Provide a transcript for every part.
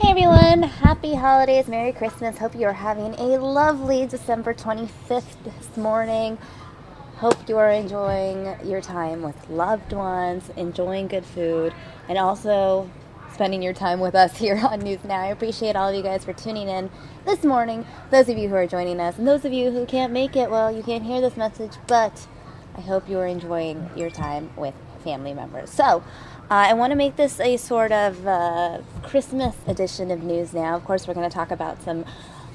Hey everyone, happy holidays, Merry Christmas. Hope you are having a lovely December 25th this morning. Hope you are enjoying your time with loved ones, enjoying good food, and also spending your time with us here on News Now. I appreciate all of you guys for tuning in this morning. Those of you who are joining us, and those of you who can't make it, well, you can't hear this message, but I hope you are enjoying your time with family members. So, I want to make this a sort of Christmas edition of News Now. Of course, we're going to talk about some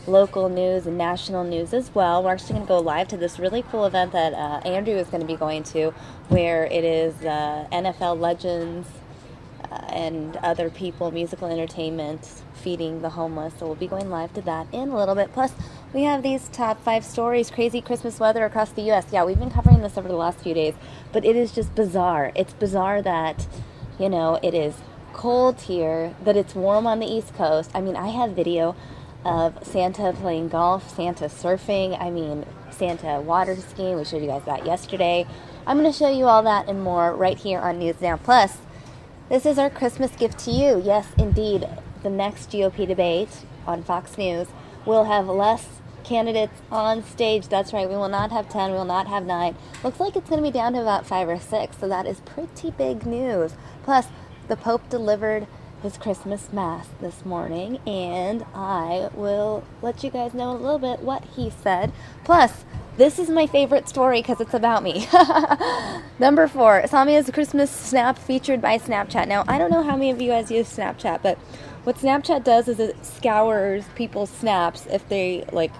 local news and national news as well. We're actually going to go live to this really cool event that Andrew is going to be going to, where it is NFL legends and other people, musical entertainment, feeding the homeless. So we'll be going live to that in a little bit. Plus, we have these top 5 stories, crazy Christmas weather across the U.S. Yeah, we've been covering this over the last few days, but it is just bizarre. It's bizarre that, you know, it is cold here, that it's warm on the East Coast. I mean, I have video of Santa playing golf, Santa surfing, Santa water skiing. We showed you guys that yesterday. I'm going to show you all that and more right here on News Now. Plus, this is our Christmas gift to you. Yes, indeed, the next GOP debate on Fox News will have less candidates on stage. That's right, we will not have 10, we will not have 9. Looks like it's going to be down to about 5 or 6, so that is pretty big news. Plus, the Pope delivered his Christmas Mass this morning, and I will let you guys know a little bit what he said. Plus, this is my favorite story because it's about me. Number 4, Samia's Christmas Snap featured by Snapchat. Now, I don't know how many of you guys use Snapchat, but what Snapchat does is it scours people's snaps if they, let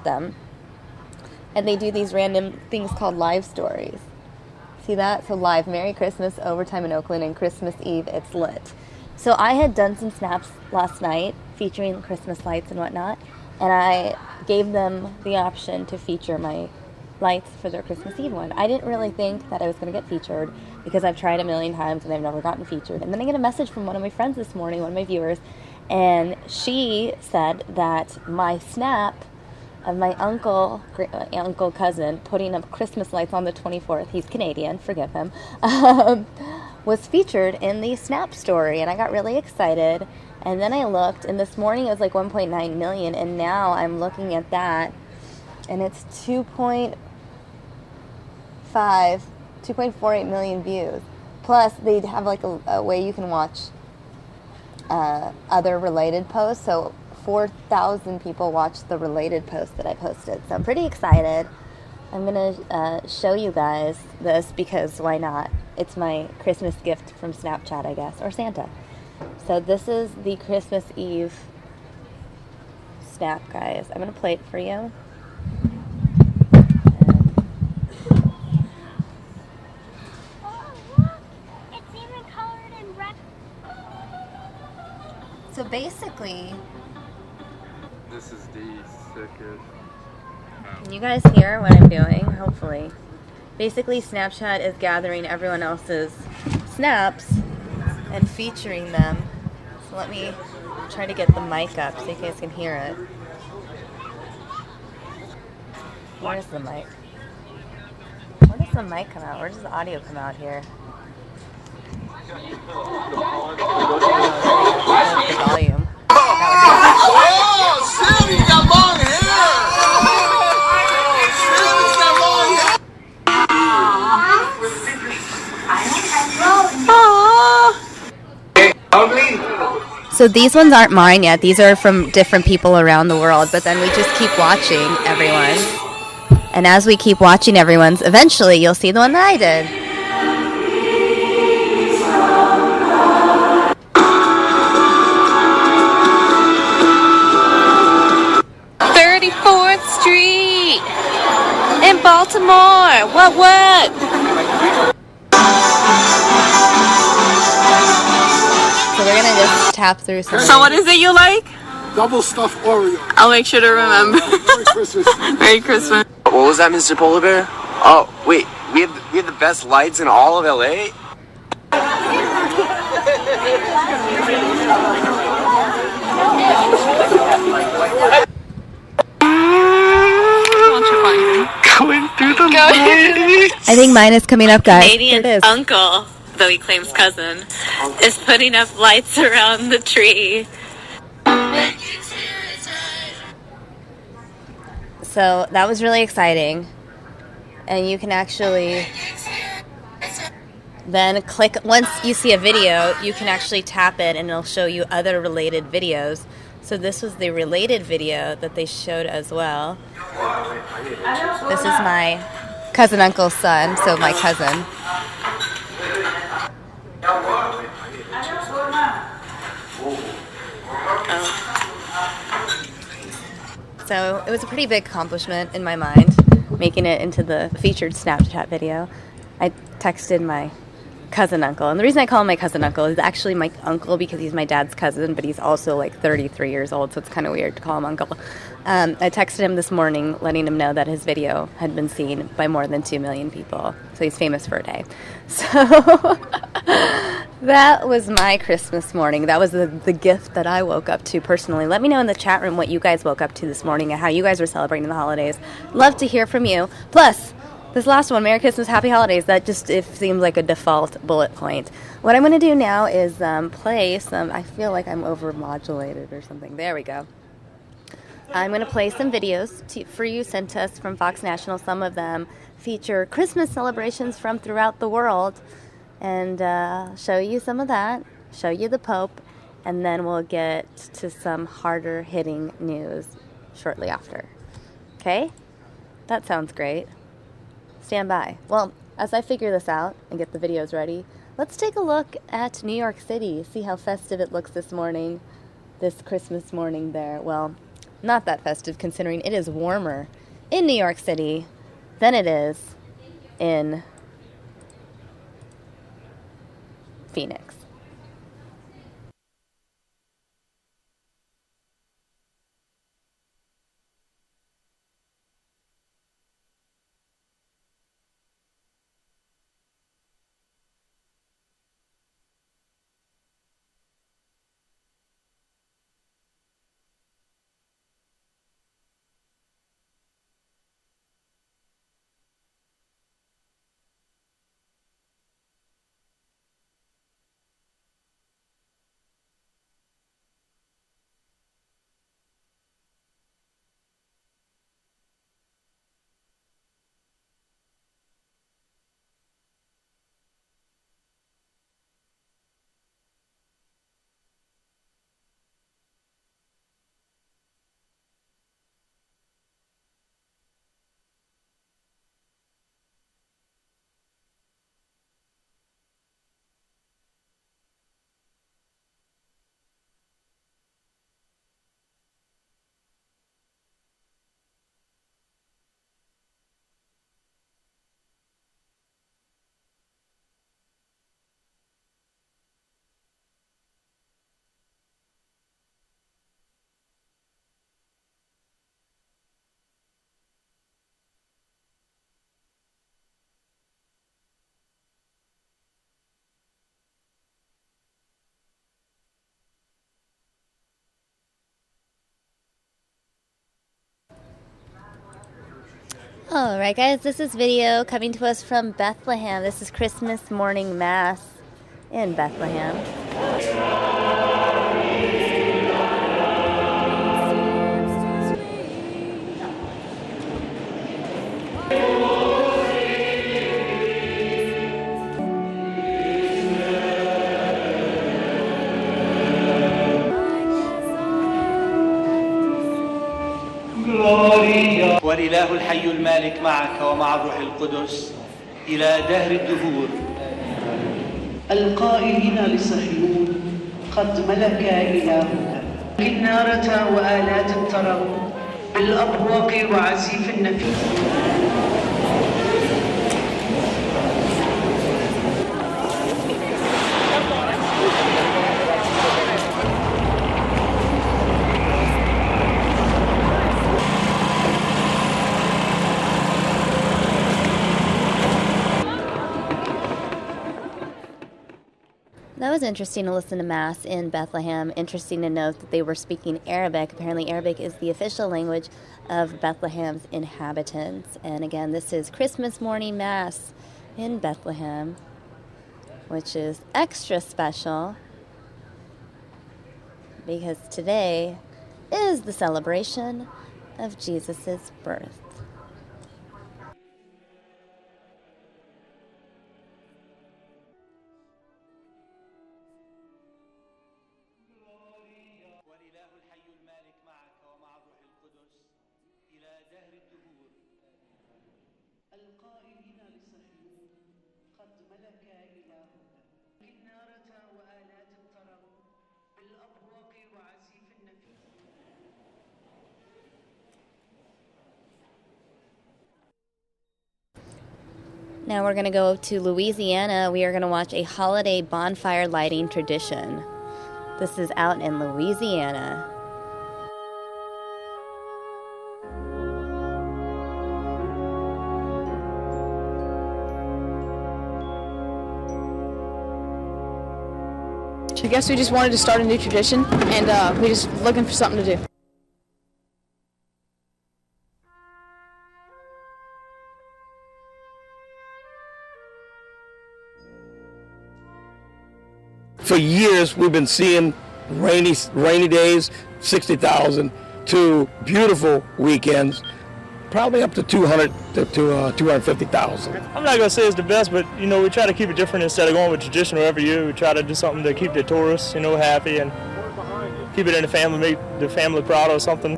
them. And they do these random things called live stories. See that? So live, Merry Christmas, overtime in Oakland, and Christmas Eve, it's lit. So I had done some snaps last night featuring Christmas lights and whatnot, and I gave them the option to feature my lights for their Christmas Eve one. I didn't really think that I was going to get featured because I've tried a million times and I've never gotten featured. And then I get a message from one of my friends this morning, one of my viewers, and she said that my snap of my uncle cousin putting up Christmas lights on the 24th, he's Canadian, forgive him, was featured in the Snap story, and I got really excited. And then I looked, and this morning it was like 1.9 million, and now I'm looking at that, and it's 2.48 million views. Plus, they have like a way you can watch other related posts, so 4,000 people watched the related post that I posted. So I'm pretty excited. I'm going to show you guys this because why not? It's my Christmas gift from Snapchat, I guess, or Santa. So this is the Christmas Eve snap, guys. I'm going to play it for you. It's even colored in red. So basically, this is the sickest. can you guys hear what I'm doing? Hopefully. Basically, Snapchat is gathering everyone else's snaps and featuring them. So let me try to get the mic up so you guys can hear it. Where's the mic? Where does the mic come out? Where does the audio come out here? The volume. Silvy's got long hair! Silvy's got long hair! So these ones aren't mine yet. These are from different people around the world. But then we just keep watching everyone. And as we keep watching everyone's, eventually you'll see the one that I did. 34th Street in Baltimore. What? So we're gonna just tap through some. So what is it you like? Double stuffed Oreo. I'll make sure to remember. Merry Christmas. Merry Christmas. What was that, Mr. Polar Bear? Oh, wait, we have the best lights in all of LA? Going through the lights. I think mine is coming up, guys. Canadian Here it is. uncle. though he claims cousin, is putting up lights around the tree. So that was really exciting. And you can actually then click, once you see a video, you can actually tap it and it'll show you other related videos. So this was the related video that they showed as well. This is my cousin uncle's son, so my cousin. So it was a pretty big accomplishment in my mind, making it into the featured Snapchat video. I texted my cousin uncle, and the reason I call him my cousin uncle is actually my uncle because he's my dad's cousin, but he's also like 33 years old, so it's kind of weird to call him uncle. I texted him this morning letting him know that his video had been seen by more than 2 million people, so he's famous for a day. So that was my Christmas morning. That was the gift that I woke up to personally. Let me know in the chat room what you guys woke up to this morning and how you guys were celebrating the holidays. Love to hear from you. Plus, this last one, Merry Christmas, Happy Holidays, that just it seems like a default bullet point. What I'm going to do now is play some, I feel like I'm over-modulated or something. There we go. I'm going to play some videos for you sent to us from Fox National. Some of them feature Christmas celebrations from throughout the world. And show you some of that, show you the Pope, and then we'll get to some harder hitting news shortly after. Okay? That sounds great. Stand by. Well, as I figure this out and get the videos ready, let's take a look at New York City, see how festive it looks this morning, this Christmas morning there. Well, not that festive considering it is warmer in New York City than it is in Phoenix. All right, guys, this is video coming to us from Bethlehem. This is Christmas morning mass in Bethlehem. والإله الحي المالك معك ومع الروح القدس إلى دهر الدهور. القائلين لصهيون قد ملك إلهك كنارة وآلات الطرب بالأبواق وعزيف النفيس. That was interesting to listen to Mass in Bethlehem. Interesting to note that they were speaking Arabic. Apparently Arabic is the official language of Bethlehem's inhabitants. And again, this is Christmas morning Mass in Bethlehem. which is extra special because today is the celebration of Jesus' birth. القائلين لصهيون قد ملك إلهك كنارة وآلات الطرب بالأبواق وعزيف النفيس. Now we're going to go to Louisiana. We are going to watch a holiday bonfire lighting tradition. This is out in Louisiana. I guess we just wanted to start a new tradition, and we're just looking for something to do. For years, we've been seeing rainy days, 60,000, to beautiful weekends, probably up to 200 to 250,000. I'm not gonna say it's the best, but we try to keep it different instead of going with traditional every year. We try to do something to keep the tourists, happy and keep it in the family, make the family proud or something.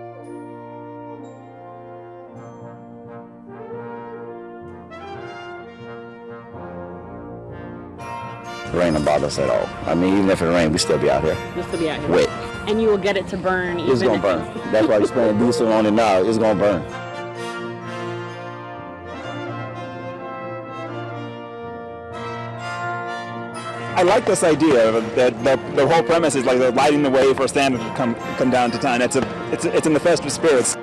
Rain don't bother us at all. I mean, even if it rains, we still be out here. You'll still be out here. Wet. And you will get it to burn. It's gonna burn. That's why you're spraying diesel on it now. It's gonna burn. I like this idea that the whole premise is like they're lighting the way for Santa to come down to town. It's in the festive spirits.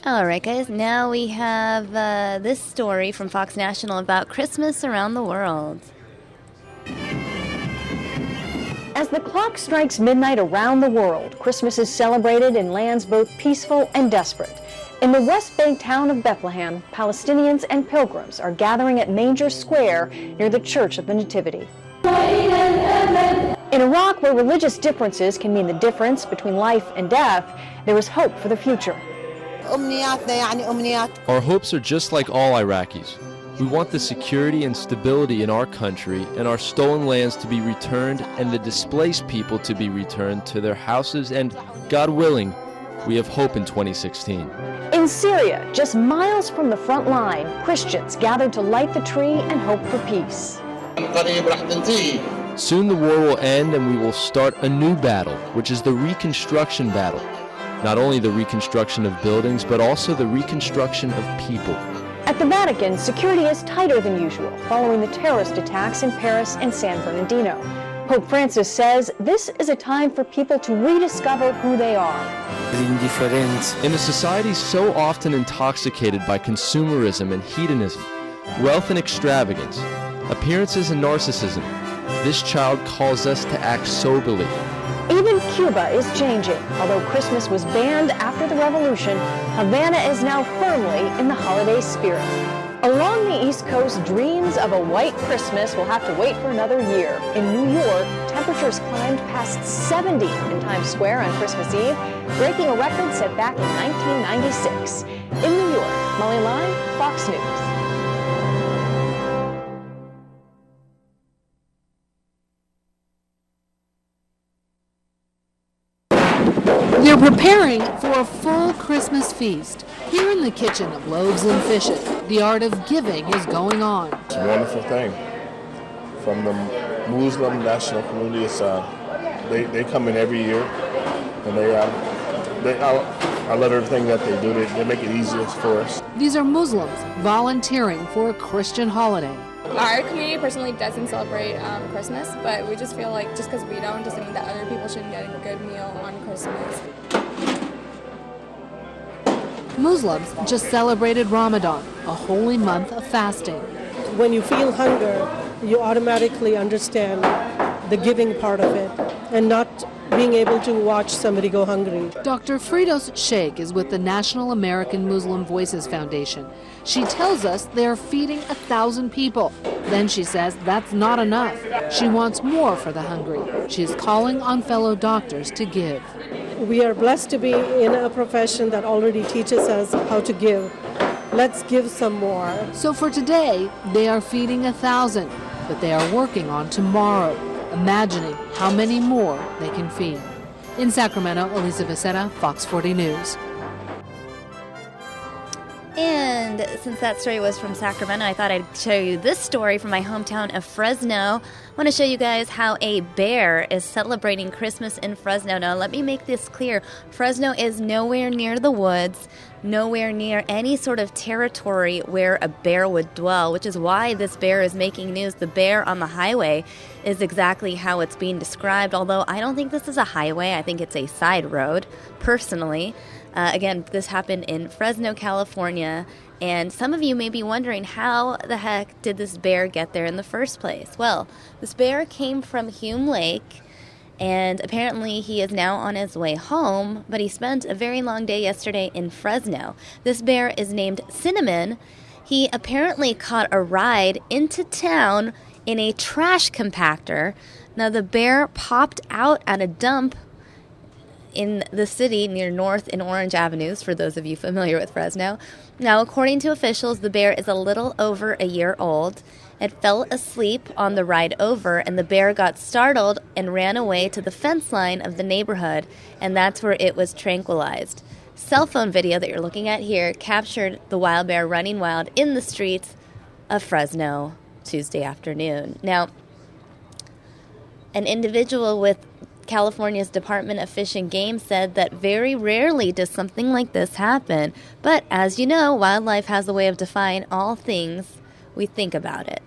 All right, guys, now we have this story from Fox National about Christmas around the world. As the clock strikes midnight around the world, Christmas is celebrated in lands both peaceful and desperate. In the West Bank town of Bethlehem, Palestinians and pilgrims are gathering at Manger Square near the Church of the Nativity. In Iraq, where religious differences can mean the difference between life and death, there is hope for the future. Our hopes are just like all Iraqis. We want the security and stability in our country and our stolen lands to be returned and the displaced people to be returned to their houses, and, God willing, we have hope in 2016. In Syria, just miles from the front line, Christians gathered to light the tree and hope for peace. Soon the war will end and we will start a new battle, which is the reconstruction battle. Not only the reconstruction of buildings, but also the reconstruction of people. At the Vatican, security is tighter than usual following the terrorist attacks in Paris and San Bernardino. Pope Francis says this is a time for people to rediscover who they are. In a society so often intoxicated by consumerism and hedonism, wealth and extravagance, appearances and narcissism, this child calls us to act soberly. Even Cuba is changing. Although Christmas was banned after the revolution, Havana is now firmly in the holiday spirit. Along the East Coast, dreams of a white Christmas will have to wait for another year. In New York, temperatures climbed past 70 in Times Square on Christmas Eve, breaking a record set back in 1996. In New York, Molly Lyon, Fox News. They're preparing for a full Christmas feast. Here in the kitchen of Loaves and Fishes, the art of giving is going on. It's a wonderful thing. From the Muslim national community, they come in every year, and I love everything that they do. They make it easier for us. These are Muslims volunteering for a Christian holiday. Our community personally doesn't celebrate Christmas, but we just feel like just because we don't doesn't mean that other people shouldn't get a good meal on Christmas. Muslims just celebrated Ramadan, a holy month of fasting. When you feel hunger, you automatically understand the giving part of it and not being able to watch somebody go hungry. Dr. Fridos Sheikh is with the National American Muslim Voices Foundation. She tells us they're feeding 1,000 people. Then she says that's not enough. She wants more for the hungry. She is calling on fellow doctors to give. We are blessed to be in a profession that already teaches us how to give. Let's give some more. So for today, they are feeding 1,000, but they are working on tomorrow, imagining how many more they can feed. In Sacramento, Elisa Becerra, Fox 40 News. And since that story was from Sacramento, I thought I'd show you this story from my hometown of Fresno. I want to show you guys how a bear is celebrating Christmas in Fresno. Now, let me make this clear. Fresno is nowhere near the woods, nowhere near any sort of territory where a bear would dwell, which is why this bear is making news. The bear on the highway is exactly how it's being described, although I don't think this is a highway. I think it's a side road, personally. Again, this happened in Fresno, California, and some of you may be wondering, how the heck did this bear get there in the first place? Well, this bear came from Hume Lake, and apparently he is now on his way home, but he spent a very long day yesterday in Fresno. This bear is named Cinnamon. He apparently caught a ride into town in a trash compactor. Now, the bear popped out at a dump in the city near North and Orange Avenues, for those of you familiar with Fresno. Now, according to officials, the bear is a little over a year old. It fell asleep on the ride over, and the bear got startled and ran away to the fence line of the neighborhood, and that's where it was tranquilized. Cell phone video that you're looking at here captured the wild bear running wild in the streets of Fresno Tuesday afternoon. Now, an individual with California's Department of Fish and Game said that very rarely does something like this happen. But as you know, wildlife has a way of defying all things we think about it.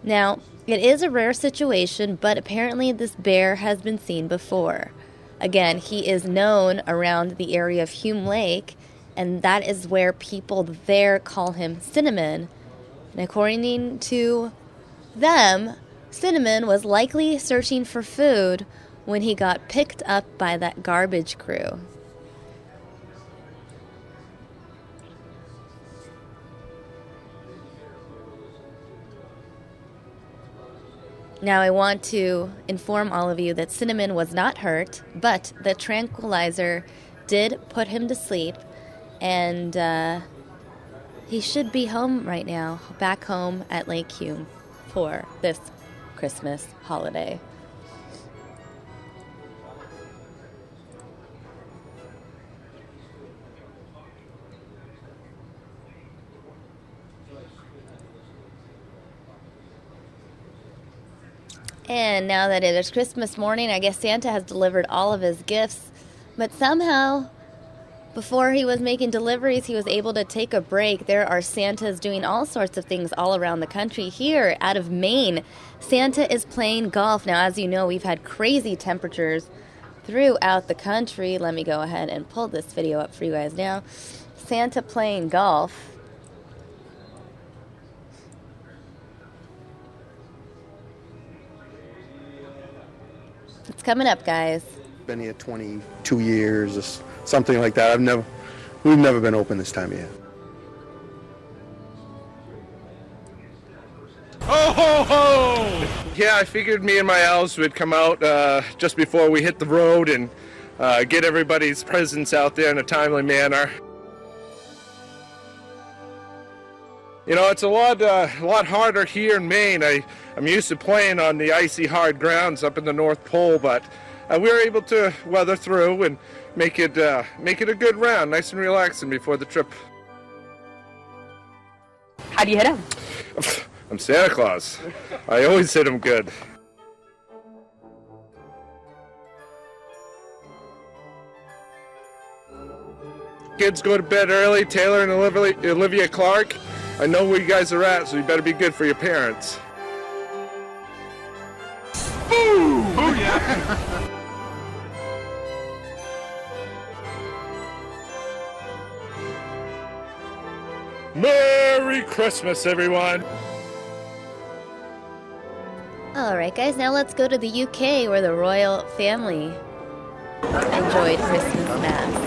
Now, it is a rare situation, but apparently this bear has been seen before. Again, he is known around the area of Hume Lake, and that is where people there call him Cinnamon. And according to them, Cinnamon was likely searching for food when he got picked up by that garbage crew. Now, I want to inform all of you that Cinnamon was not hurt, but the tranquilizer did put him to sleep, and he should be home right now, back home at Lake Hume for this Christmas holiday. And now that it is Christmas morning, I guess Santa has delivered all of his gifts. But somehow, before he was making deliveries, he was able to take a break. There are Santas doing all sorts of things all around the country. Here, out of Maine, Santa is playing golf. Now, as you know, we've had crazy temperatures throughout the country. Let me go ahead and pull this video up for you guys now. Santa playing golf. It's coming up, guys. Been here 22 years or something like that. We've never been open this time yet. Ho, ho, ho! Yeah, I figured me and my elves would come out just before we hit the road and get everybody's presents out there in a timely manner. You know, it's a lot harder here in Maine. I'm used to playing on the icy hard grounds up in the North Pole, but we were able to weather through and make it a good round, nice and relaxing before the trip. How do you hit him? I'm Santa Claus. I always hit him good. Kids go to bed early. Taylor and Olivia Clark I know where you guys are at, so you better be good for your parents. Oh yeah. Merry Christmas, everyone! Alright guys, now let's go to the UK where the royal family enjoyed Christmas Mass.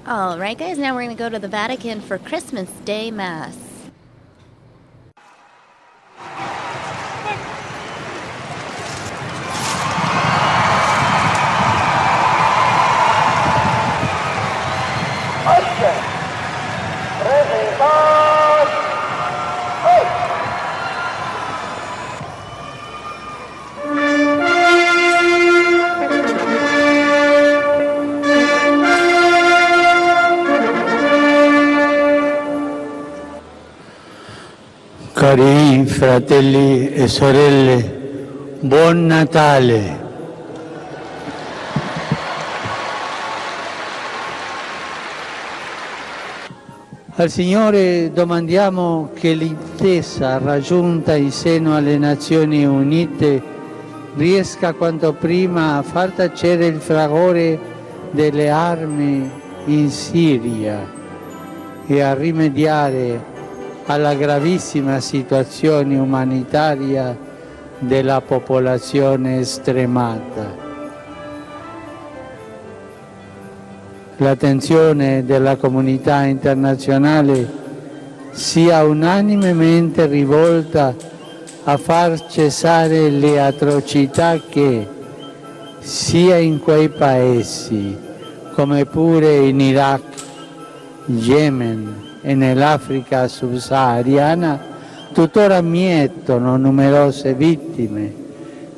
Alright guys, now we're going to go to the Vatican for Christmas Day Mass. Cari fratelli e sorelle, buon Natale! Al Signore domandiamo che l'intesa raggiunta in seno alle Nazioni Unite riesca quanto prima a far tacere il fragore delle armi in Siria e a rimediare alla gravissima situazione umanitaria della popolazione stremata. L'attenzione della comunità internazionale sia unanimemente rivolta a far cessare le atrocità che, sia in quei paesi come pure in Iraq, Yemen e nell'Africa subsahariana, tuttora mietono numerose vittime,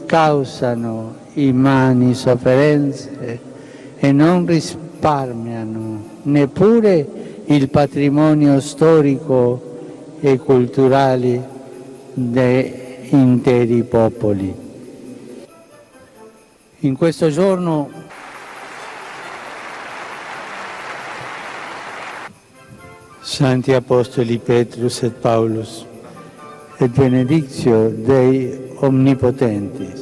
causano immani sofferenze e non risparmiano neppure il patrimonio storico e culturale di interi popoli. In questo giorno Santi Apostoli Petrus et Paulus et benedictio Dei Omnipotentis,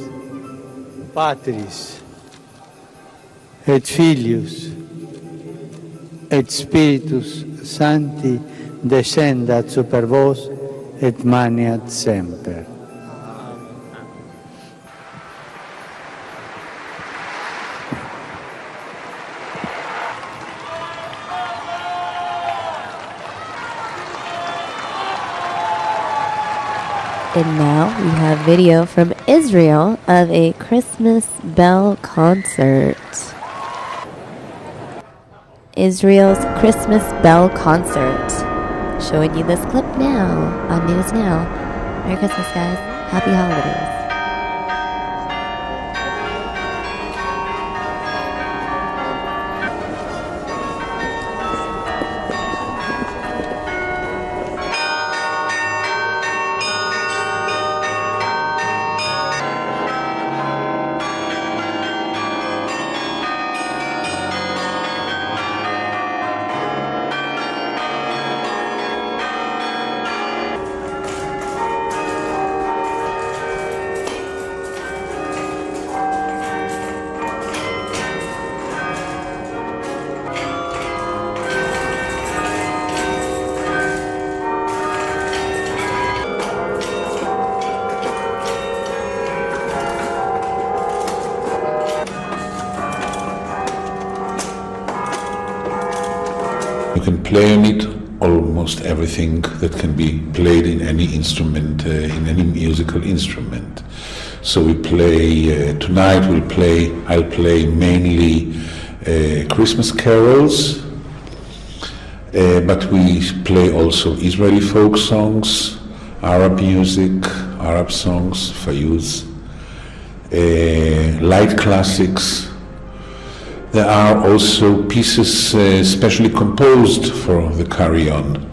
Patris et Filius et Spiritus Sancti descendat super vos et maniat semper. And now we have video from Israel of a Christmas bell concert. Israel's Christmas bell concert. Showing you this clip now on News Now. Merry Christmas, guys. Happy holidays. You can play on it almost everything that can be played in any instrument, in any musical instrument. So we play, tonight I'll play mainly Christmas carols, but we play also Israeli folk songs, Arab music, Arab songs, Fayuz, light classics. There are also pieces specially composed for the carry-on.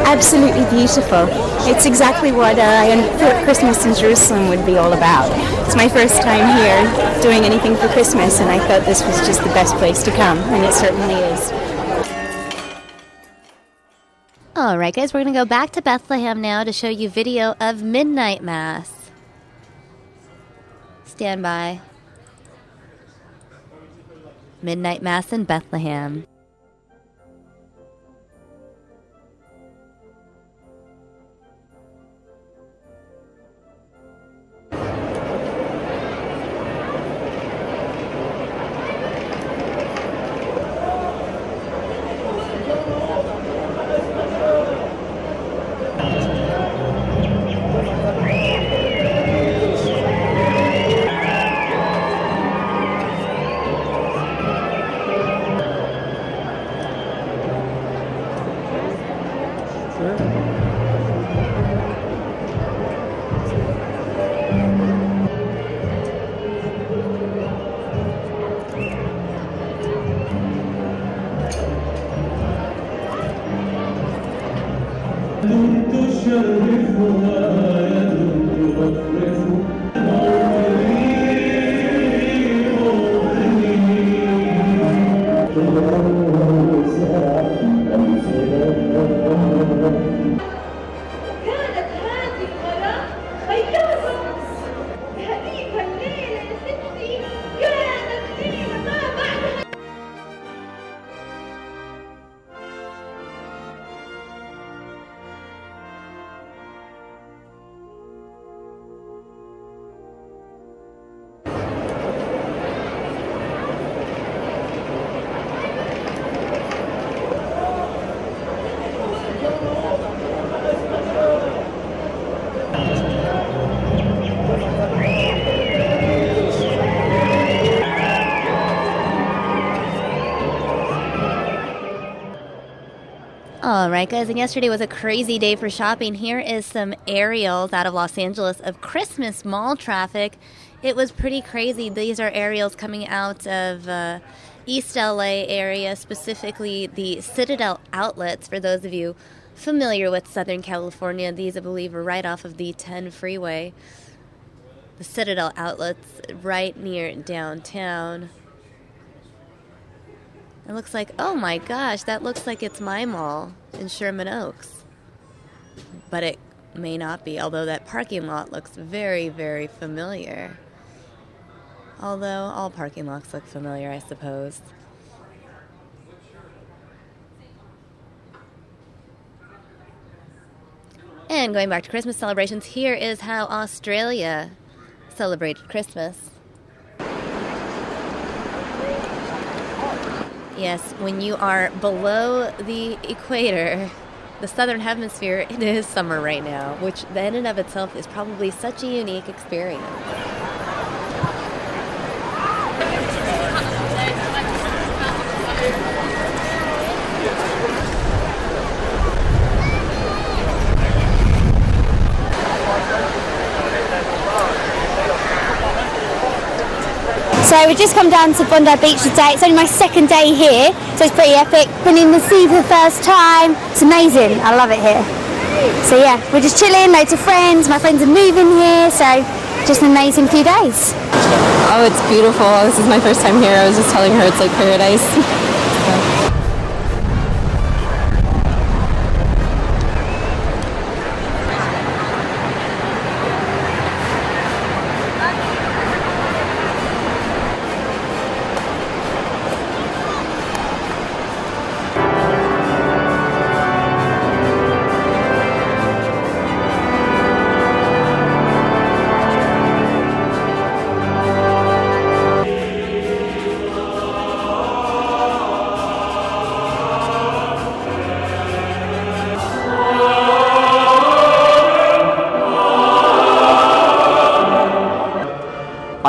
Absolutely beautiful. It's exactly what I thought Christmas in Jerusalem would be all about. It's my first time here doing anything for Christmas, and I thought this was just the best place to come, and it certainly is. All right, guys, we're going to go back to Bethlehem now to show you video of Midnight Mass. Stand by. Midnight Mass in Bethlehem. Alright guys, and yesterday was a crazy day for shopping. Here is some aerials out of Los Angeles of Christmas mall traffic. It was pretty crazy. These are aerials coming out of East LA area, specifically the Citadel outlets. For those of you familiar with Southern California, these I believe are right off of the 10 freeway. The Citadel outlets right near downtown. It looks like, oh my gosh, that looks like it's my mall in Sherman Oaks. But it may not be, although that parking lot looks very, very familiar. Although all parking lots look familiar, I suppose. And going back to Christmas celebrations, here is how Australia celebrated Christmas. Yes, when you are below the equator, the southern hemisphere, it is summer right now, which in and of itself is probably such a unique experience. So we've just come down to Bondi Beach today. It's only my second day here, so it's pretty epic. Been in the sea for the first time. It's amazing. I love it here. So yeah, we're just chilling, loads of friends. My friends are moving here, so just an amazing few days. Oh, it's beautiful. This is my first time here. I was just telling her it's like paradise.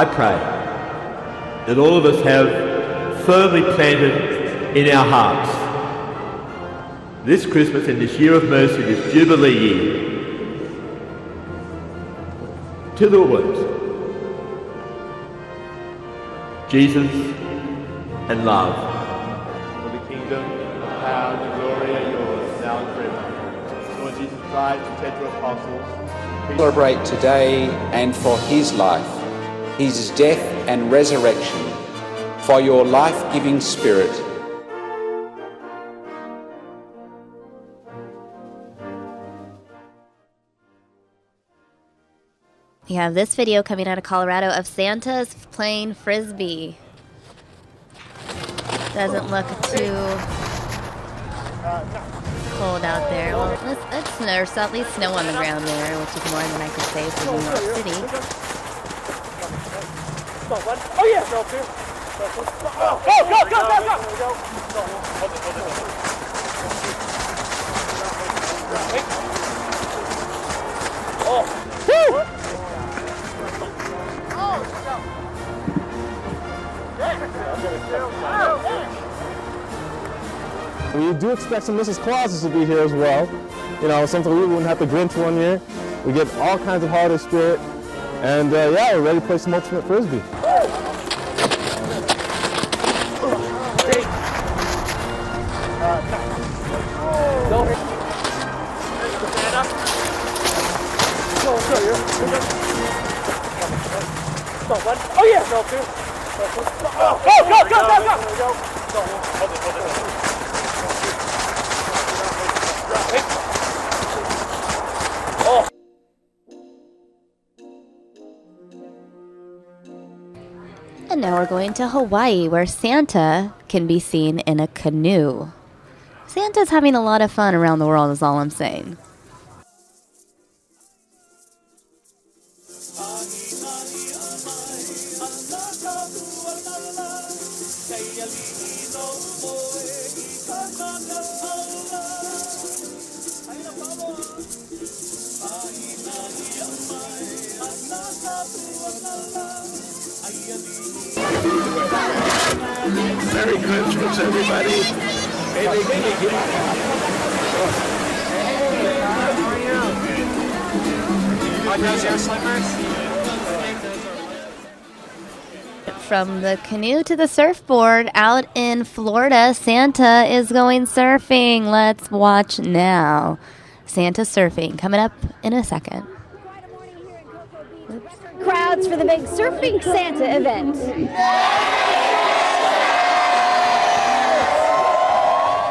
I pray that all of us have firmly planted in our hearts this Christmas and this year of mercy, this Jubilee year, two little words: Jesus and love. For the kingdom, the power, and the glory are yours, now and forever. Lord Jesus Christ, who said to your apostles, celebrate today and for his life, his death and resurrection, for your life-giving spirit. We have this video coming out of Colorado of Santa's playing Frisbee. Doesn't look too cold out there. Well, there's at least snow on the ground there, which is more than I could say for New York City. Oh yeah! Go, We do expect some Mrs. Clauses to be here as well. You know, something we wouldn't have to Grinch one year. We get all kinds of holiday spirit. And yeah, we're ready to play some ultimate Frisbee. Oh yeah! Go, And now we're going to Hawaii, where Santa can be seen in a canoe. Santa's having a lot of fun around the world is all I'm saying. Merry Christmas, everybody. Hey, they did it. From the canoe to the surfboard out in Florida, Santa is going surfing. Let's watch now. Santa surfing coming up in a second. Crowds for the big Surfing Santa event.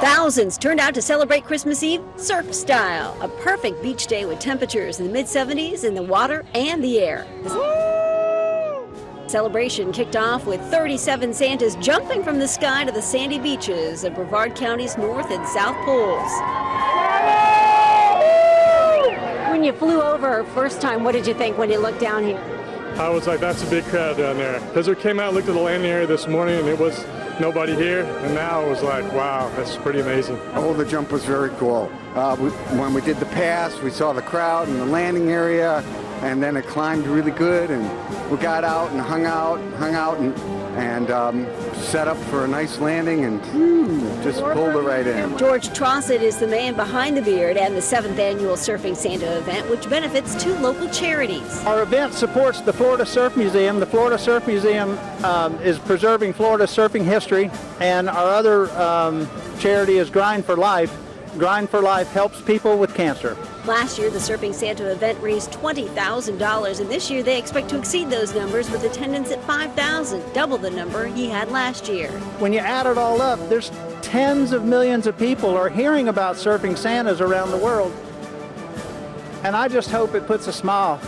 Thousands turned out to celebrate Christmas Eve surf style. A perfect beach day with temperatures in the mid-70s in the water and the air. The celebration kicked off with 37 Santas jumping from the sky to the sandy beaches of Brevard County's North and South Poles. When you flew over first time, what did you think when you looked down here? I was like, that's a big crowd down there. Because we came out, looked at the landing area this morning, and it was nobody here. And now it was like, wow, that's pretty amazing. Oh, the jump was very cool. When we did the pass, we saw the crowd in the landing area, and then it climbed really good, and we got out and hung out and set up for a nice landing, and just pulled it right in. George Trossett is the man behind the beard and the 7th annual Surfing Santa event, which benefits 2 local charities. Our event supports the Florida Surf Museum. The Florida Surf Museum is preserving Florida surfing history, and our other charity is Grind for Life. Grind for Life helps people with cancer. Last year, the Surfing Santa event raised $20,000, and this year they expect to exceed those numbers with attendance at 5,000, double the number he had last year. When you add it all up, there's tens of millions of people are hearing about Surfing Santas around the world, and I just hope it puts a smile.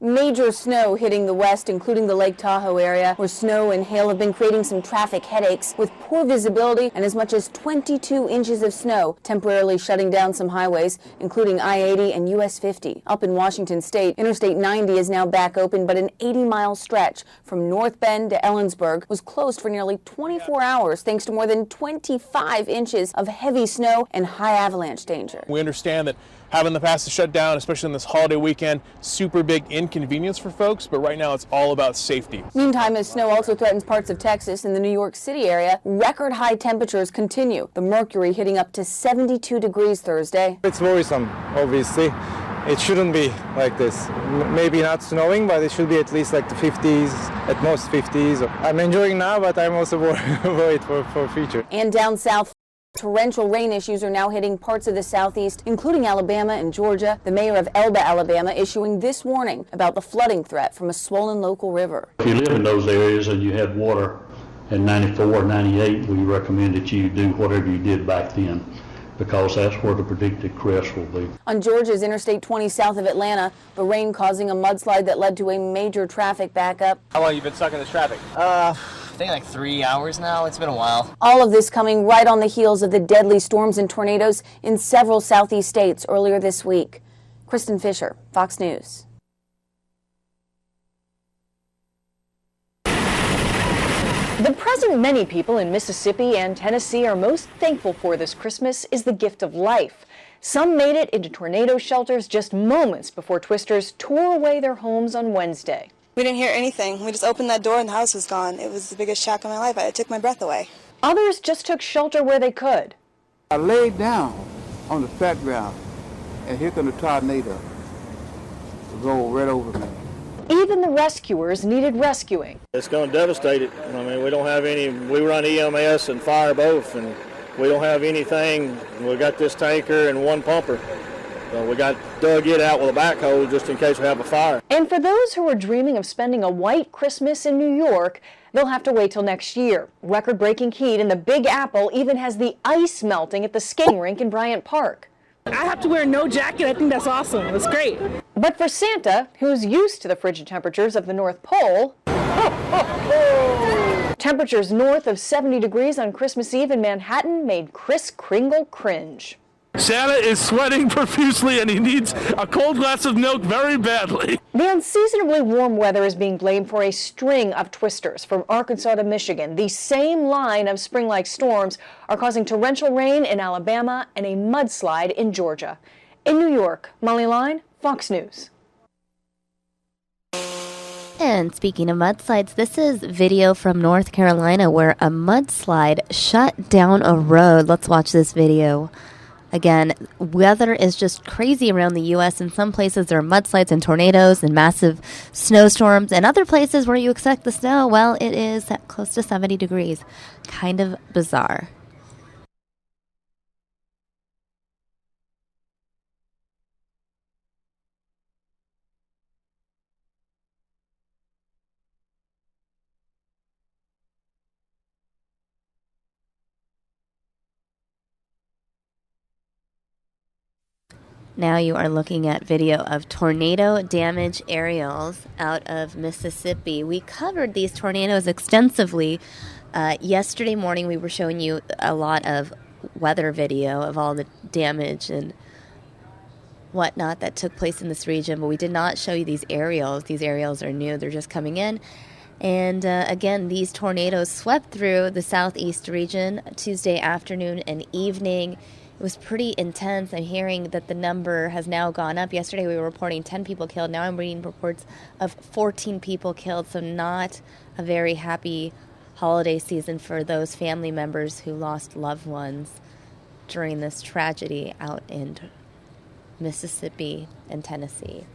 Major snow hitting the west, including the Lake Tahoe area, where snow and hail have been creating some traffic headaches with poor visibility and as much as 22 inches of snow, temporarily shutting down some highways, including I-80 and US 50. Up in Washington state, Interstate 90 is now back open, but an 80-mile stretch from North Bend to Ellensburg was closed for nearly 24 hours thanks to more than 25 inches of heavy snow and high avalanche danger. We understand that having the pass to shut down, especially on this holiday weekend, super big inconvenience for folks, but right now it's all about safety. Meantime, as snow also threatens parts of Texas and the New York City area, record high temperatures continue. The mercury hitting up to 72 degrees Thursday. It's worrisome, obviously. It shouldn't be like this. Maybe not snowing, but it should be at least like the 50s, at most 50s. I'm enjoying now, but I'm also worried for future. And down south, torrential rain issues are now hitting parts of the southeast, including Alabama and Georgia. The mayor of Elba, Alabama, issuing this warning about the flooding threat from a swollen local river. If you live in those areas and you had water in 94 or 98, we recommend that you do whatever you did back then, because that's where the predicted crest will be. On Georgia's Interstate 20 south of Atlanta, the rain causing a mudslide that led to a major traffic backup. How long have you been stuck in this traffic? I think like 3 hours now. It's been a while. All of this coming right on the heels of the deadly storms and tornadoes in several southeast states earlier this week. Kristen Fisher, Fox News. The present many people in Mississippi and Tennessee are most thankful for this Christmas is the gift of life. Some made it into tornado shelters just moments before twisters tore away their homes on Wednesday. We didn't hear anything. We just opened that door and the house was gone. It was the biggest shock of my life. It took my breath away. Others just took shelter where they could. I laid down on the flat ground, and here comes a tornado to go right over me. Even the rescuers needed rescuing. It's going to devastate it. I mean, we don't have any, we run EMS and fire both, and we don't have anything. We got this tanker and one pumper. So we got dug it out with a backhoe just in case we have a fire. And for those who are dreaming of spending a white Christmas in New York, they'll have to wait till next year. Record-breaking heat in the Big Apple even has the ice melting at the skating rink in Bryant Park. I have to wear no jacket. I think that's awesome. It's great. But for Santa, who's used to the frigid temperatures of the North Pole, temperatures north of 70 degrees on Christmas Eve in Manhattan made Kris Kringle cringe. Santa is sweating profusely and he needs a cold glass of milk very badly. The unseasonably warm weather is being blamed for a string of twisters from Arkansas to Michigan. The same line of spring-like storms are causing torrential rain in Alabama and a mudslide in Georgia. In New York, Molly Line, Fox News. And speaking of mudslides, this is video from North Carolina where a mudslide shut down a road. Let's watch this video. Again, weather is just crazy around the U.S. In some places there are mudslides and tornadoes and massive snowstorms. And other places where you expect the snow, well, it is close to 70 degrees. Kind of bizarre. Now you are looking at video of tornado damage aerials out of Mississippi. We covered these tornadoes extensively. Yesterday morning we were showing you a lot of weather video of all the damage and whatnot that took place in this region, but we did not show you these aerials. These aerials are new. They're just coming in. And again, these tornadoes swept through the southeast region Tuesday afternoon and evening. It was pretty intense. I'm hearing that the number has now gone up. Yesterday we were reporting 10 people killed. Now I'm reading reports of 14 people killed. So not a very happy holiday season for those family members who lost loved ones during this tragedy out in Mississippi and Tennessee.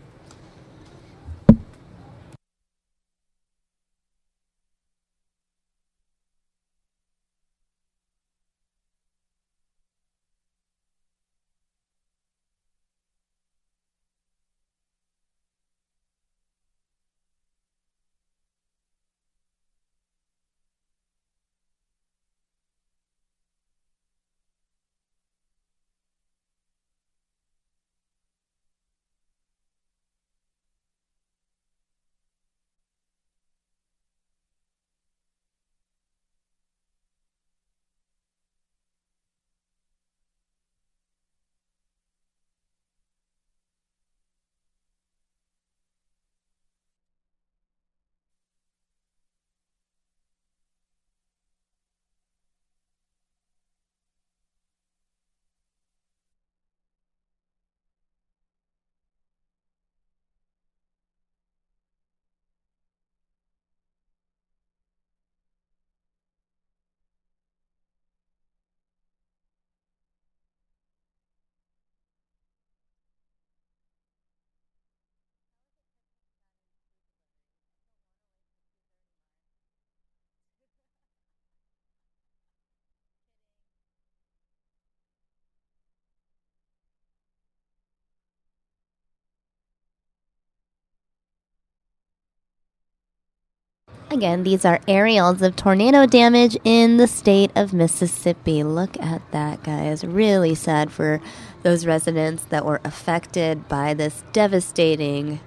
Again, these are aerials of tornado damage in the state of Mississippi. Look at that, guys. Really sad for those residents that were affected by this devastating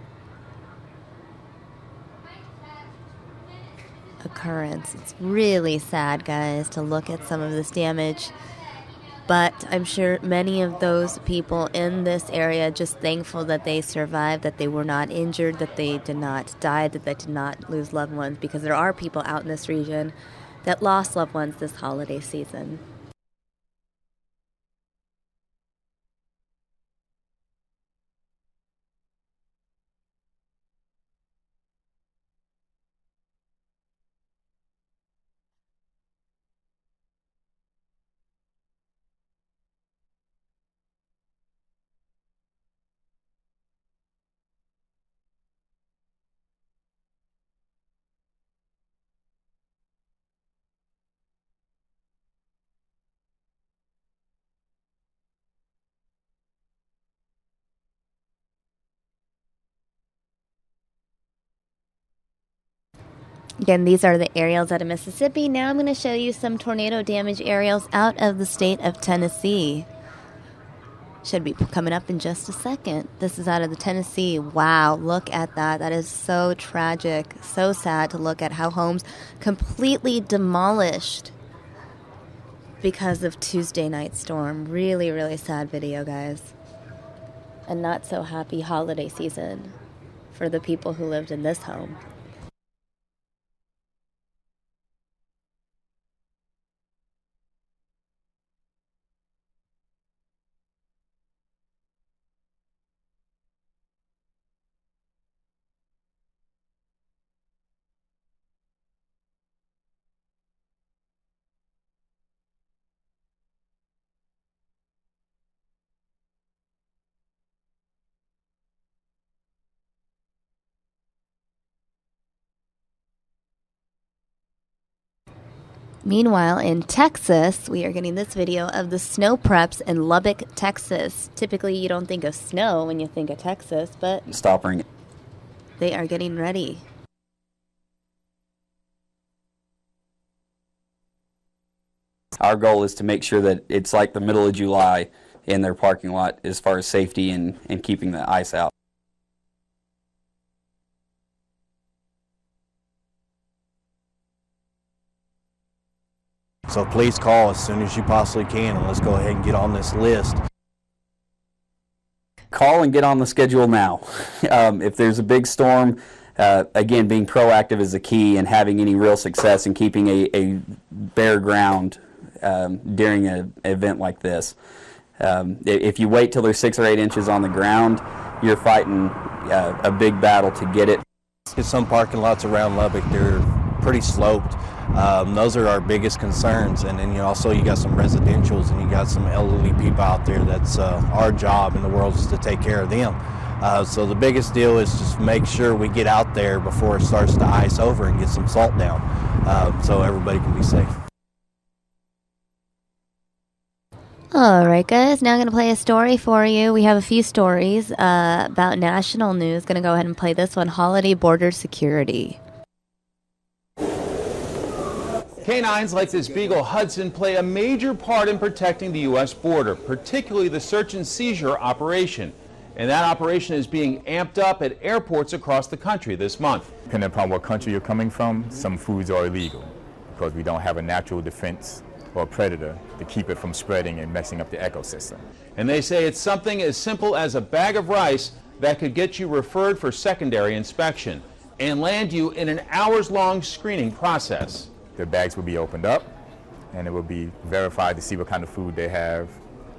occurrence. It's really sad, guys, to look at some of this damage. But I'm sure many of those people in this area just thankful that they survived, that they were not injured, that they did not die, that they did not lose loved ones, because there are people out in this region that lost loved ones this holiday season. Again, these are the aerials out of Mississippi. Now I'm going to show you some tornado damage aerials out of the state of Tennessee. Should be coming up in just a second. This is out of the Tennessee. Wow, look at that. That is so tragic. So sad to look at how homes completely demolished because of Tuesday night storm. Really, really sad video, guys. And not so happy holiday season for the people who lived in this home. Meanwhile, in Texas, we are getting this video of the snow preps in Lubbock, Texas. Typically, you don't think of snow when you think of Texas, but Stop ringing. They are getting ready. Our goal is to make sure that it's like the middle of July in their parking lot as far as safety and keeping the ice out. So please call as soon as you possibly can, and let's go ahead and get on this list. Call and get on the schedule now. If there's a big storm, again, being proactive is the key, and having any real success in keeping a bare ground during an event like this. If you wait till there's 6 or 8 inches on the ground, you're fighting a big battle to get it. Some parking lots around Lubbock, they're pretty sloped. Those are our biggest concerns, and then also you got some residentials and you got some elderly people out there. That's our job in the world is to take care of them. So the biggest deal is just make sure we get out there before it starts to ice over and get some salt down, so everybody can be safe. All right, guys, now I'm going to play a story for you. We have a few stories about national news. Going to go ahead and play this one, holiday border security. Canines like this Beagle Hudson play a major part in protecting the U.S. border, particularly the search and seizure operation. And that operation is being amped up at airports across the country this month. Depending upon what country you're coming from, some foods are illegal because we don't have a natural defense or a predator to keep it from spreading and messing up the ecosystem. And they say it's something as simple as a bag of rice that could get you referred for secondary inspection and land you in an hours-long screening process. The bags will be opened up and it will be verified to see what kind of food they have,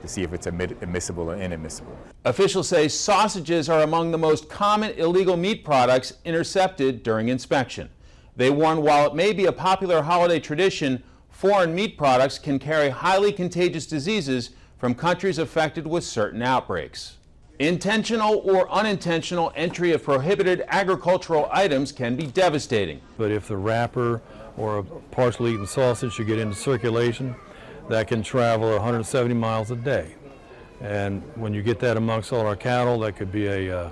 to see if it's admissible or inadmissible. Officials say sausages are among the most common illegal meat products intercepted during inspection. They warn while it may be a popular holiday tradition, foreign meat products can carry highly contagious diseases from countries affected with certain outbreaks. Intentional or unintentional entry of prohibited agricultural items can be devastating. But if the wrapper or a partially eaten sausage should get into circulation, that can travel 170 miles a day. And when you get that amongst all our cattle, that could be a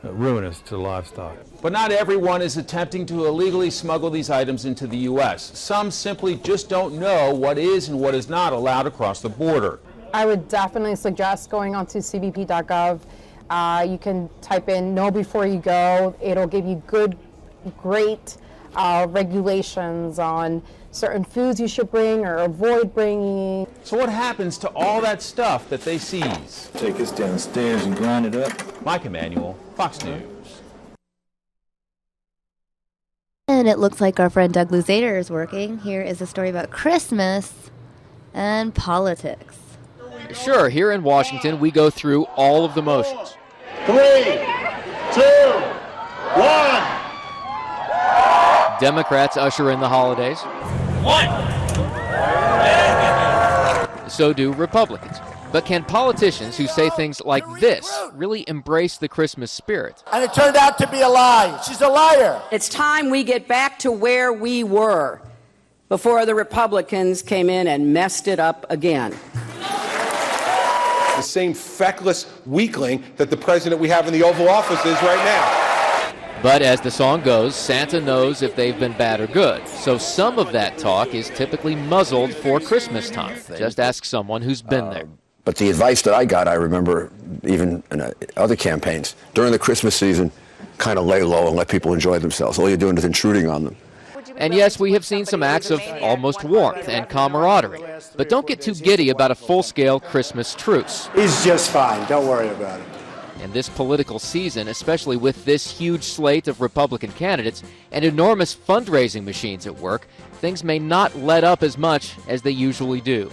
ruinous to livestock. But not everyone is attempting to illegally smuggle these items into the U.S. Some simply just don't know what is and what is not allowed across the border. I would definitely suggest going onto cbp.gov. You can type in "know before you go." It'll give you great regulations on certain foods you should bring or avoid bringing. So what happens to all that stuff that they seize? Take this downstairs and grind it up. Mike Emanuel, Fox News. And it looks like our friend Doug Luzader is working. Here is a story about Christmas and politics. Sure, here in Washington, we go through all of the motions. 3, 2, 1. Democrats usher in the holidays. 1. So do Republicans. But can politicians who say things like this really embrace the Christmas spirit? And it turned out to be a lie. She's a liar. It's time we get back to where we were before the Republicans came in and messed it up again. The same feckless weakling that the president we have in the Oval Office is right now. But as the song goes, Santa knows if they've been bad or good. So some of that talk is typically muzzled for Christmas time. Just ask someone who's been there. But the advice that I got, I remember even in other campaigns, during the Christmas season, kind of lay low and let people enjoy themselves. All you're doing is intruding on them. And yes, we have seen some acts of almost warmth and camaraderie. But don't get too giddy about a full-scale Christmas truce. He's just fine. Don't worry about it. In this political season, especially with this huge slate of Republican candidates and enormous fundraising machines at work, things may not let up as much as they usually do.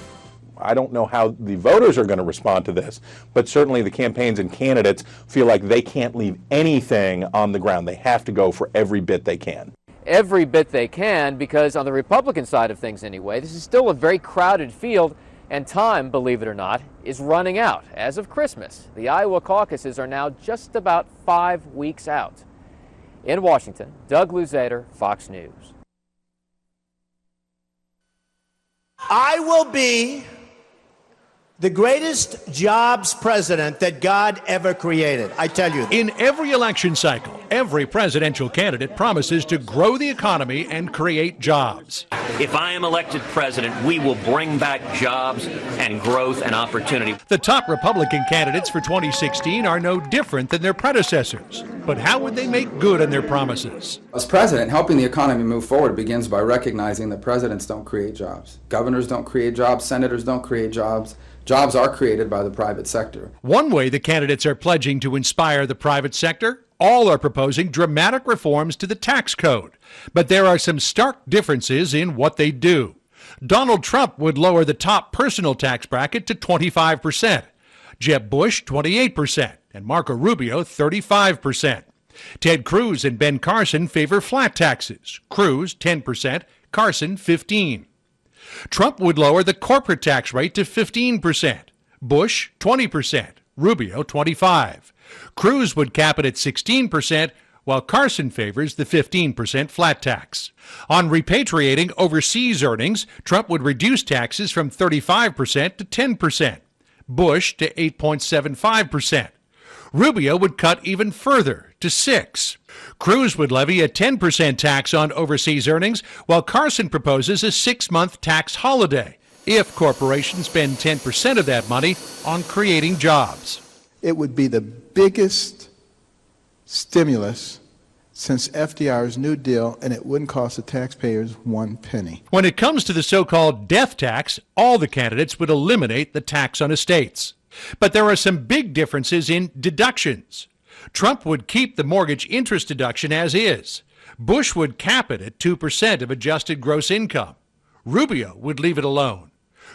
I don't know how the voters are going to respond to this, but certainly the campaigns and candidates feel like they can't leave anything on the ground. They have to go for every bit they can. Every bit they can, because on the Republican side of things anyway, this is still a very crowded field, and time, believe it or not, is running out. As of Christmas, the Iowa caucuses are now just about 5 weeks out. In Washington, Doug Luzader, Fox News. I will be the greatest jobs president that God ever created. I tell you. In every election cycle, every presidential candidate promises to grow the economy and create jobs. If I am elected president, we will bring back jobs and growth and opportunity. The top Republican candidates for 2016 are no different than their predecessors. But how would they make good on their promises? As president, helping the economy move forward begins by recognizing that presidents don't create jobs. Governors don't create jobs. Senators don't create jobs. Jobs are created by the private sector. One way the candidates are pledging to inspire the private sector, all are proposing dramatic reforms to the tax code. But there are some stark differences in what they do. Donald Trump would lower the top personal tax bracket to 25%, Jeb Bush 28%, and Marco Rubio 35%. Ted Cruz and Ben Carson favor flat taxes, Cruz 10%, Carson 15%. Trump would lower the corporate tax rate to 15%, Bush 20%, Rubio 25%. Cruz would cap it at 16%, while Carson favors the 15% flat tax. On repatriating overseas earnings, Trump would reduce taxes from 35% to 10%, Bush to 8.75%. Rubio would cut even further to 6%. Cruz would levy a 10% tax on overseas earnings, while Carson proposes a 6-month tax holiday if corporations spend 10% of that money on creating jobs. It would be the biggest stimulus since FDR's New Deal, and it wouldn't cost the taxpayers 1 penny. When it comes to the so-called death tax, all the candidates would eliminate the tax on estates. But there are some big differences in deductions. Trump would keep the mortgage interest deduction as is. Bush would cap it at 2% of adjusted gross income. Rubio would leave it alone.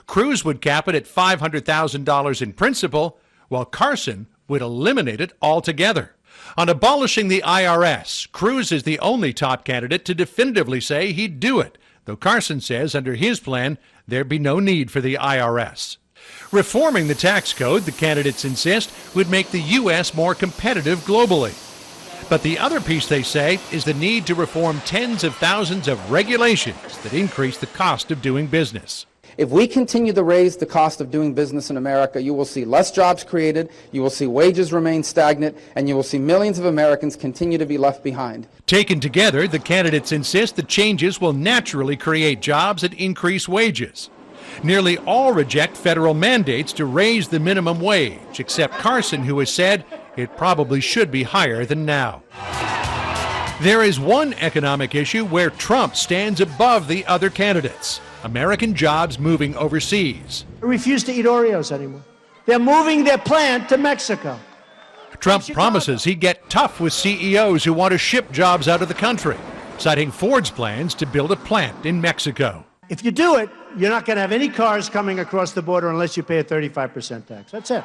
Cruz would cap it at $500,000 in principal, while Carson would eliminate it altogether. On abolishing the IRS, Cruz is the only top candidate to definitively say he'd do it, though Carson says under his plan there'd be no need for the IRS. Reforming the tax code, the candidates insist, would make the U.S. more competitive globally. But the other piece, they say, is the need to reform tens of thousands of regulations that increase the cost of doing business. If we continue to raise the cost of doing business in America, you will see less jobs created, you will see wages remain stagnant, and you will see millions of Americans continue to be left behind. Taken together, the candidates insist the changes will naturally create jobs and increase wages. Nearly all reject federal mandates to raise the minimum wage, except Carson, who has said it probably should be higher than now. There is one economic issue where Trump stands above the other candidates: American jobs moving overseas. I refuse to eat Oreos anymore. They're moving their plant to Mexico. Trump promises he'd get tough with CEOs who want to ship jobs out of the country, citing Ford's plans to build a plant in Mexico. If you do it, you're not going to have any cars coming across the border unless you pay a 35% tax. That's it.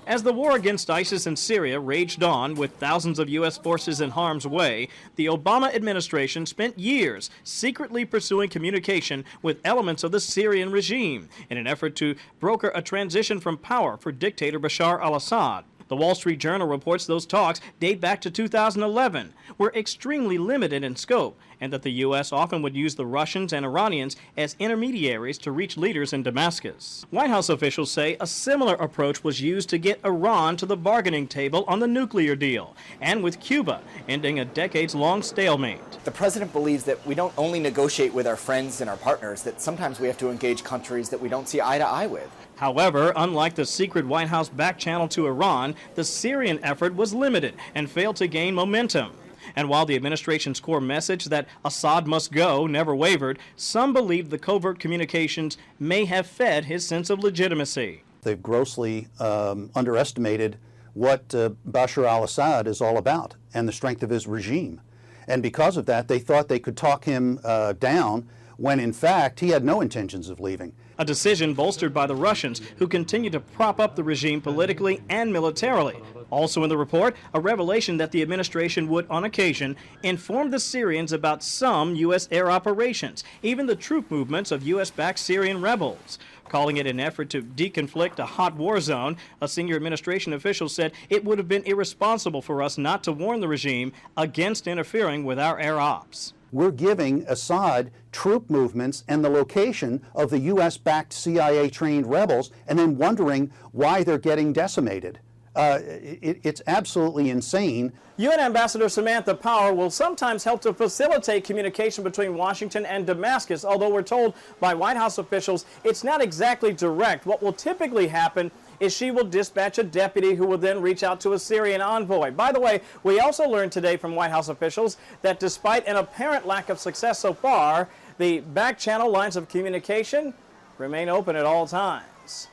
As the war against ISIS in Syria raged on with thousands of U.S. forces in harm's way, the Obama administration spent years secretly pursuing communication with elements of the Syrian regime in an effort to broker a transition from power for dictator Bashar al-Assad. The Wall Street Journal reports those talks date back to 2011, were extremely limited in scope, and that the U.S. often would use the Russians and Iranians as intermediaries to reach leaders in Damascus. White House officials say a similar approach was used to get Iran to the bargaining table on the nuclear deal, and with Cuba ending a decades-long stalemate. The president believes that we don't only negotiate with our friends and our partners, that sometimes we have to engage countries that we don't see eye to eye with. However, unlike the secret White House back channel to Iran, the Syrian effort was limited and failed to gain momentum. And while the administration's core message that Assad must go never wavered, some believe the covert communications may have fed his sense of legitimacy. They've grossly underestimated what Bashar al-Assad is all about and the strength of his regime. And because of that, they thought they could talk him down when, in fact, he had no intentions of leaving. A decision bolstered by the Russians, who continue to prop up the regime politically and militarily. Also in the report, a revelation that the administration would, on occasion, inform the Syrians about some U.S. air operations, even the troop movements of U.S.-backed Syrian rebels. Calling it an effort to deconflict a hot war zone, a senior administration official said it would have been irresponsible for us not to warn the regime against interfering with our air ops. We're giving Assad troop movements and the location of the U.S.-backed CIA-trained rebels and then wondering why they're getting decimated. It's absolutely insane. UN Ambassador Samantha Power will sometimes help to facilitate communication between Washington and Damascus, although we're told by White House officials it's not exactly direct. What will typically happen is she will dispatch a deputy who will then reach out to a Syrian envoy. By the way, we also learned today from White House officials that despite an apparent lack of success so far, the back-channel lines of communication remain open at all times.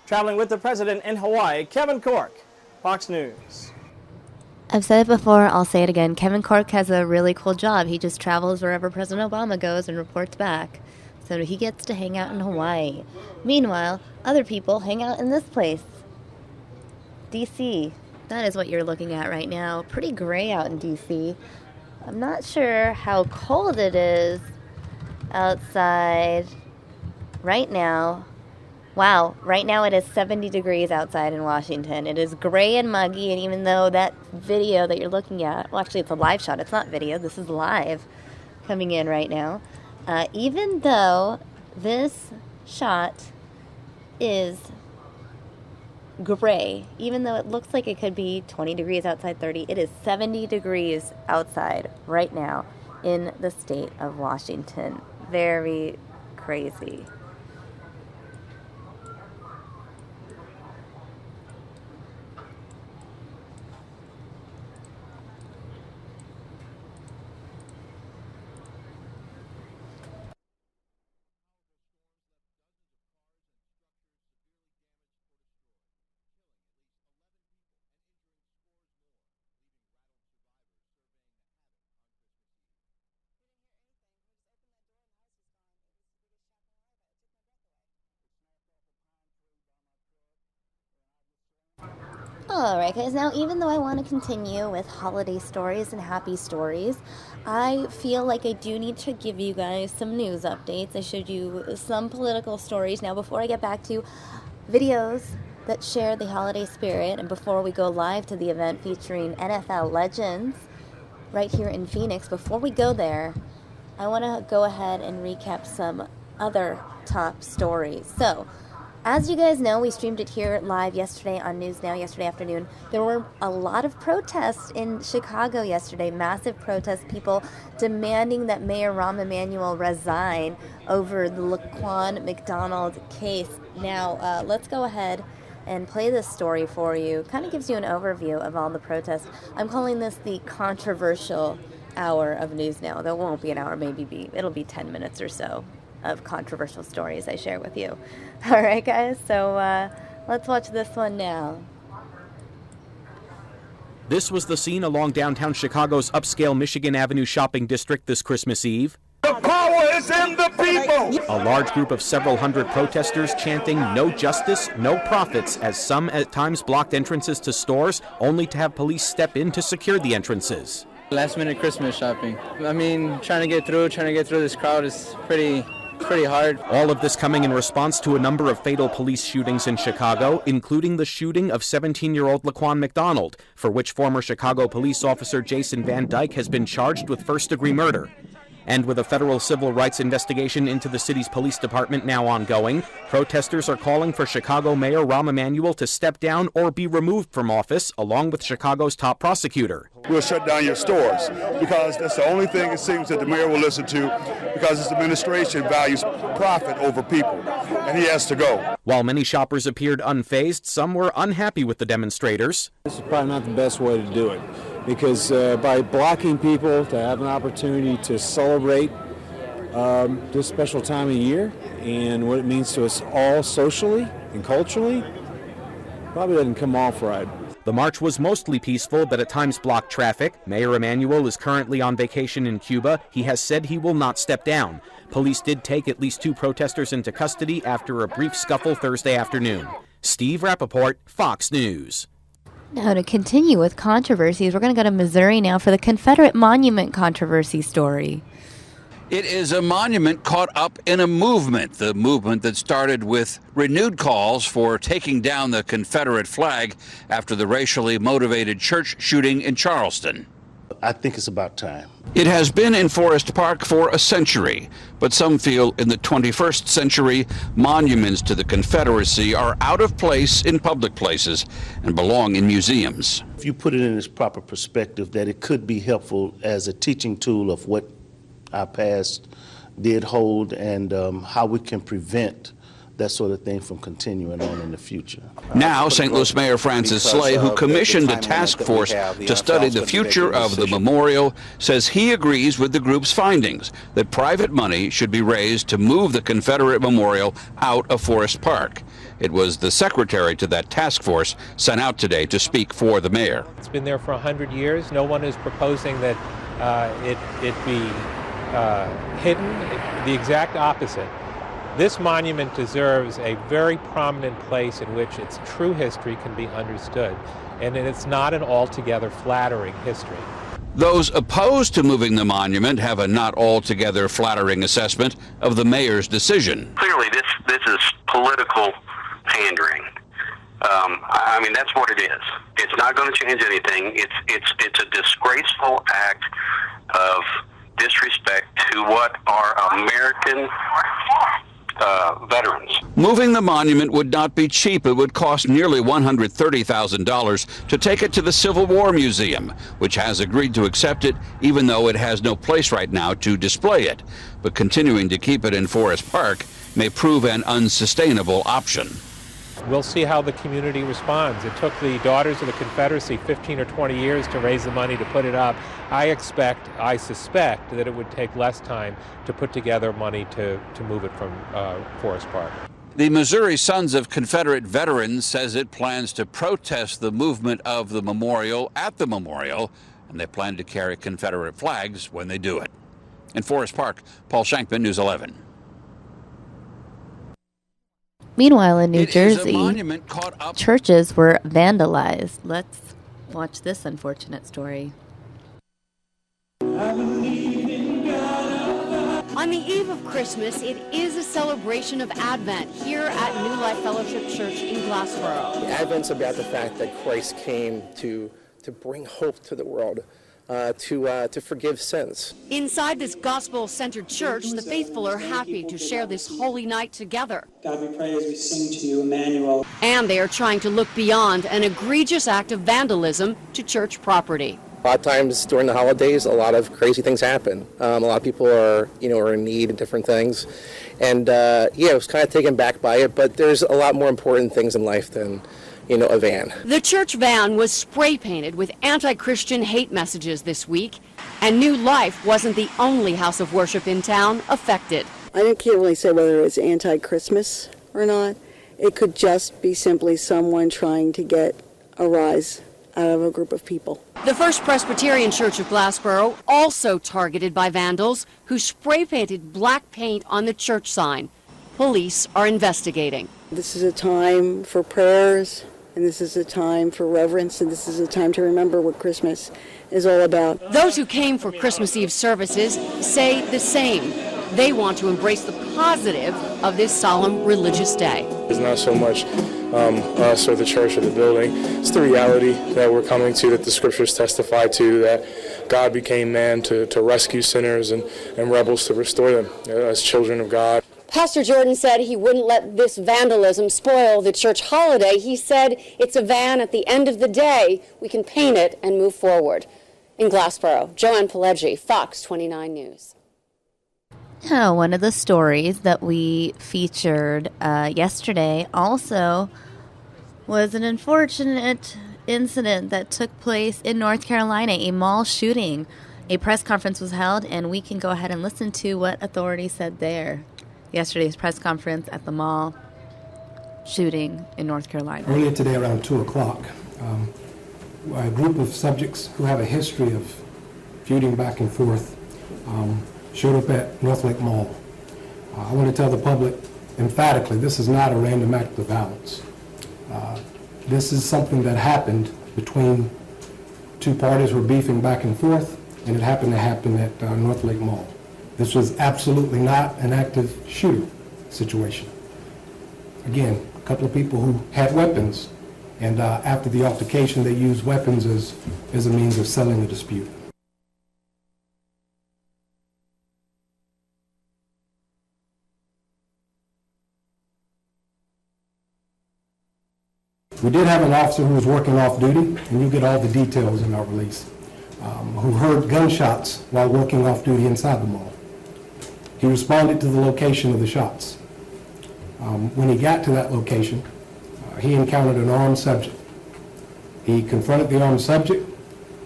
Traveling with the president in Hawaii, Kevin Cork, Fox News. I've said it before, I'll say it again. Kevin Cork has a really cool job. He just travels wherever President Obama goes and reports back. So he gets to hang out in Hawaii. Meanwhile, other people hang out in this place. D.C. That is what you're looking at right now. Pretty gray out in D.C. I'm not sure how cold it is outside right now. Wow, right now it is 70 degrees outside in Washington. It is gray and muggy, and even though that video that you're looking at, well, actually it's a live shot, it's not video, this is live coming in right now. Even though this shot is gray, even though it looks like it could be 20 degrees outside, 30, it is 70 degrees outside right now in the state of Washington. Very crazy. Alright guys, now even though I want to continue with holiday stories and happy stories, I feel like I do need to give you guys some news updates. I showed you some political stories. Now before I get back to videos that share the holiday spirit, and before we go live to the event featuring NFL legends right here in Phoenix, before we go there, I want to go ahead and recap some other top stories. So, as you guys know, we streamed it here live yesterday on News Now, yesterday afternoon. There were a lot of protests in Chicago yesterday, massive protests, people demanding that Mayor Rahm Emanuel resign over the Laquan McDonald case. Now, let's go ahead and play this story for you. Kind of gives you an overview of all the protests. I'm calling this the controversial hour of News Now. There won't be an hour, it'll be 10 minutes or so of controversial stories I share with you. All right, guys, so let's watch this one now. This was the scene along downtown Chicago's upscale Michigan Avenue shopping district this Christmas Eve. The power is in the people! A large group of several hundred protesters chanting "No justice, no profits," as some at times blocked entrances to stores, only to have police step in to secure the entrances. Last minute Christmas shopping. I mean, trying to get through this crowd is pretty hard. All of this coming in response to a number of fatal police shootings in Chicago, including the shooting of 17-year-old Laquan McDonald, for which former Chicago police officer Jason Van Dyke has been charged with first-degree murder. And with a federal civil rights investigation into the city's police department now ongoing, protesters are calling for Chicago Mayor Rahm Emanuel to step down or be removed from office, along with Chicago's top prosecutor. We'll shut down your stores because that's the only thing it seems that the mayor will listen to, because his administration values profit over people, and he has to go. While many shoppers appeared unfazed, some were unhappy with the demonstrators. This is probably not the best way to do it, because by blocking people to have an opportunity to celebrate this special time of year and what it means to us all socially and culturally, probably doesn't come off right. The march was mostly peaceful, but at times blocked traffic. Mayor Emanuel is currently on vacation in Cuba. He has said he will not step down. Police did take at least 2 protesters into custody after a brief scuffle Thursday afternoon. Steve Rappaport, Fox News. Now, to continue with controversies, we're going to go to Missouri now for the Confederate Monument controversy story. It is a monument caught up in a movement, the movement that started with renewed calls for taking down the Confederate flag after the racially motivated church shooting in Charleston. I think it's about time. It has been in Forest Park for a century, but some feel in the 21st century, monuments to the Confederacy are out of place in public places and belong in museums. If you put it in its proper perspective, that it could be helpful as a teaching tool of what our past did hold and how we can prevent that sort of thing from continuing on in the future. Now, St. Louis Mayor Francis Slay, who commissioned a task force to study the future of the memorial, says he agrees with the group's findings that private money should be raised to move the Confederate memorial out of Forest Park. It was the secretary to that task force sent out today to speak for the mayor. It's been there for 100 years. No one is proposing that it be hidden. The exact opposite. This monument deserves a very prominent place in which its true history can be understood, and it's not an altogether flattering history. Those opposed to moving the monument have a not altogether flattering assessment of the mayor's decision. Clearly, this is political pandering. I mean, that's what it is. It's not going to change anything. It's a disgraceful act of disrespect to what are American veterans. Moving the monument would not be cheap. It would cost nearly $130,000 to take it to the Civil War Museum, which has agreed to accept it, even though it has no place right now to display it. But continuing to keep it in Forest Park may prove an unsustainable option. We'll see how the community responds. It took the Daughters of the Confederacy 15 or 20 years to raise the money to put it up. I suspect that it would take less time to put together money to move it from Forest Park. The Missouri Sons of Confederate Veterans says it plans to protest the movement of the memorial at the memorial, and they plan to carry Confederate flags when they do it. In Forest Park, Paul Shankman, News 11. Meanwhile, in New Jersey, churches were vandalized. Let's watch this unfortunate story. On the eve of Christmas, it is a celebration of Advent here at New Life Fellowship Church in Glassboro. Advent's about the fact that Christ came to bring hope to the world. to forgive sins. Inside this gospel-centered church, the faithful are happy to share this holy night together. God, we pray as we sing to you, Emmanuel. And they are trying to look beyond an egregious act of vandalism to church property. A lot of times during the holidays, a lot of crazy things happen. A lot of people are in need of different things. And, I was kind of taken back by it, but there's a lot more important things in life than, a van. The church van was spray painted with anti-Christian hate messages this week, and New Life wasn't the only house of worship in town affected. I can't really say whether it's anti-Christmas or not. It could just be simply someone trying to get a rise out of a group of people. The First Presbyterian Church of Glassboro also targeted by vandals who spray painted black paint on the church sign. Police are investigating. This is a time for prayers, and this is a time for reverence, and this is a time to remember what Christmas is all about. Those who came for Christmas Eve services say the same. They want to embrace the positive of this solemn religious day. It's not so much us or the church or the building. It's the reality that we're coming to, that the scriptures testify to, that God became man to rescue sinners and rebels, to restore them as children of God. Pastor Jordan said he wouldn't let this vandalism spoil the church holiday. He said it's a van at the end of the day. We can paint it and move forward. In Glassboro, Joanne Pileggi, Fox 29 News. Oh, one of the stories that we featured yesterday also was an unfortunate incident that took place in North Carolina, a mall shooting. A press conference was held, and we can go ahead and listen to what authorities said there. Yesterday's press conference at the mall shooting in North Carolina. Earlier today around 2 o'clock, a group of subjects who have a history of feuding back and forth showed up at North Lake Mall. I want to tell the public emphatically, this is not a random act of violence. This is something that happened between two parties who were beefing back and forth, and it happened to happen at North Lake Mall. This was absolutely not an active shooter situation. Again, a couple of people who had weapons, and after the altercation, they used weapons as a means of settling the dispute. We did have an officer who was working off duty, and you get all the details in our release, who heard gunshots while working off duty inside the mall. He responded to the location of the shots. When he got to that location, he encountered an armed subject. He confronted the armed subject,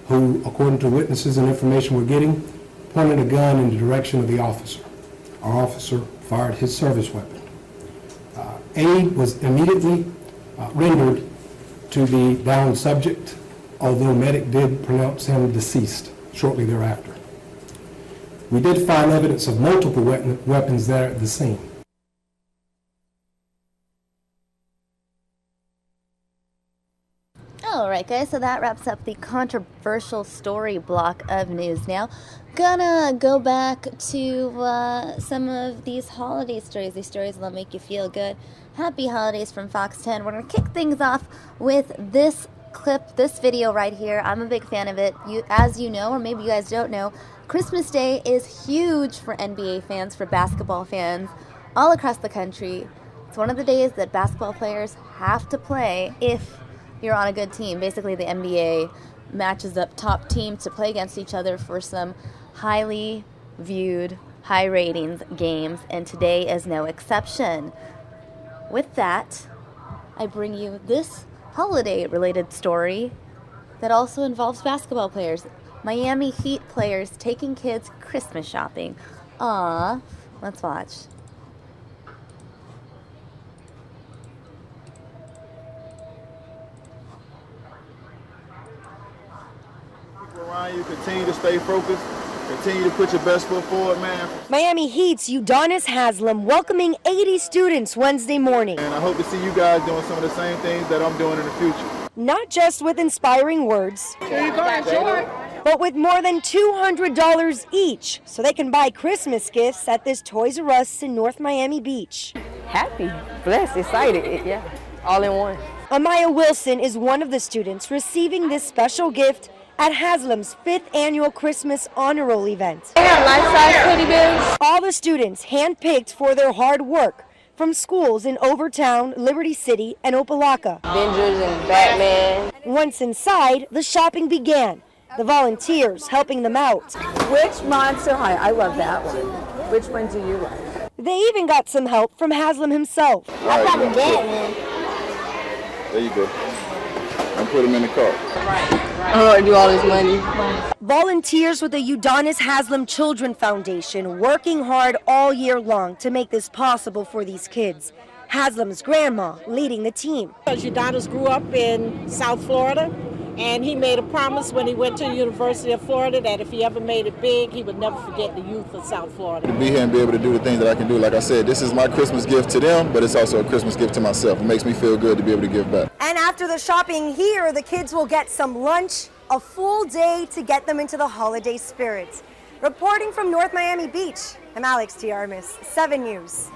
who, according to witnesses and information we're getting, pointed a gun in the direction of the officer. Our officer fired his service weapon. Aid was immediately rendered to the downed subject, although medic did pronounce him deceased shortly thereafter. We did find evidence of multiple weapons there at the scene. All right, guys, so that wraps up the controversial story block of news. Now, gonna go back to some of these holiday stories, these stories that'll make you feel good. Happy holidays from Fox 10. We're gonna kick things off with this clip, this video right here. I'm a big fan of it. As you know, or maybe you guys don't know, Christmas Day is huge for NBA fans, for basketball fans all across the country. It's one of the days that basketball players have to play if you're on a good team. Basically, the NBA matches up top teams to play against each other for some highly viewed, high ratings games, and today is no exception. With that, I bring you this holiday-related story that also involves basketball players. Miami Heat players taking kids Christmas shopping. Aww, let's watch. Ryan, you continue to stay focused, continue to put your best foot forward, man. Miami Heat's Udonis Haslem welcoming 80 students Wednesday morning. And I hope to see you guys doing some of the same things that I'm doing in the future. Not just with inspiring words, but with more than $200 each, so they can buy Christmas gifts at this Toys R Us in North Miami Beach. Happy, blessed, excited, yeah, all in one. Amaya Wilson is one of the students receiving this special gift at Haslam's 5th annual Christmas honor roll event. Life-size teddy bears. All the students handpicked for their hard work from schools in Overtown, Liberty City, and Opelika. Avengers and Batman. Once inside, the shopping began. The volunteers helping them out. Which Monster High? I love that one. Which one do you like? They even got some help from Haslam himself. I got a Batman. There you go. And put him in the car. Oh, do all this money. Volunteers with the Udonis Haslam Children Foundation working hard all year long to make this possible for these kids. Haslam's grandma leading the team. Udonis grew up in South Florida, and he made a promise when he went to the University of Florida that if he ever made it big, he would never forget the youth of South Florida. Be here and be able to do the things that I can do. Like I said, this is my Christmas gift to them, but it's also a Christmas gift to myself. It makes me feel good to be able to give back. And after the shopping here, the kids will get some lunch, a full day to get them into the holiday spirit. Reporting from North Miami Beach, I'm Alex T. Armis, 7 News.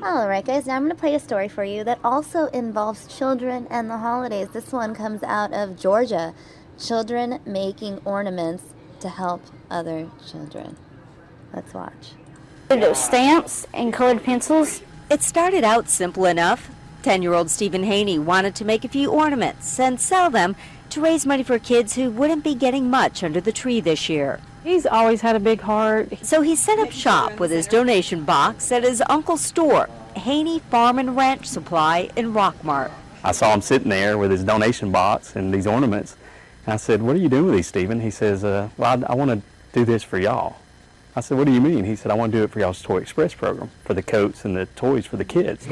All right, guys, now I'm going to play a story for you that also involves children and the holidays. This one comes out of Georgia. Children making ornaments to help other children. Let's watch. Stamps and colored pencils. It started out simple enough. 10-year-old Stephen Haney wanted to make a few ornaments and sell them to raise money for kids who wouldn't be getting much under the tree this year. He's always had a big heart. So he set up shop with his donation box at his uncle's store, Haney Farm and Ranch Supply in Rockmart. I saw him sitting there with his donation box and these ornaments. And I said, "What are you doing with these, Stephen?" He says, "Well, I want to do this for y'all." I said, "What do you mean?" He said, "I want to do it for y'all's Toy Express program, for the coats and the toys for the kids."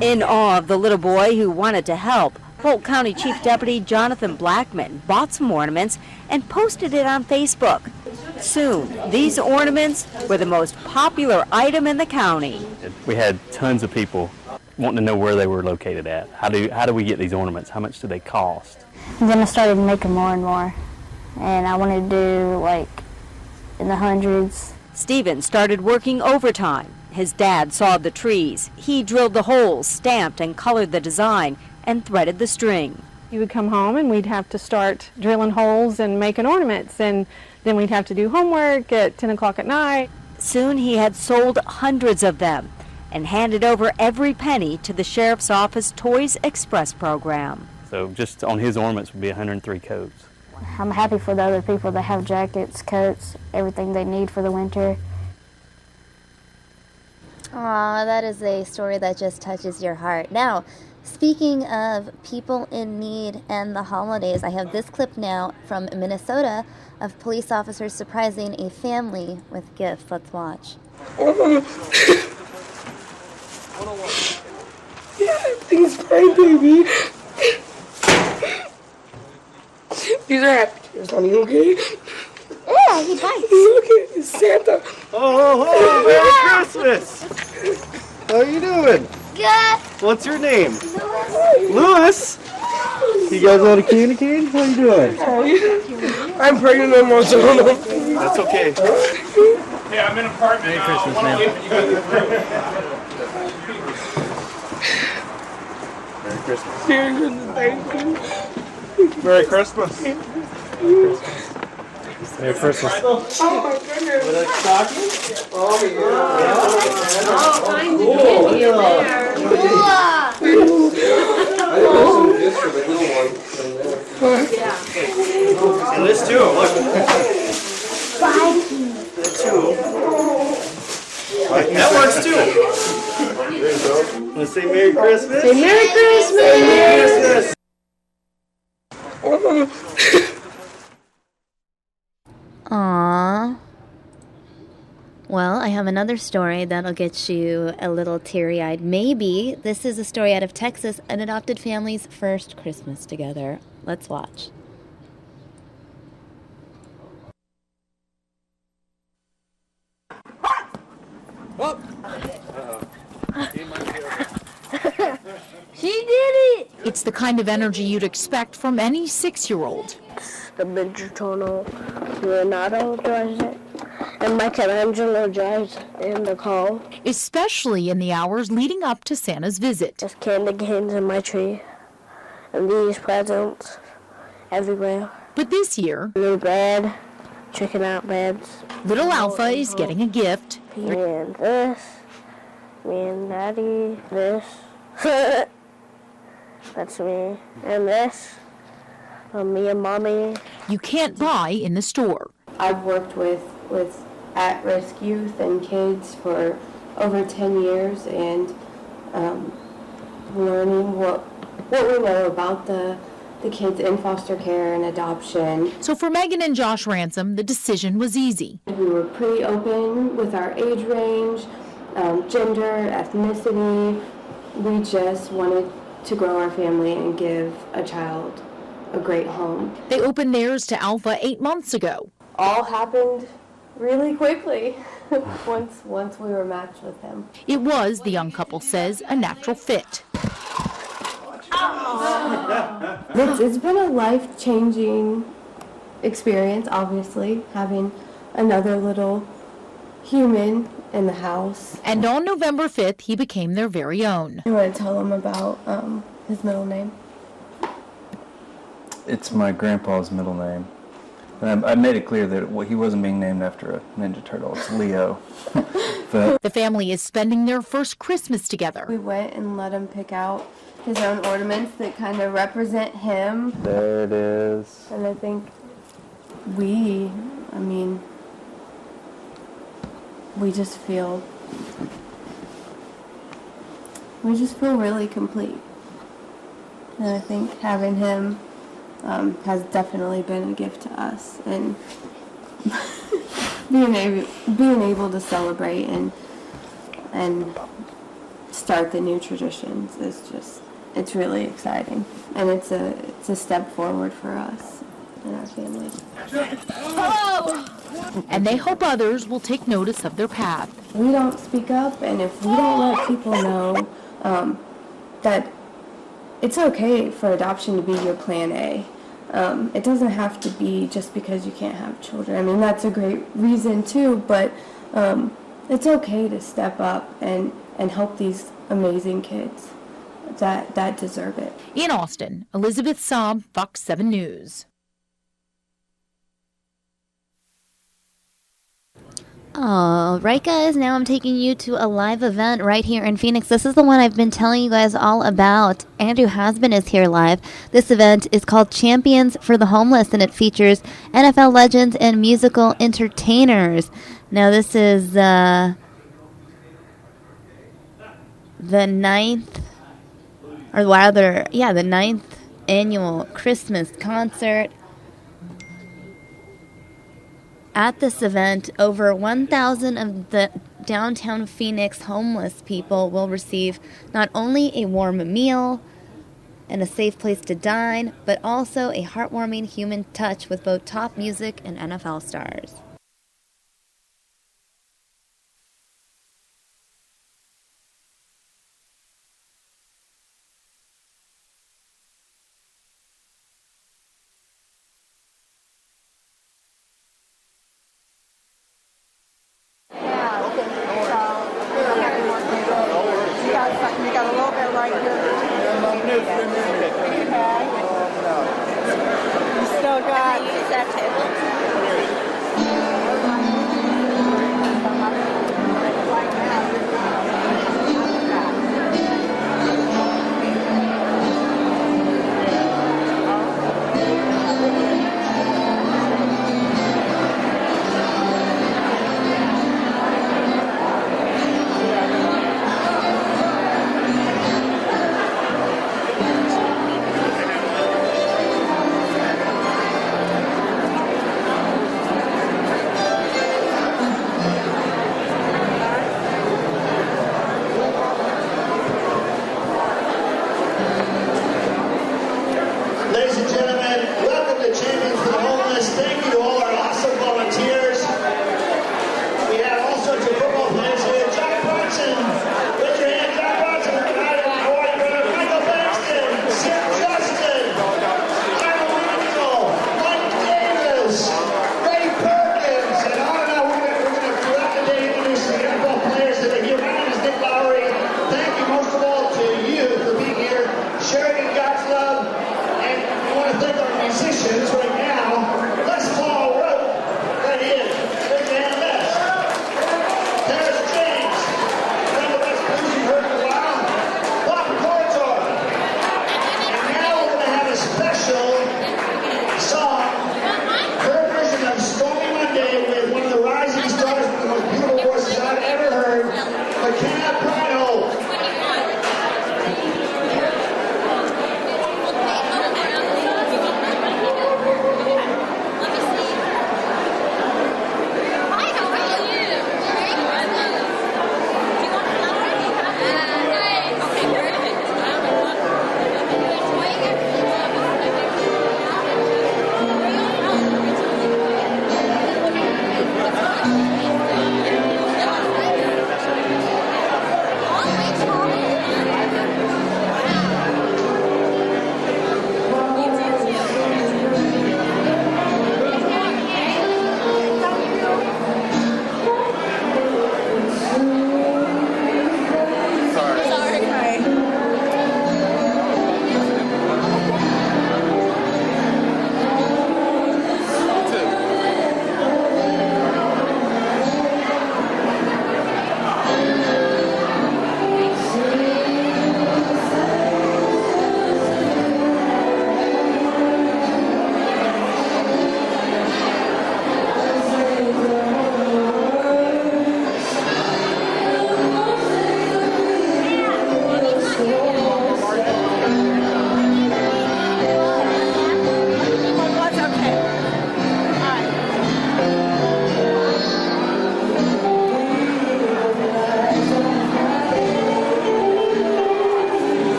In awe of the little boy who wanted to help, Polk County Chief Deputy Jonathan Blackman bought some ornaments and posted it on Facebook. Soon, these ornaments were the most popular item in the county. We had tons of people wanting to know where they were located at. How do we get these ornaments? How much do they cost? And then I started making more and more. And I wanted to do like in the hundreds. Stephen started working overtime. His dad sawed the trees. He drilled the holes, stamped and colored the design, and threaded the string. He would come home and we'd have to start drilling holes and making ornaments, and then we'd have to do homework at 10 o'clock at night. Soon he had sold hundreds of them and handed over every penny to the Sheriff's Office Toys Express program. So just on his ornaments would be 103 coats. I'm happy for the other people that have jackets, coats, everything they need for the winter. Aw, that is a story that just touches your heart. Now, speaking of people in need and the holidays, I have this clip now from Minnesota of police officers surprising a family with gifts. Let's watch. Yeah, everything's fine, baby. These are happy tears, honey, okay? Yeah, he bites. Look at it's Santa. Oh, Merry Christmas! How are you doing? Good. What's your name? Louis. You guys want a candy cane? How you doing? I'm pregnant on my own. That's okay. Yeah, I'm in an apartment. Merry Christmas, man. Merry Christmas. Merry Christmas, thank you. Merry Christmas. Merry Christmas. Oh my goodness. With a stocking? Oh yeah. Oh, find the candy in there. I also this for the little one. Yeah. And this too, look. The two. That works too. There you go. Let's say Merry Christmas. Say Merry Christmas. Merry Christmas. Aww. Well, I have another story that'll get you a little teary-eyed. Maybe this is a story out of Texas, an adopted family's first Christmas together. Let's watch. She did it! It's the kind of energy you'd expect from any 6-year-old. The Major Tono, Renato drives it, and Michelangelo drives in the car. Especially in the hours leading up to Santa's visit. There's candy canes in my tree, and these presents, everywhere. But this year, New bed, checking out beds. little Alpha is getting a gift. Me and this, me and Daddy, this. That's me. And this, me and Mommy. You can't buy in the store. I've worked with at-risk youth and kids for over 10 years, and learning what we know about the kids in foster care and adoption. So for Megan and Josh Ransom, the decision was easy. We were pretty open with our age range, gender, ethnicity. We just wanted to grow our family and give a child a great home. They opened theirs to Alpha 8 months ago. All happened really quickly once we were matched with him. It was, the young couple says, a natural fit. It's been a life-changing experience, obviously, having another little human in the house. And on November 5th, he became their very own. You want to tell him about his middle name? It's my grandpa's middle name. I made it clear that he wasn't being named after a Ninja Turtle. It's Leo. But the family is spending their first Christmas together. We went and let him pick out his own ornaments that kind of represent him. There it is. And I think we just feel really complete. And I think having him has definitely been a gift to us, and being able to celebrate and start the new traditions is it's really exciting, and it's a step forward for us and our family. And they hope others will take notice of their path. We don't speak up, and if we don't let people know that it's okay for adoption to be your plan A. It doesn't have to be just because you can't have children. I mean, that's a great reason too, but it's okay to step up and help these amazing kids that deserve it. In Austin, Elizabeth Saab, Fox 7 News. All right, guys, now I'm taking you to a live event right here in Phoenix. This is the one I've been telling you guys all about. Andrew Hasbin is here live. This event is called Champions for the Homeless, and it features NFL legends and musical entertainers. Now, this is the 9th annual Christmas concert. At this event, over 1,000 of the downtown Phoenix homeless people will receive not only a warm meal and a safe place to dine, but also a heartwarming human touch with both top music and NFL stars. You still got. Can I use that table?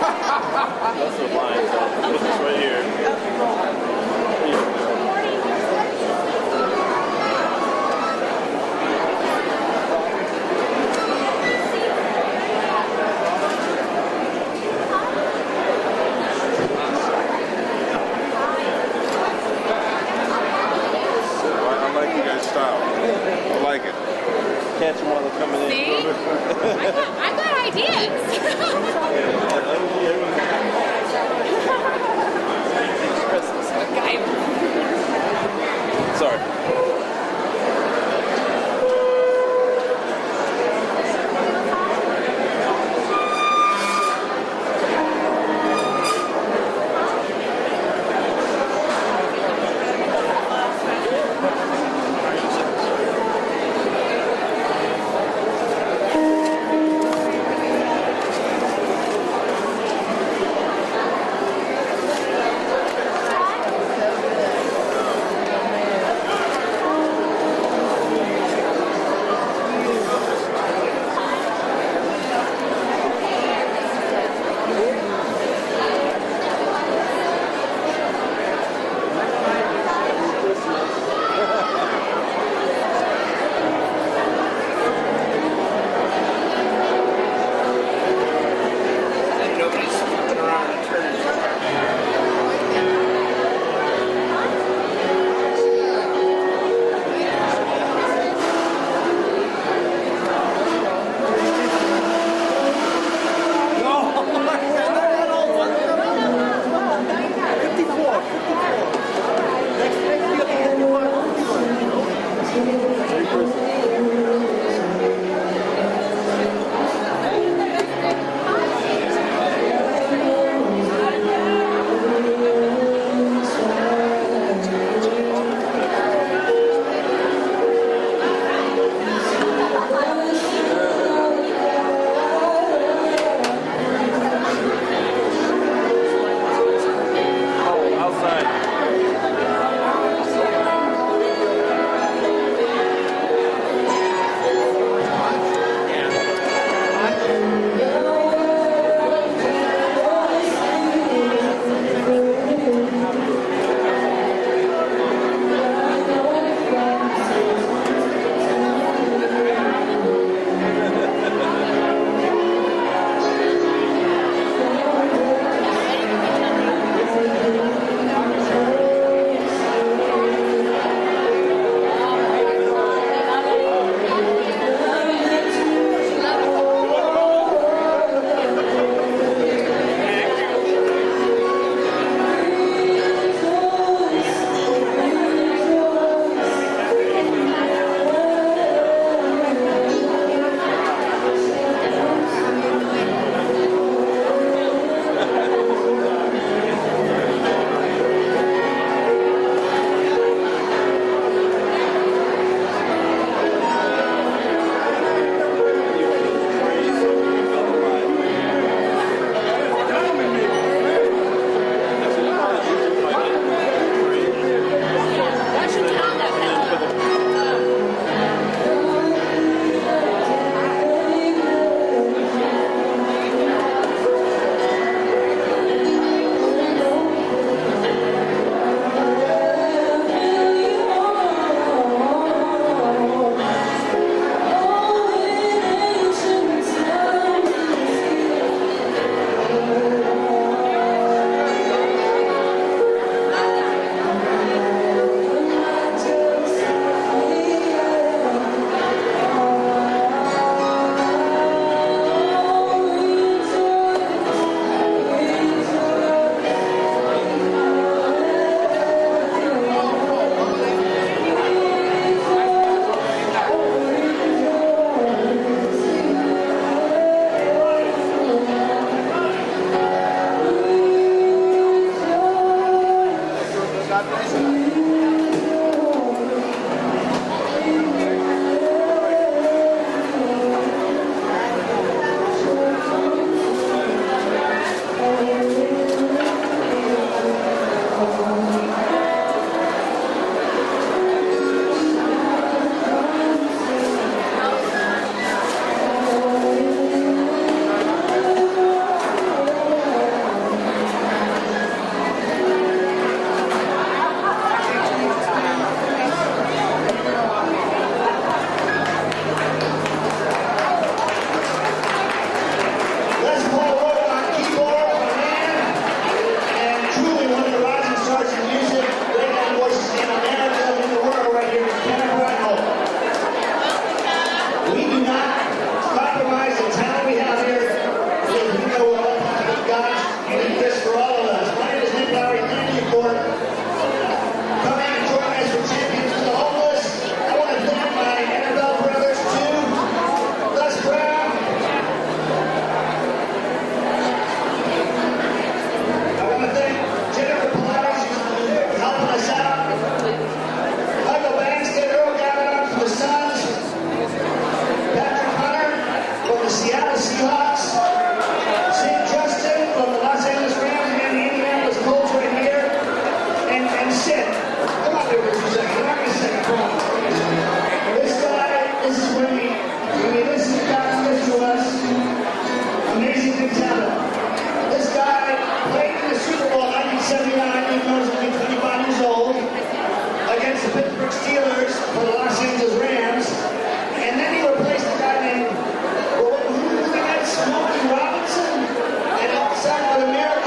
That's the line. So put this right here. I like you guys' style. I like it. Catch them while they're coming in. See? I got ideas. Christmas.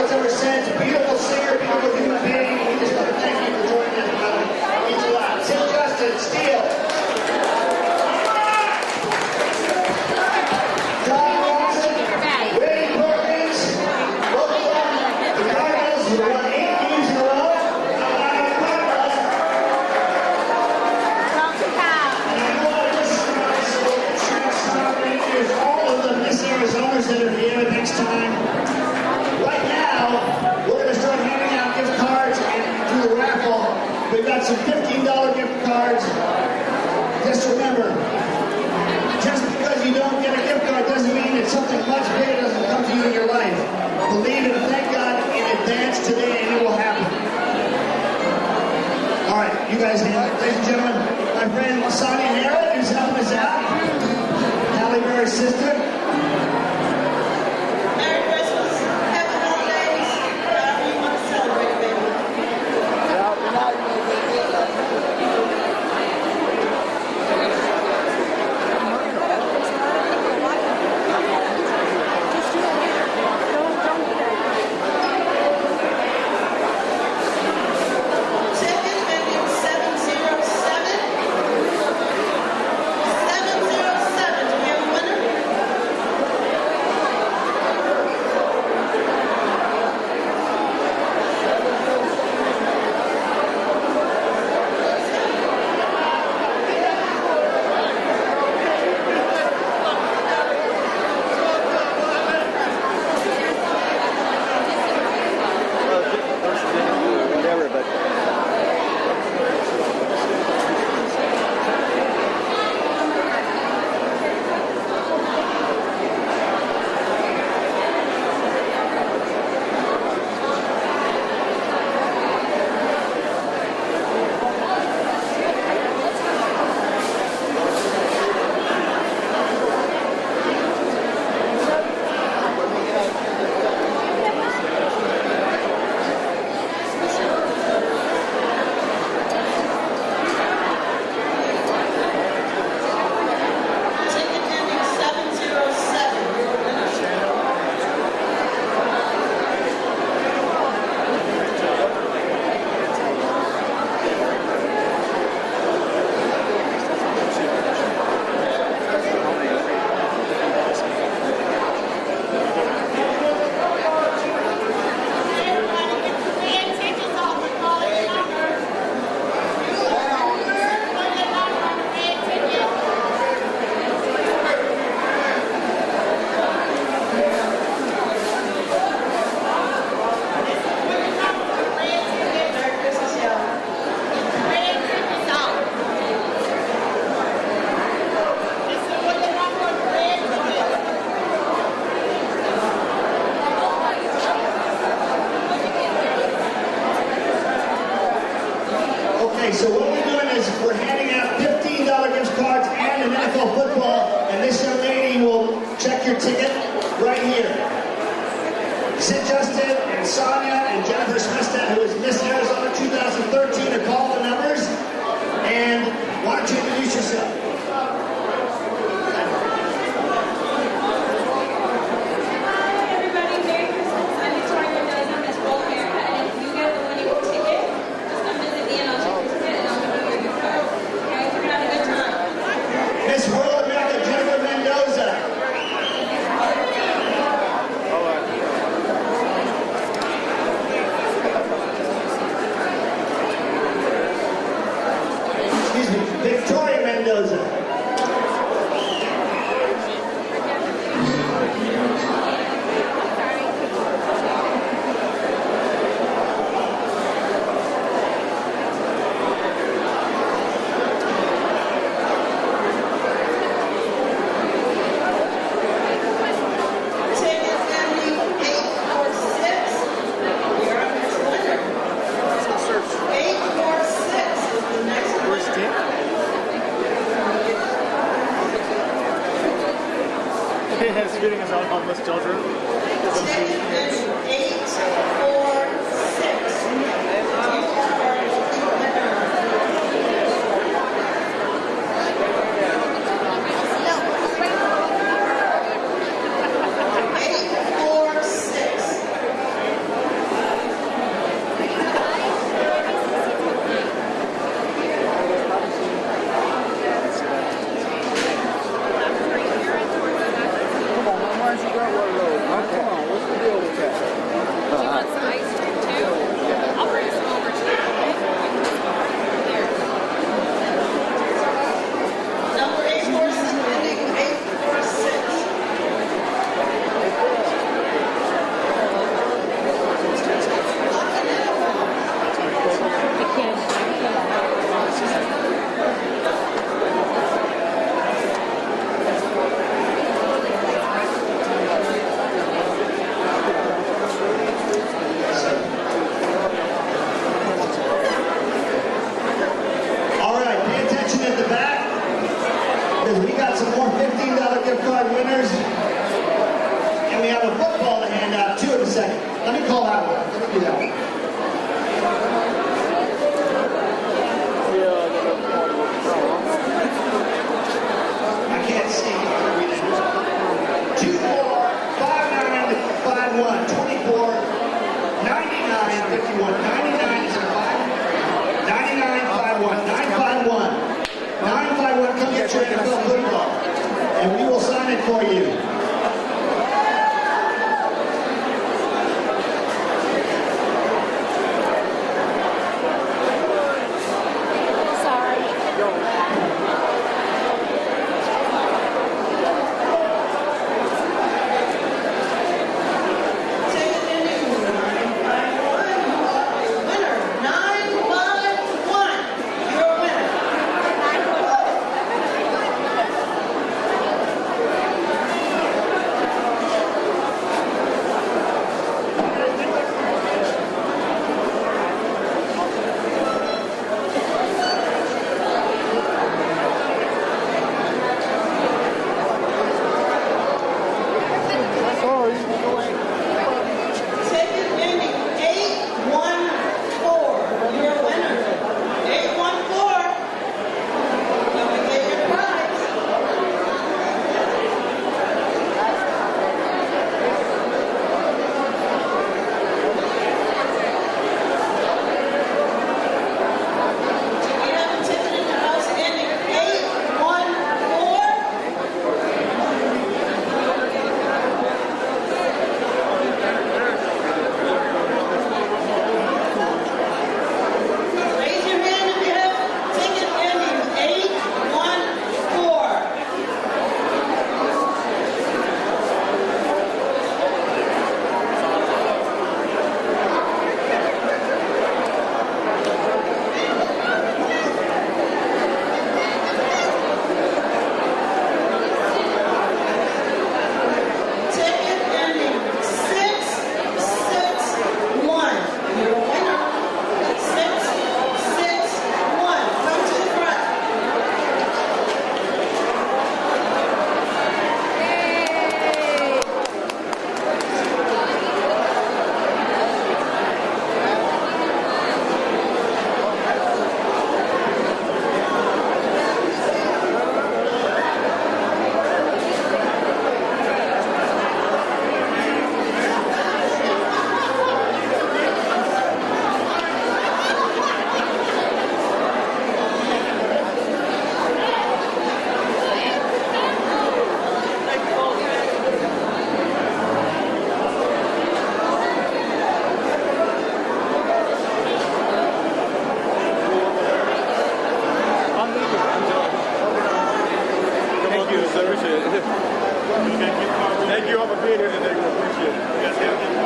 was ever sent. Beautiful singer, beautiful human being. We just want to thank you for joining us, brother. Means a lot. Sid Justin, Steele. John Watson, Ray Perkins, both of them, the Cardinals, who won 8 games in a row. All of the Miss Arizonas that are here next time. Right now, we're going to start handing out gift cards and do the raffle. We've got some $15 gift cards. Just remember, just because you don't get a gift card doesn't mean that something much bigger doesn't come to you in your life. Believe it and thank God in advance today, and it will happen. All right, you guys handle it. Ladies and gentlemen, my friend Sonia Harrod, who's helping us out. Halle Berry's sister. Merry Christmas. Happy holidays. Whatever you want to celebrate, baby. Ticket ending 707. 707. Do we have a winner? Whatever, but Ticket ending 707. You're a winner. Merry Christmas, y'all. Okay, so what we're doing is we're handing out $15 gift cards and an NFL football, and this young lady will check your ticket right here. Sid Justin and Sonia and Jennifer Smithstead, who is Miss Arizona 2013, are called the numbers. And why don't you introduce yourself? Hi everybody, Merry Christmas. I'm Victoria Mendoza, Miss World America, and if you get the winning ticket, just come visit me and I'll check your ticket and I'll give you your gift card. Okay, we're gonna have a good time. Miss World America, Jennifer Mendoza. Excuse me, Victoria Mendoza. Ticket ending 846. We are our next winner. 846 is the next winner. it's getting us out on Miss Children. Ticket ending 846. You are the winner. 846. Let me do that one. I can't see. 245951 249951 99 is a 5 9951 951 951. Come get your NFL football and we will sign it for you. Thank you all for being here today. We appreciate it. You guys have a good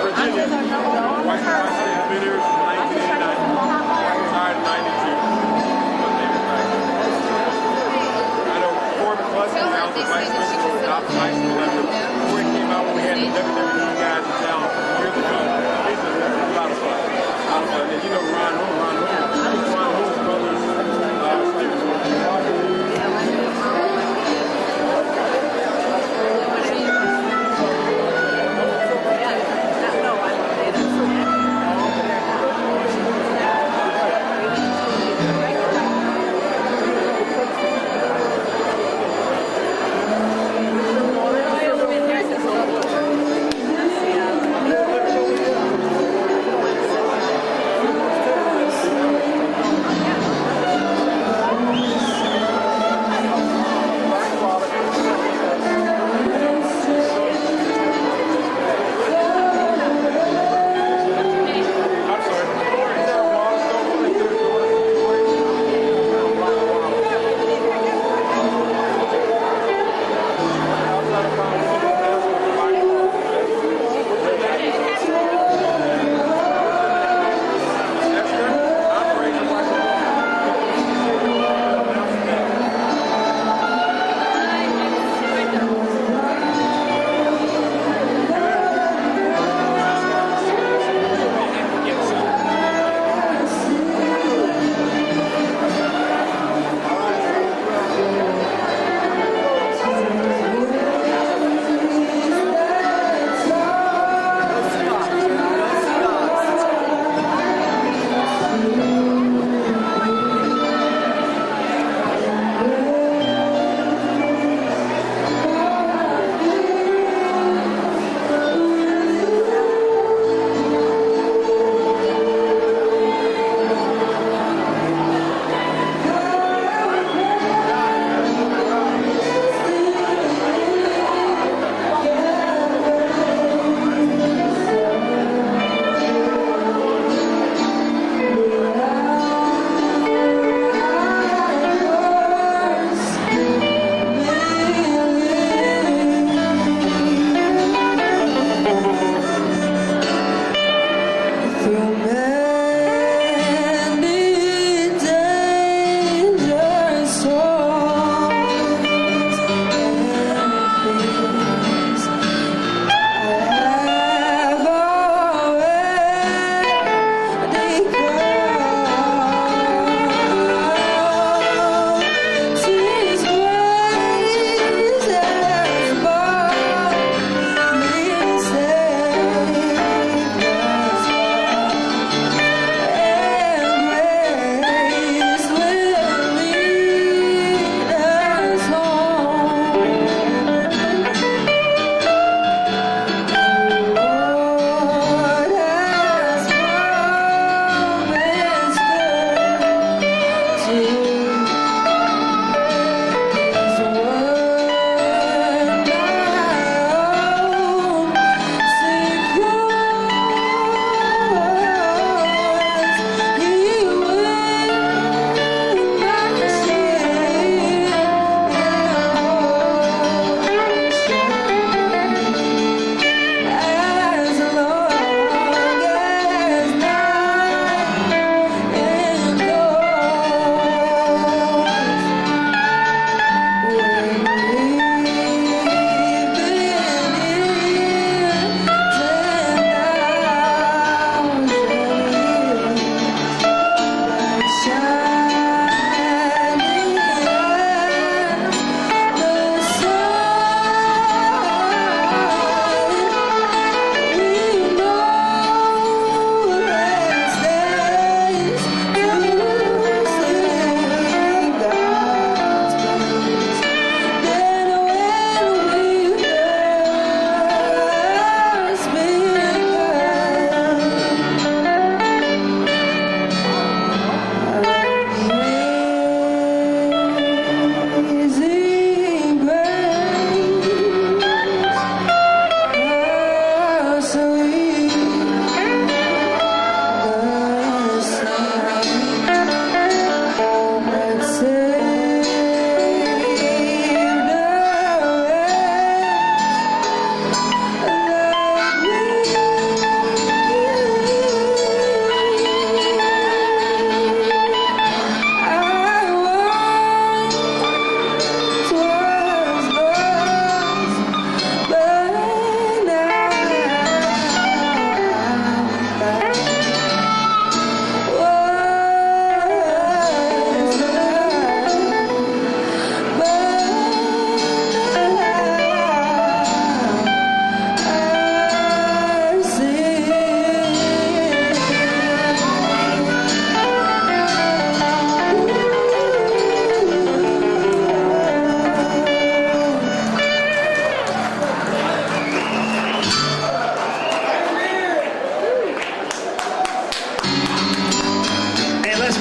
Virginia. Vice Principal of Vice Collector. Before he came out, when we had the WWE guys in town years ago, he's a lot of fun. And you know Ron Holmes' brother's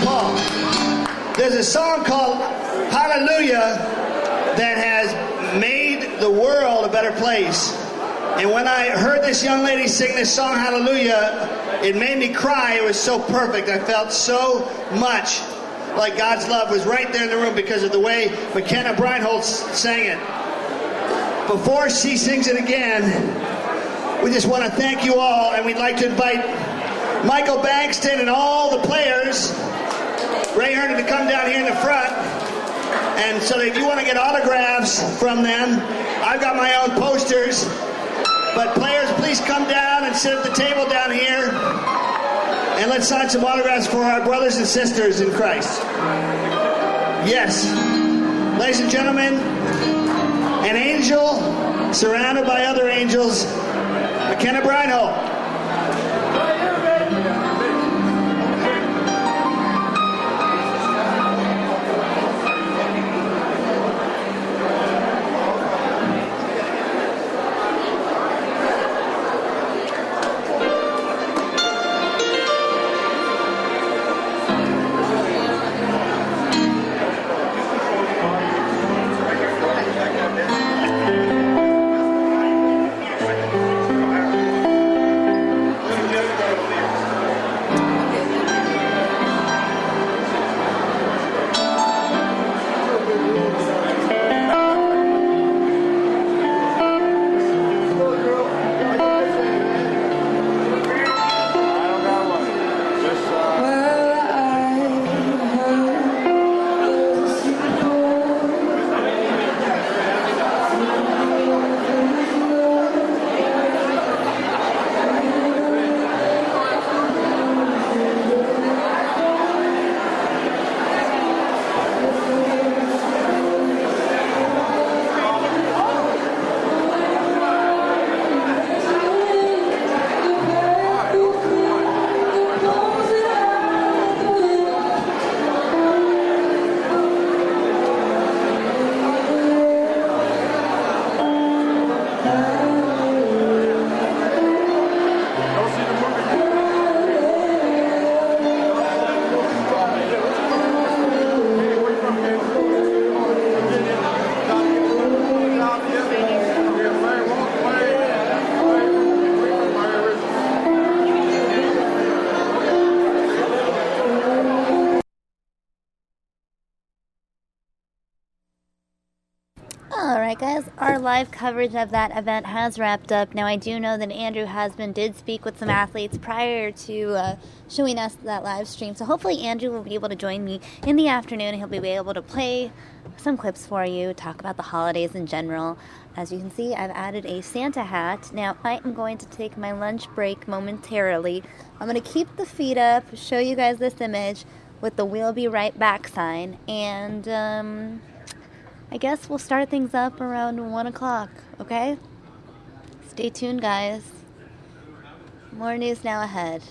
Paul. There's a song called Hallelujah that has made the world a better place. And when I heard this young lady sing this song, Hallelujah, it made me cry. It was so perfect. I felt so much like God's love was right there in the room because of the way McKenna Breinholtz sang it. Before she sings it again, we just want to thank you all, and we'd like to invite Michael Bankston and all the players, Ray Herndon, to come down here in the front. And so if you want to get autographs from them, I've got my own posters. But players, please come down and sit at the table down here, and let's sign some autographs for our brothers and sisters in Christ. Yes. Ladies and gentlemen, an angel surrounded by other angels, McKenna Breinholtz. Alright guys, our live coverage of that event has wrapped up. Now I do know that Andrew Hasbin did speak with some athletes prior to showing us that live stream. So hopefully Andrew will be able to join me in the afternoon. He'll be able to play some clips for you, talk about the holidays in general. As you can see, I've added a Santa hat. Now I am going to take my lunch break momentarily. I'm going to keep the feet up, show you guys this image with the "We'll be right back" sign, and I guess we'll start things up around 1 o'clock, okay? Stay tuned, guys. More news now ahead.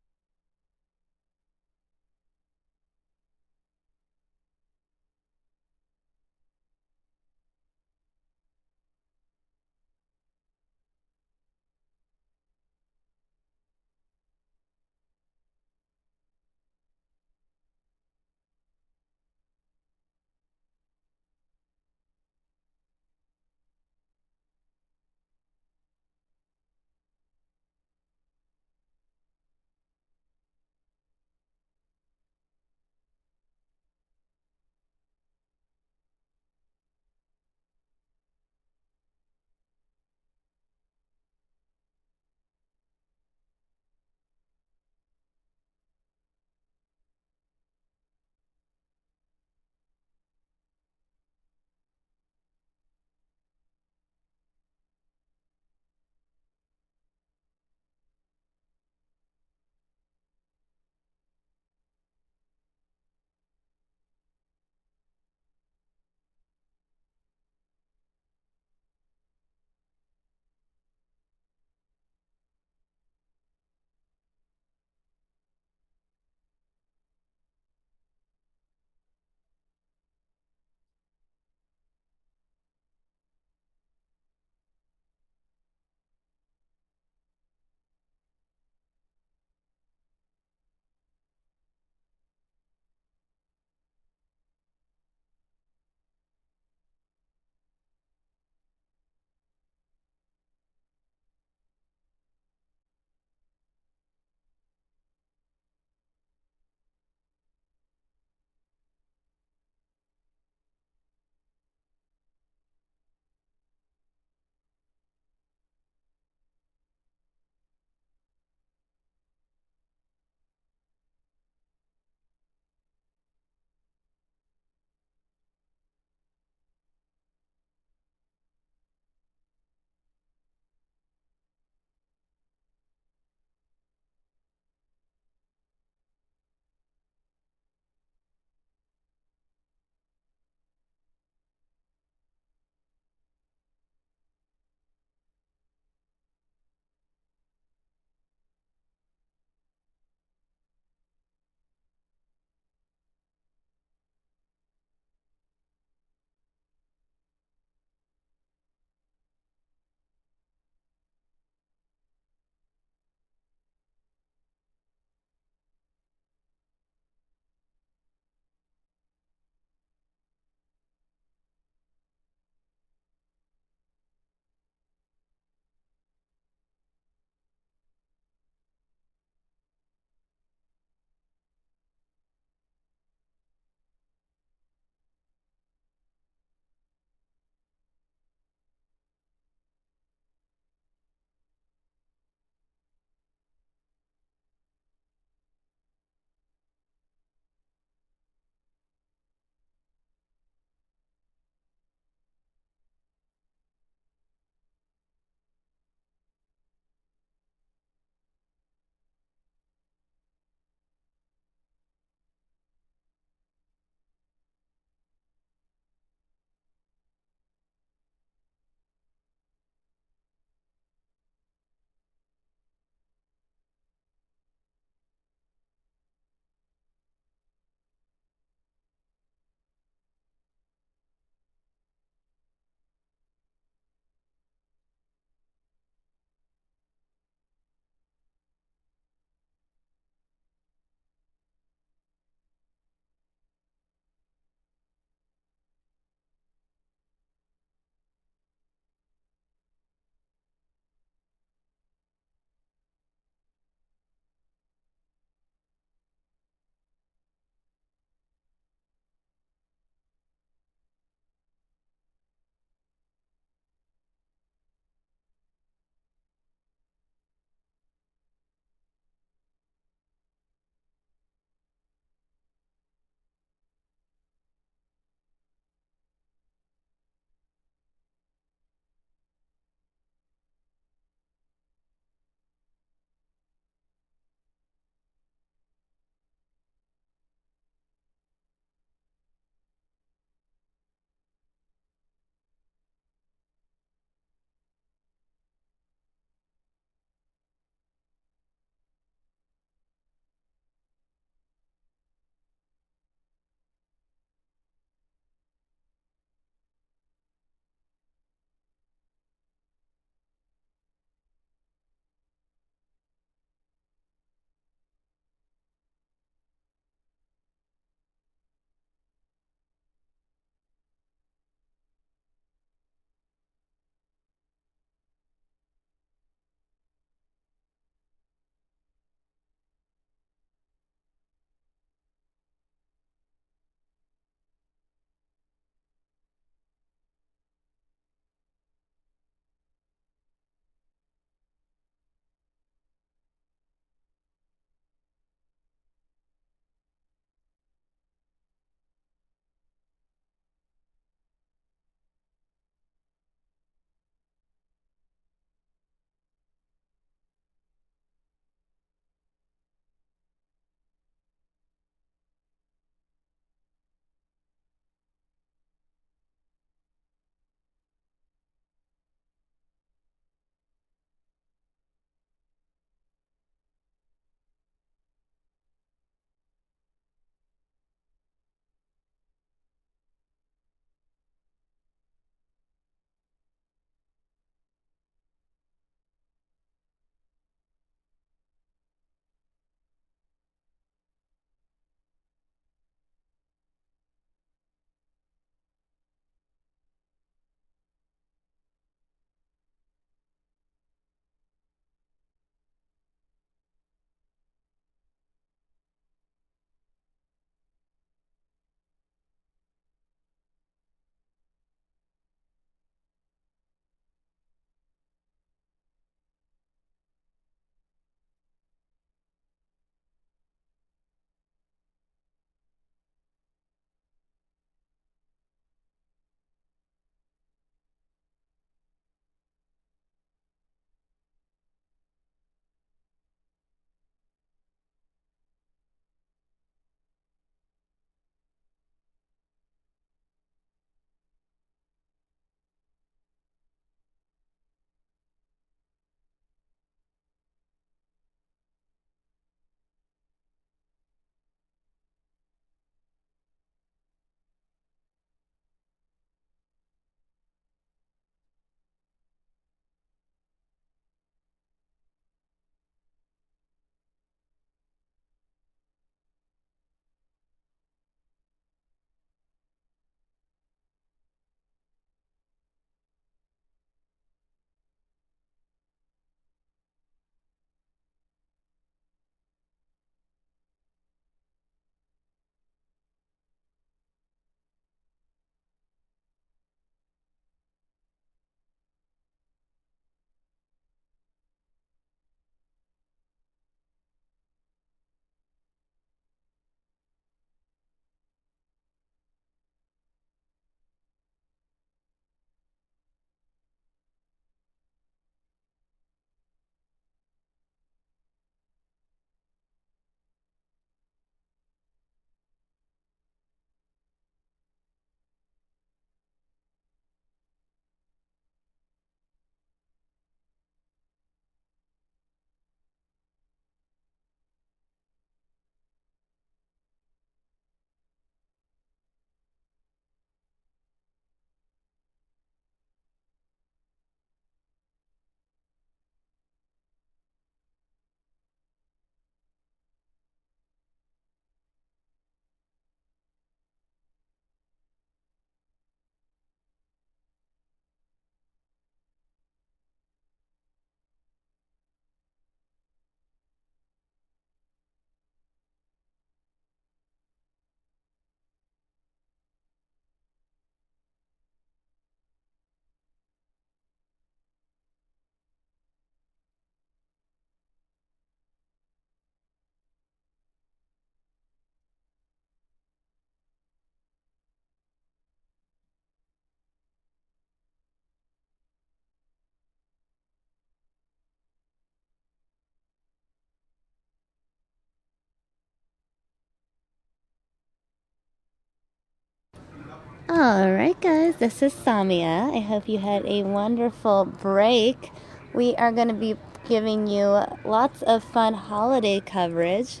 Alright guys, this is Samia. I hope you had a wonderful break. We are going to be giving you lots of fun holiday coverage.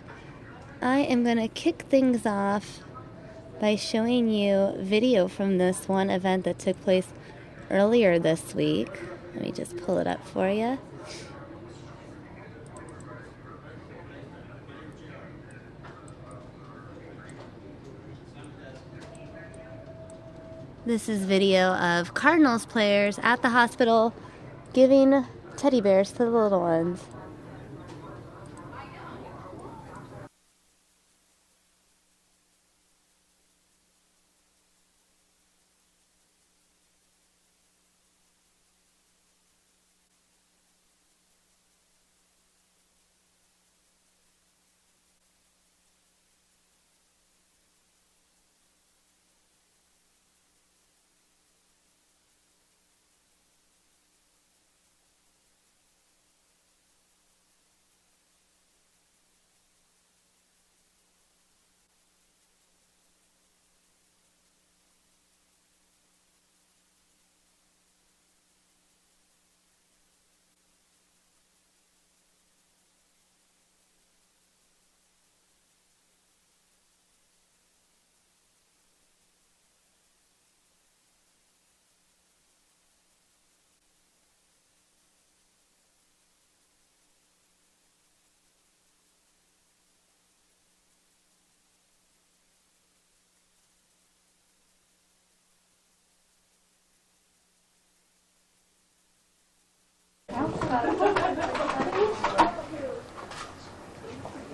I am going to kick things off by showing you video from this one event that took place earlier this week. Let me just pull it up for you. This is video of Cardinals players at the hospital giving teddy bears to the little ones.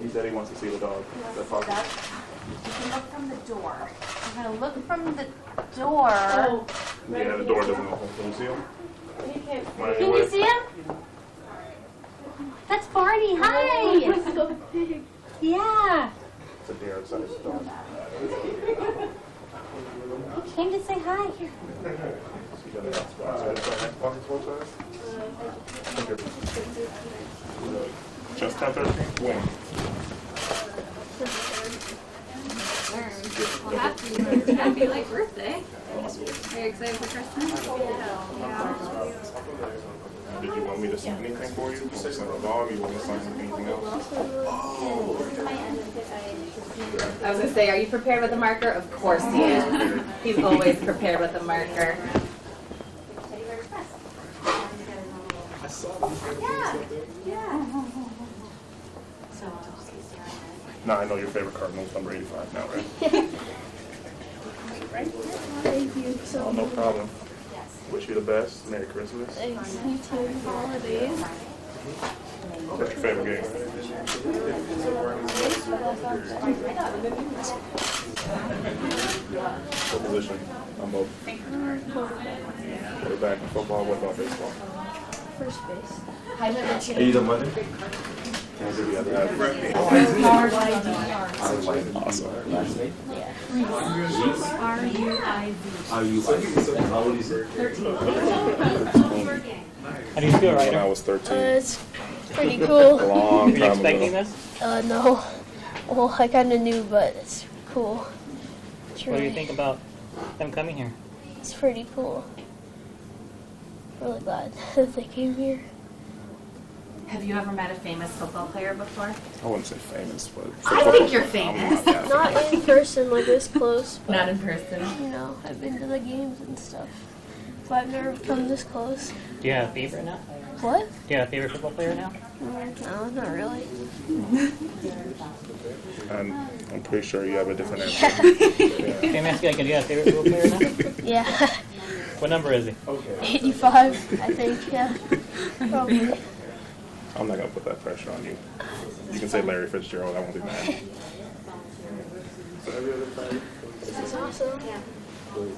He said he wants to see the dog. That's all. You can look from the door. You're gonna look from the door. Oh, Yeah, the door doesn't open. Can you see him? Can you see him? That's Barney. Hi. It's so big. Yeah. It's a deer outside his dog. He came to say hi. Here. Just 10:13. When? Well, happy late birthday. Are you excited for Christmas? Yeah. Did you want me to sign anything for you? You want to sign a dog? You want me to sign anything else? I was going to say, are you prepared with a marker? Of course he is. He's always prepared with a marker. Yeah. No, I know your favorite Cardinals, number 85 now, right? Thank you so Oh, no problem. Wish you the best. Merry Christmas. Thanks. You too. Holidays. What's your favorite game? What position? I'm both. Quarterback in football. What about baseball? First base. Are you the mother? Can I give you the other? Awesome. R-U-I-V. How old is it? 13. How do you feel, When I was 13. It's pretty cool. A long Were you time expecting ago. this? No. Well, I kind of knew, but it's cool. It's What do you really- think about them coming here? It's pretty cool. Really glad that they came here. Have you ever met a famous football player before? I wouldn't say famous, but I think you're famous. Not in person, like this close. But, Not in person. You know, I've been to the games and stuff, but I've never come this close. Do you have a favorite now? What? Do you have a favorite football player now? No, not really. And I'm pretty sure you have a different answer. Can I ask you, like, do you have a favorite football player now? Yeah. What number is he? 85, I think, yeah. Probably. I'm not going to put that pressure on you. You can say Larry Fitzgerald. I won't be mad. So every other time. That's awesome.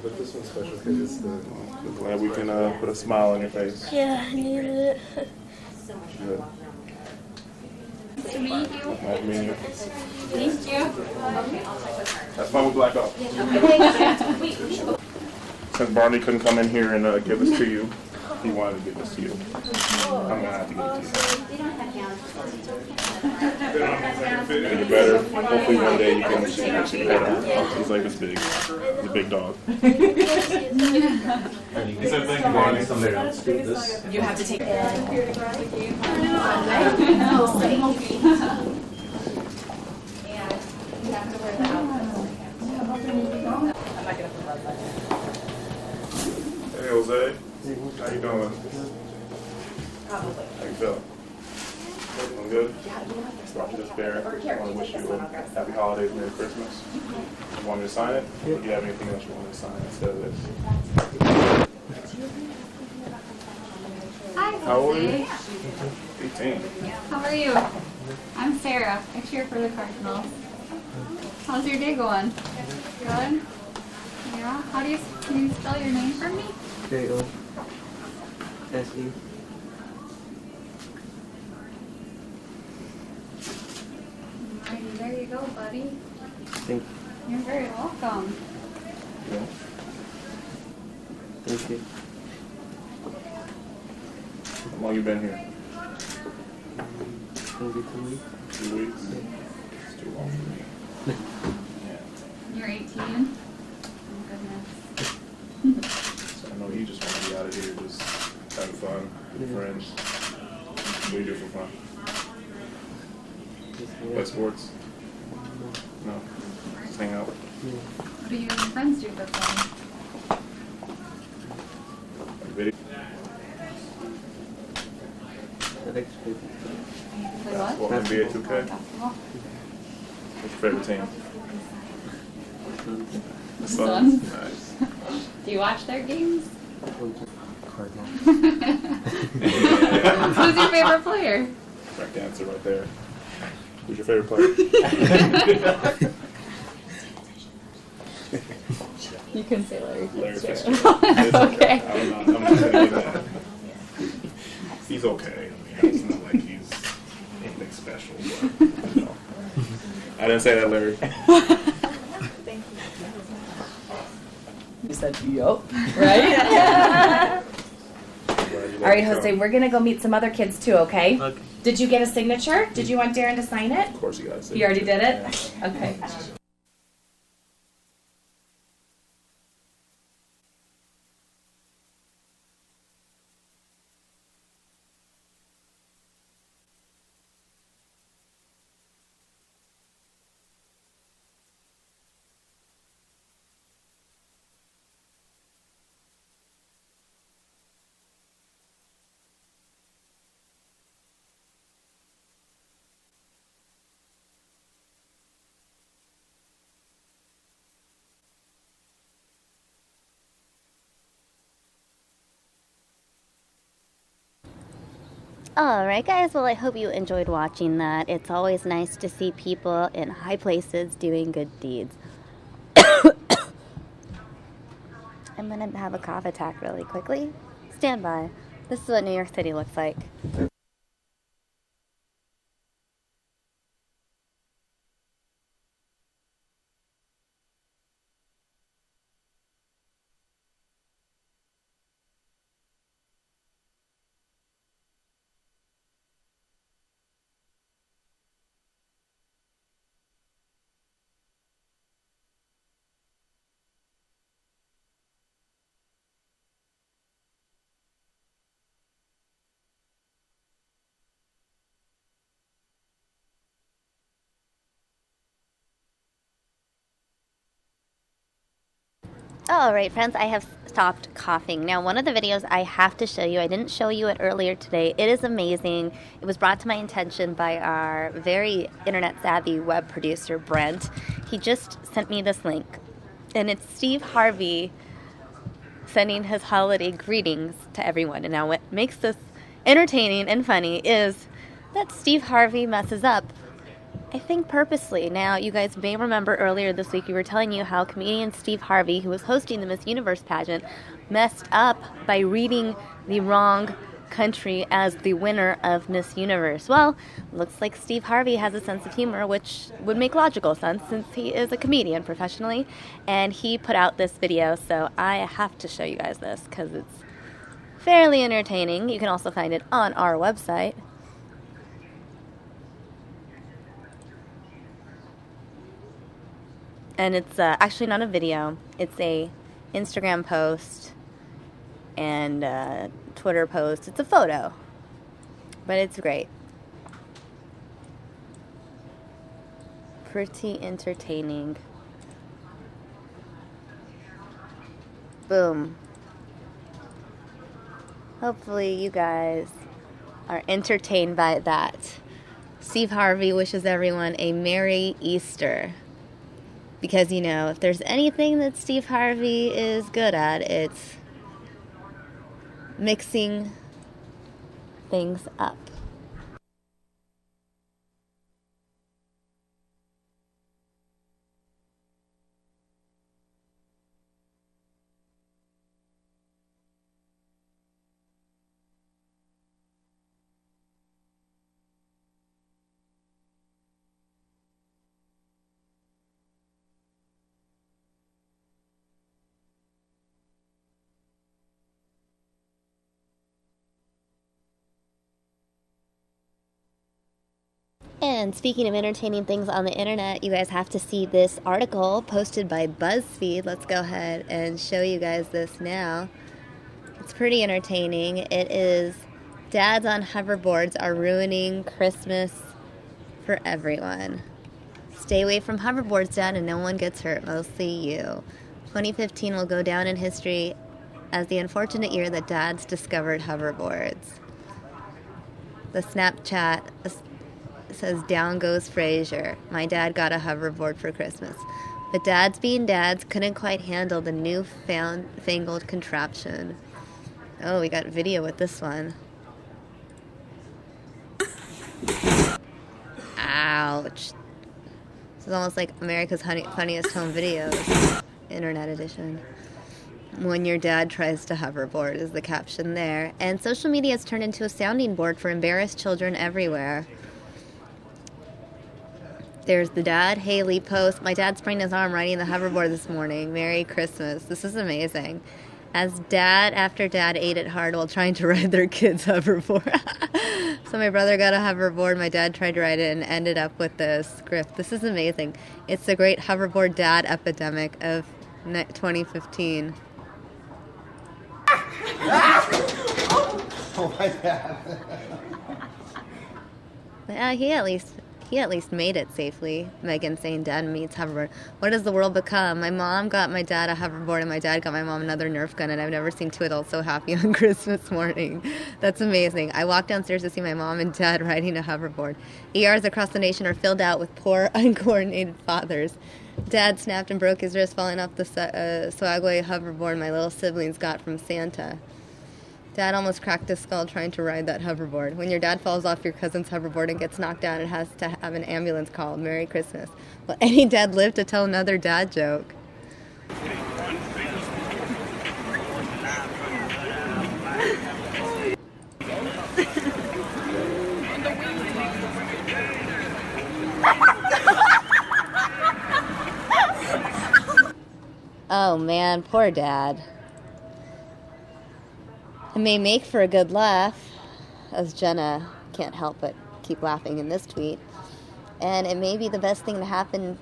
But this one's special because it's the. We're glad we can put a smile on your face. Yeah, I needed it. Good. Nice to meet you. Nice meeting you. Thank you. That's why we black out. Okay. Since Barney couldn't come in here and give this to you, He wanted to give this to you. I'm gonna have to give it to you. Make it better. Hopefully one day you can actually pet him. He's like this big. He's a big dog. He said thank you, Bonnie. Someday I'll scoop this. You have to take it. Hey Jose, how you doing? How you feeling? Feeling good? Brought you this bear. I want to wish you a happy holidays, Merry Christmas. You want me to sign it? Or do you have anything else you want me to sign instead of this? Hi, How old are you? Jose. 18. How are you? I'm Sarah. I cheer for the Cardinals. How's your day going? Good? Yeah? Can you spell your name for me? J-O-S-E. Alrighty, there you go, buddy. Thank you. You're very welcome. Yeah. Thank you. How long you been here? Maybe 2 weeks. 2 weeks? It's too long for me. You're 18? Oh, goodness. So I know you just want to be out of here, just having fun with friends. What do you do for fun? Play sports? No. Just hang out? What do you and your friends do for fun? Video? I like to play Play what? Basketball, NBA 2K? Basketball. What's your favorite team? The Suns? Suns. Nice. Do you watch their games? Cardinal. Who's your favorite player? Correct answer right there. Who's your favorite player? You can say Larry Fitzgerald. Fitzgerald. Okay. I'm not gonna do that. He's okay. I mean, it's not like he's anything special. But, you know. I didn't say that, Larry. You said, yup. Right? All right, Jose, we're going to go meet some other kids too, okay? Okay. Did you get a signature? Did you want Darren to sign it? Of course you got to. You already did it? Okay. Alright guys, well I hope you enjoyed watching that. It's always nice to see people in high places doing good deeds. I'm gonna have a cough attack really quickly. Stand by. This is what New York City looks like. Alright friends, I have stopped coughing. Now one of the videos I have to show you, I didn't show you it earlier today. It is amazing. It was brought to my attention by our very internet savvy web producer, Brent. He just sent me this link. And it's Steve Harvey sending his holiday greetings to everyone. And now what makes this entertaining and funny is that Steve Harvey messes up, I think purposely. Now, you guys may remember earlier this week we were telling you how comedian Steve Harvey, who was hosting the Miss Universe pageant, messed up by reading the wrong country as the winner of Miss Universe. Well, looks like Steve Harvey has a sense of humor, which would make logical sense since he is a comedian professionally, and he put out this video, so I have to show you guys this because it's fairly entertaining. You can also find it on our website. And it's actually not a video. It's a Instagram post and Twitter post. It's a photo. But it's great. Pretty entertaining. Boom. Hopefully you guys are entertained by that. Steve Harvey wishes everyone a Merry Easter. Because, you know, if there's anything that Steve Harvey is good at, it's mixing things up. And speaking of entertaining things on the internet, you guys have to see this article posted by BuzzFeed. Let's go ahead and show you guys this now. It's pretty entertaining. It is Dads on Hoverboards Are Ruining Christmas for Everyone. Stay away from hoverboards, Dad, and no one gets hurt, mostly you. 2015 will go down in history as the unfortunate year that dads discovered hoverboards. The Snapchat says, down goes Frazier. My dad got a hoverboard for Christmas. But dads being dads couldn't quite handle the newfangled contraption. Oh, we got video with this one. Ouch. This is almost like America's Funniest Home Videos, Internet Edition. When your dad tries to hoverboard is the caption there. And social media has turned into a sounding board for embarrassed children everywhere. There's the dad Haley post. My dad sprained his arm riding the hoverboard this morning. Merry Christmas. This is amazing. As dad after dad ate it hard while trying to ride their kid's hoverboard. So my brother got a hoverboard. My dad tried to ride it and ended up with this script. This is amazing. It's the great hoverboard dad epidemic of 2015. Oh my God. But, he at least made it safely. Megan saying dad meets hoverboard. What has the world become? My mom got my dad a hoverboard and my dad got my mom another Nerf gun, and I've never seen two adults so happy on Christmas morning. That's amazing. I walked downstairs to see my mom and dad riding a hoverboard. ERs across the nation are filled out with poor, uncoordinated fathers. Dad snapped and broke his wrist falling off the Swagway hoverboard my little siblings got from Santa. Dad almost cracked his skull trying to ride that hoverboard. When your dad falls off your cousin's hoverboard and gets knocked down, it has to have an ambulance called. Merry Christmas. Will any dad live to tell another dad joke? Oh man, poor dad. It may make for a good laugh, as Jenna can't help but keep laughing in this tweet. And it may be the best thing to happen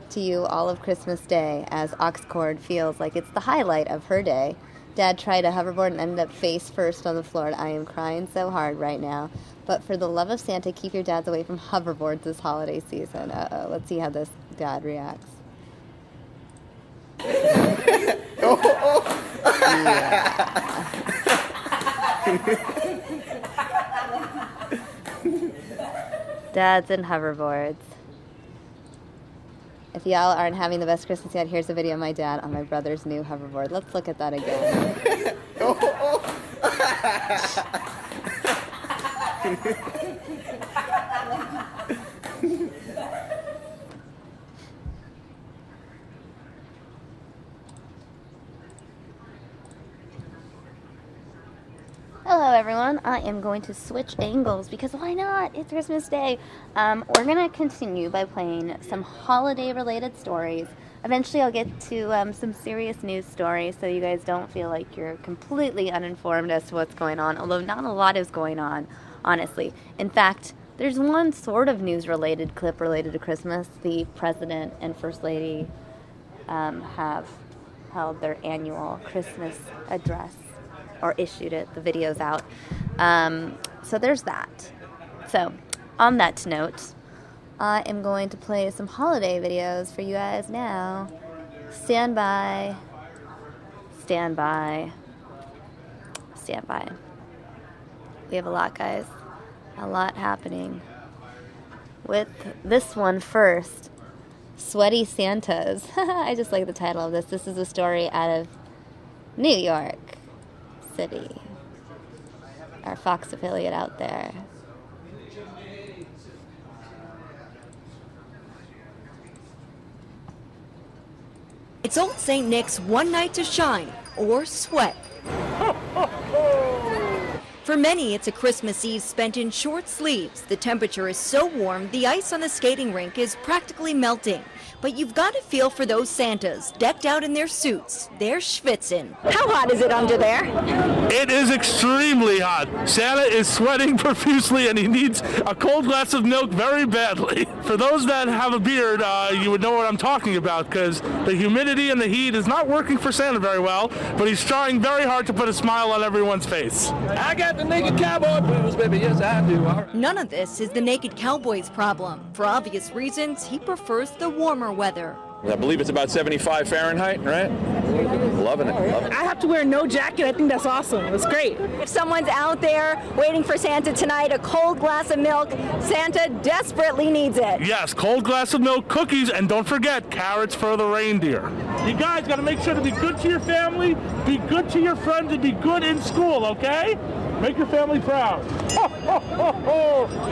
to you all of Christmas Day, as Oxcord feels like it's the highlight of her day. Dad tried a hoverboard and ended up face first on the floor. I am crying so hard right now. But for the love of Santa, keep your dads away from hoverboards this holiday season. Uh-oh, let's see how this dad reacts. Dads and hoverboards. If y'all aren't having the best Christmas yet, here's a video of my dad on my brother's new hoverboard. Let's look at that again. Hello everyone, I am going to switch angles because why not? It's Christmas Day. We're going to continue by playing some holiday related stories eventually I'll get to some serious news stories so you guys don't feel like you're completely uninformed as to what's going on, although not a lot is going on, honestly. In fact, there's one sort of news-related clip related to Christmas. The President and First Lady have held their annual Christmas address, or issued it. The video's out. So there's that. So, on that note, I am going to play some holiday videos for you guys now. Stand by. Stand by. Stand by. We have a lot, guys. A lot happening. With this one first, Sweaty Santas. I just like the title of this. This is a story out of New York City. Our Fox affiliate out there. It's Old St. Nick's one night to shine, or sweat. For many, it's a Christmas Eve spent in short sleeves. The temperature is so warm, the ice on the skating rink is practically melting. But you've got to feel for those Santas, decked out in their suits. They're schwitzing. How hot is it under there? It is extremely hot. Santa is sweating profusely and he needs a cold glass of milk very badly. For those that have a beard, you would know what I'm talking about, because the humidity and the heat is not working for Santa very well, but he's trying very hard to put a smile on everyone's face. I got the naked cowboy blues, baby, yes I do. All right. None of this is the naked cowboy's problem. For obvious reasons, he prefers the warmer weather. I believe it's about 75 Fahrenheit, right? Loving it. I have to wear no jacket. I think that's awesome. It's great. If someone's out there waiting for Santa tonight, a cold glass of milk, Santa desperately needs it. Yes, cold glass of milk, cookies, and don't forget, carrots for the reindeer. You guys got to make sure to be good to your family, be good to your friends, and be good in school, okay? Make your family proud.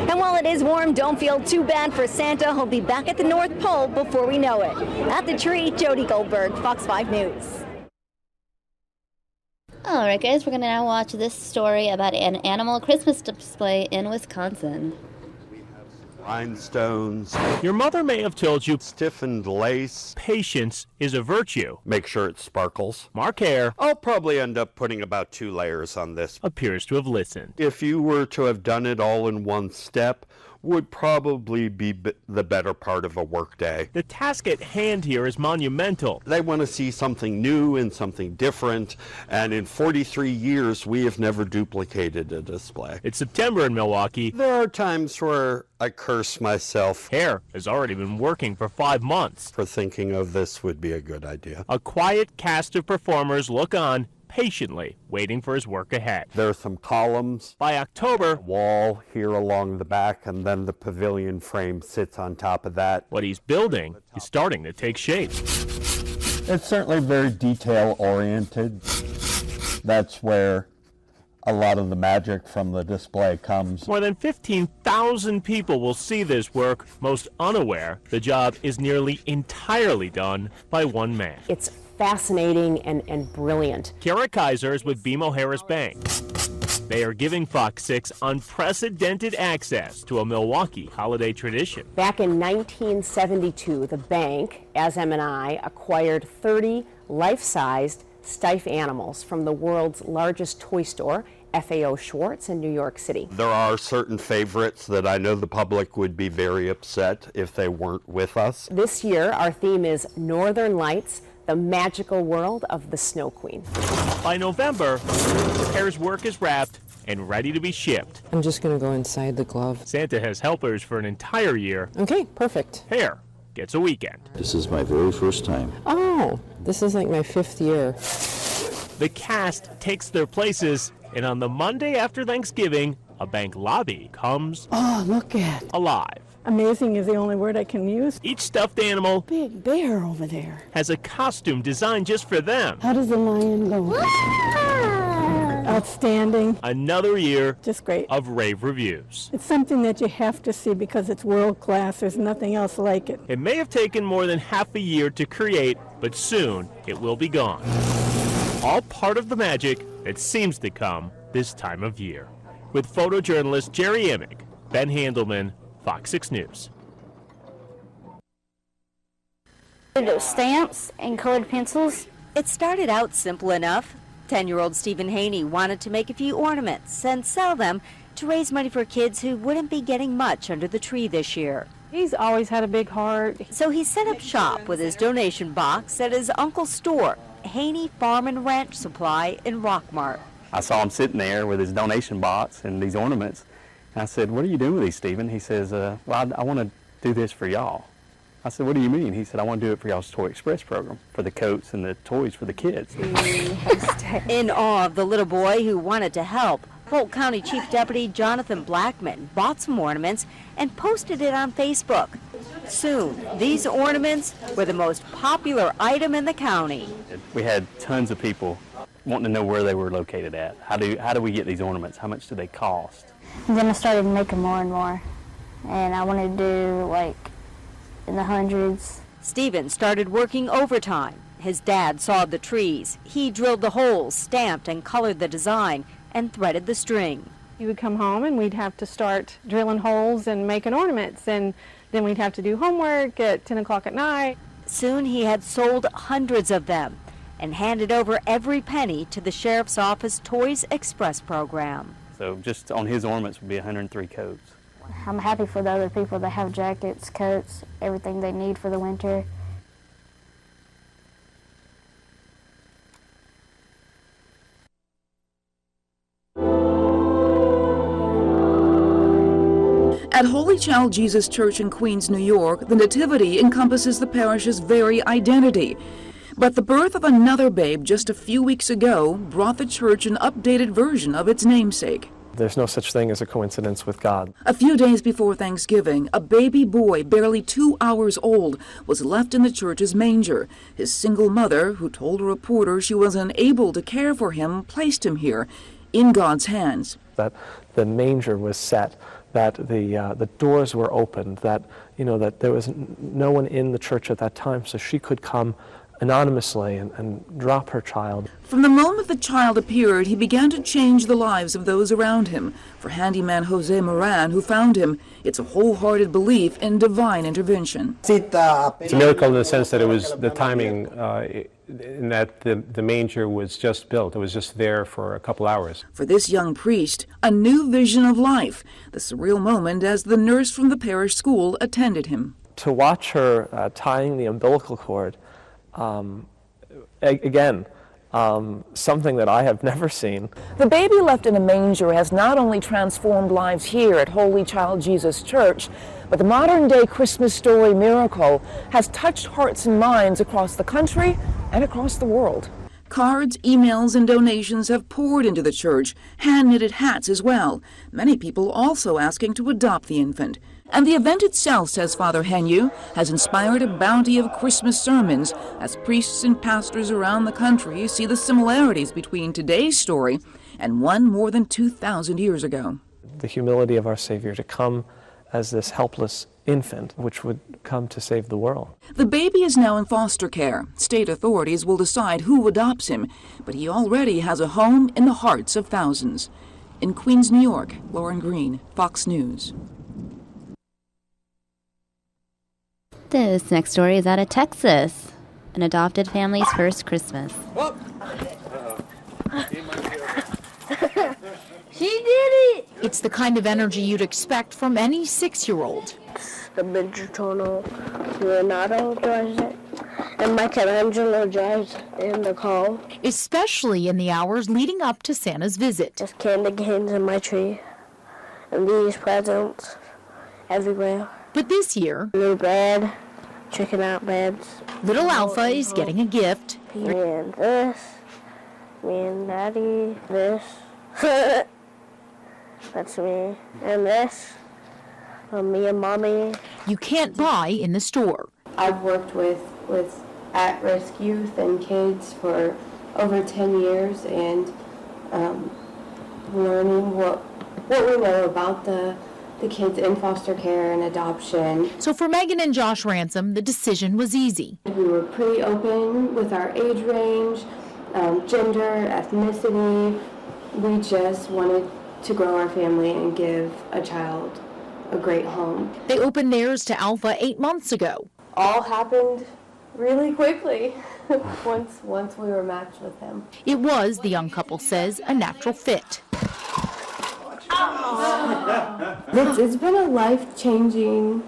And while it is warm, don't feel too bad for Santa. He'll be back at the North Pole before we know it. At the tree, Jody Goldberg, Fox 5 News. Alright guys, we're going to now watch this story about an animal Christmas display in Wisconsin. Rhinestones. Your mother may have told you stiffened lace. Patience is a virtue. Make sure it sparkles. Mark Hare, I'll probably end up putting about 2 layers on this. appears to have listened. If you were to have done it all in one step, would probably be the better part of a workday. The task at hand here is monumental. They want to see something new and something different, and in 43 years, we have never duplicated a display. It's September in Milwaukee. There are times where I curse myself. Hare has already been working for 5 months. For thinking of this would be a good idea. A quiet cast of performers look on, patiently waiting for his work ahead. There are some columns. By October, wall here along the back, and then the pavilion frame sits on top of that. What he's building is starting to take shape. It's certainly very detail-oriented. That's where a lot of the magic from the display comes. More than 15,000 people will see this work, most unaware the job is nearly entirely done by one man. It's fascinating and brilliant. Kara Kaiser is with BMO Harris Bank. They are giving Fox 6 unprecedented access to a Milwaukee holiday tradition. Back in 1972, the bank, as M&I, acquired 30 life-sized stuffed animals from the world's largest toy store, FAO Schwartz in New York City. There are certain favorites that I know the public would be very upset if they weren't with us. This year, our theme is Northern Lights, the magical world of the Snow Queen. By November, the pair's work is wrapped and ready to be shipped. I'm just going to go inside the glove. Santa has helpers for an entire year. Okay, perfect. Hare gets a weekend. This is my very first time. Oh, this is like my 5th year. The cast takes their places, and on the Monday after Thanksgiving, a bank lobby comes look at alive. Amazing is the only word I can use. Each stuffed animal Big bear over there. has a costume designed just for them. How does the lion go? Outstanding. Another year Just great. of rave reviews. It's something that you have to see because it's world class. There's nothing else like it. It may have taken more than half a year to create, but soon it will be gone. All part of the magic that seems to come this time of year. With photojournalist Jerry Emick, Ben Handelman, Fox 6 News. Stamps and colored pencils. It started out simple enough. 10-year-old Stephen Haney wanted to make a few ornaments and sell them to raise money for kids who wouldn't be getting much under the tree this year. He's always had a big heart. So he set up shop with his donation box at his uncle's store, Haney Farm and Ranch Supply in Rockmart. I saw him sitting there with his donation box and these ornaments. And I said, "What are you doing with these, Stephen?" He says, "Well, I want to do this for y'all." I said, "What do you mean?" He said, "I want to do it for y'all's Toy Express program, for the coats and the toys for the kids." In awe of the little boy who wanted to help, Polk County Chief Deputy Jonathan Blackman bought some ornaments and posted it on Facebook. Soon, these ornaments were the most popular item in the county. We had tons of people wanting to know where they were located at. How do we get these ornaments? How much do they cost? And then I started making more and more. And I wanted to do like in the hundreds. Stephen started working overtime. His dad sawed the trees. He drilled the holes, stamped and colored the design, and threaded the string. He would come home and we'd have to start drilling holes and making ornaments, and then we'd have to do homework at 10 o'clock at night. Soon he had sold hundreds of them and handed over every penny to the Sheriff's Office Toys Express program. So just on his ornaments would be 103 coats. I'm happy for the other people that have jackets, coats, everything they need for the winter. At Holy Child Jesus Church in Queens, New York, the Nativity encompasses the parish's very identity. But the birth of another babe just a few weeks ago brought the church an updated version of its namesake. There's no such thing as a coincidence with God. A few days before Thanksgiving, a baby boy barely 2 hours old was left in the church's manger. His single mother, who told a reporter she was unable to care for him, placed him here in God's hands. That the manger was set, that the doors were opened, that that there was no one in the church at that time, so she could come anonymously and drop her child. From the moment the child appeared, he began to change the lives of those around him. For handyman Jose Moran, who found him, it's a wholehearted belief in divine intervention. It's a miracle in the sense that it was the timing, in that the manger was just built. It was just there for a couple hours. For this young priest, a new vision of life, the surreal moment as the nurse from the parish school attended him. To watch her tying the umbilical cord, something that I have never seen. The baby left in a manger has not only transformed lives here at Holy Child Jesus Church, but the modern-day Christmas story miracle has touched hearts and minds across the country and across the world. Cards, emails, and donations have poured into the church, hand-knitted hats as well. Many people also asking to adopt the infant. And the event itself, says Father Henyu, has inspired a bounty of Christmas sermons as priests and pastors around the country see the similarities between today's story and one more than 2,000 years ago. The humility of our Savior to come as this helpless infant, which would come to save the world. The baby is now in foster care. State authorities will decide who adopts him, but he already has a home in the hearts of thousands. In Queens, New York, Lauren Green, Fox News. This next story is out of Texas. An adopted family's first Christmas. She did it! It's the kind of energy you'd expect from any 6-year-old. The Benjitano, Leonardo drives it, and Michelangelo drives in the car. Especially in the hours leading up to Santa's visit. There's candy canes in my tree, and these presents everywhere. But this year, new bed, chicken out beds. Little Alpha is getting a gift. Me and this, me and Daddy, this. That's me. And this, me and Mommy. You can't buy in the store. I've worked with at-risk youth and kids for over 10 years, and learning what we know about the kids in foster care and adoption. So for Megan and Josh Ransom, the decision was easy. We were pretty open with our age range, gender, ethnicity. We just wanted to grow our family and give a child a great home. They opened theirs to Alpha 8 months ago. All happened really quickly once we were matched with him. It was, the young couple says, a natural fit. It's been a life-changing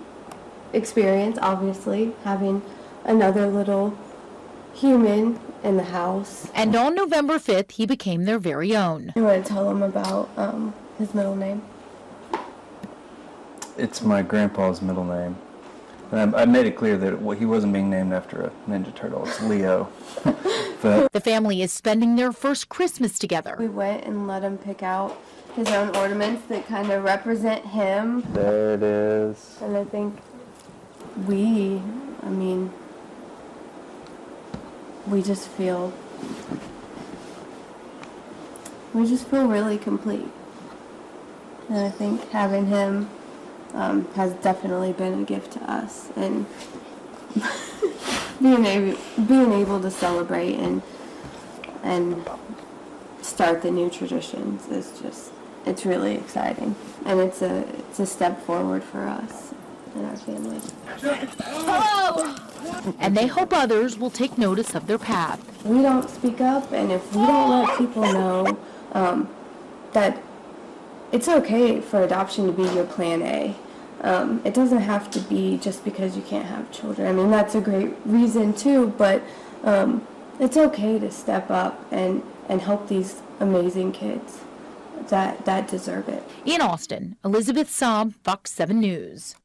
experience, obviously, having another little human in the house. And on November 5th, he became their very own. You want to tell him about his middle name? It's my grandpa's middle name. I made it clear that he wasn't being named after a Ninja Turtle. It's Leo. But the family is spending their first Christmas together. We went and let him pick out his own ornaments that kind of represent him. There it is. And I think we just feel really complete. And I think having him has definitely been a gift to us, and being able to celebrate and start the new traditions is it's really exciting, and it's a step forward for us and our family. And they hope others will take notice of their path. We don't speak up, and if we don't let people know that it's okay for adoption to be your plan A. It doesn't have to be just because you can't have children. I mean, that's a great reason too, but it's okay to step up and help these amazing kids that deserve it. In Austin, Elizabeth Saab, Fox 7 News.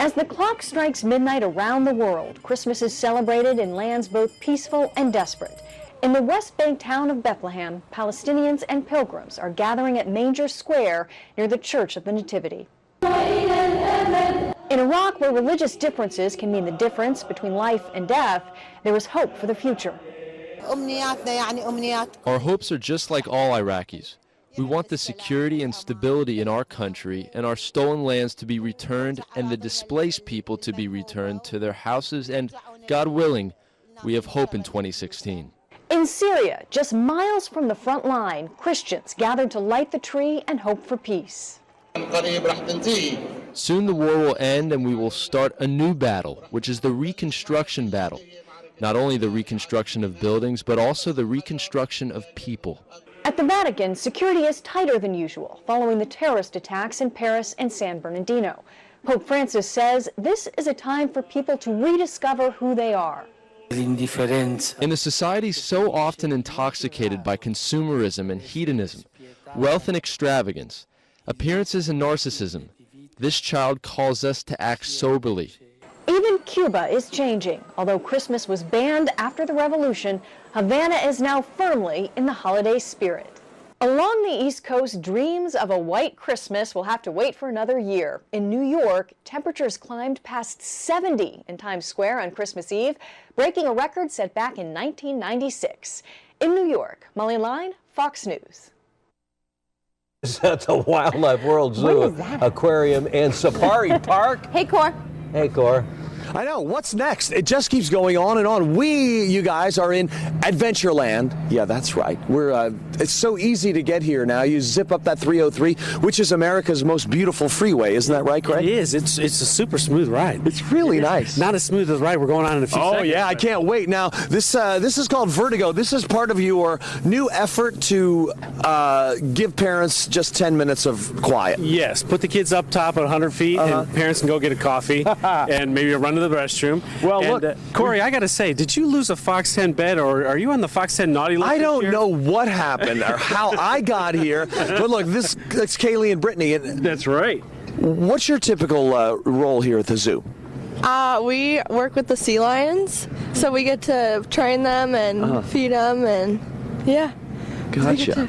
As the clock strikes midnight around the world, Christmas is celebrated in lands both peaceful and desperate. In the West Bank town of Bethlehem, Palestinians and pilgrims are gathering at Manger Square near the Church of the Nativity. In Iraq, where religious differences can mean the difference between life and death, there is hope for the future. Our hopes are just like all Iraqis. We want the security and stability in our country and our stolen lands to be returned and the displaced people to be returned to their houses, and, God willing, we have hope in 2016. In Syria, just miles from the front line, Christians gathered to light the tree and hope for peace. Soon the war will end and we will start a new battle, which is the reconstruction battle. Not only the reconstruction of buildings, but also the reconstruction of people. At the Vatican, security is tighter than usual following the terrorist attacks in Paris and San Bernardino. Pope Francis says this is a time for people to rediscover who they are. In a society so often intoxicated by consumerism and hedonism, wealth and extravagance, appearances and narcissism, this child calls us to act soberly. Even Cuba is changing. Although Christmas was banned after the revolution, Havana is now firmly in the holiday spirit. Along the East Coast, dreams of a white Christmas will have to wait for another year. In New York, temperatures climbed past 70 in Times Square on Christmas Eve, breaking a record set back in 1996. In New York, Molly Line, Fox News. At the Wildlife World Zoo, Aquarium, and Safari Park. Hey, Cor. Hey, Cor. I know. What's next? It just keeps going on and on. You guys, are in Adventureland. Yeah, that's right. It's so easy to get here now. You zip up that 303, which is America's most beautiful freeway. Isn't that right, Greg? It is. It's a super smooth ride. It's really nice. Not as smooth as the ride we're going on in a few seconds. Oh, yeah. I can't wait. Now, this is called Vertigo. This is part of your new effort to give parents just 10 minutes of quiet. Yes. Put the kids up top at 100 feet, and parents can go get a coffee and maybe a run to the restroom. Well, look, Corey, I got to say, did you lose a Fox 10 bet, or are you on the Fox 10 naughty list? I don't know what happened or how I got here, but look, that's Kaylee and Brittany. That's right. What's your typical role here at the zoo? We work with the sea lions, so we get to train them and feed them, and yeah. Gotcha.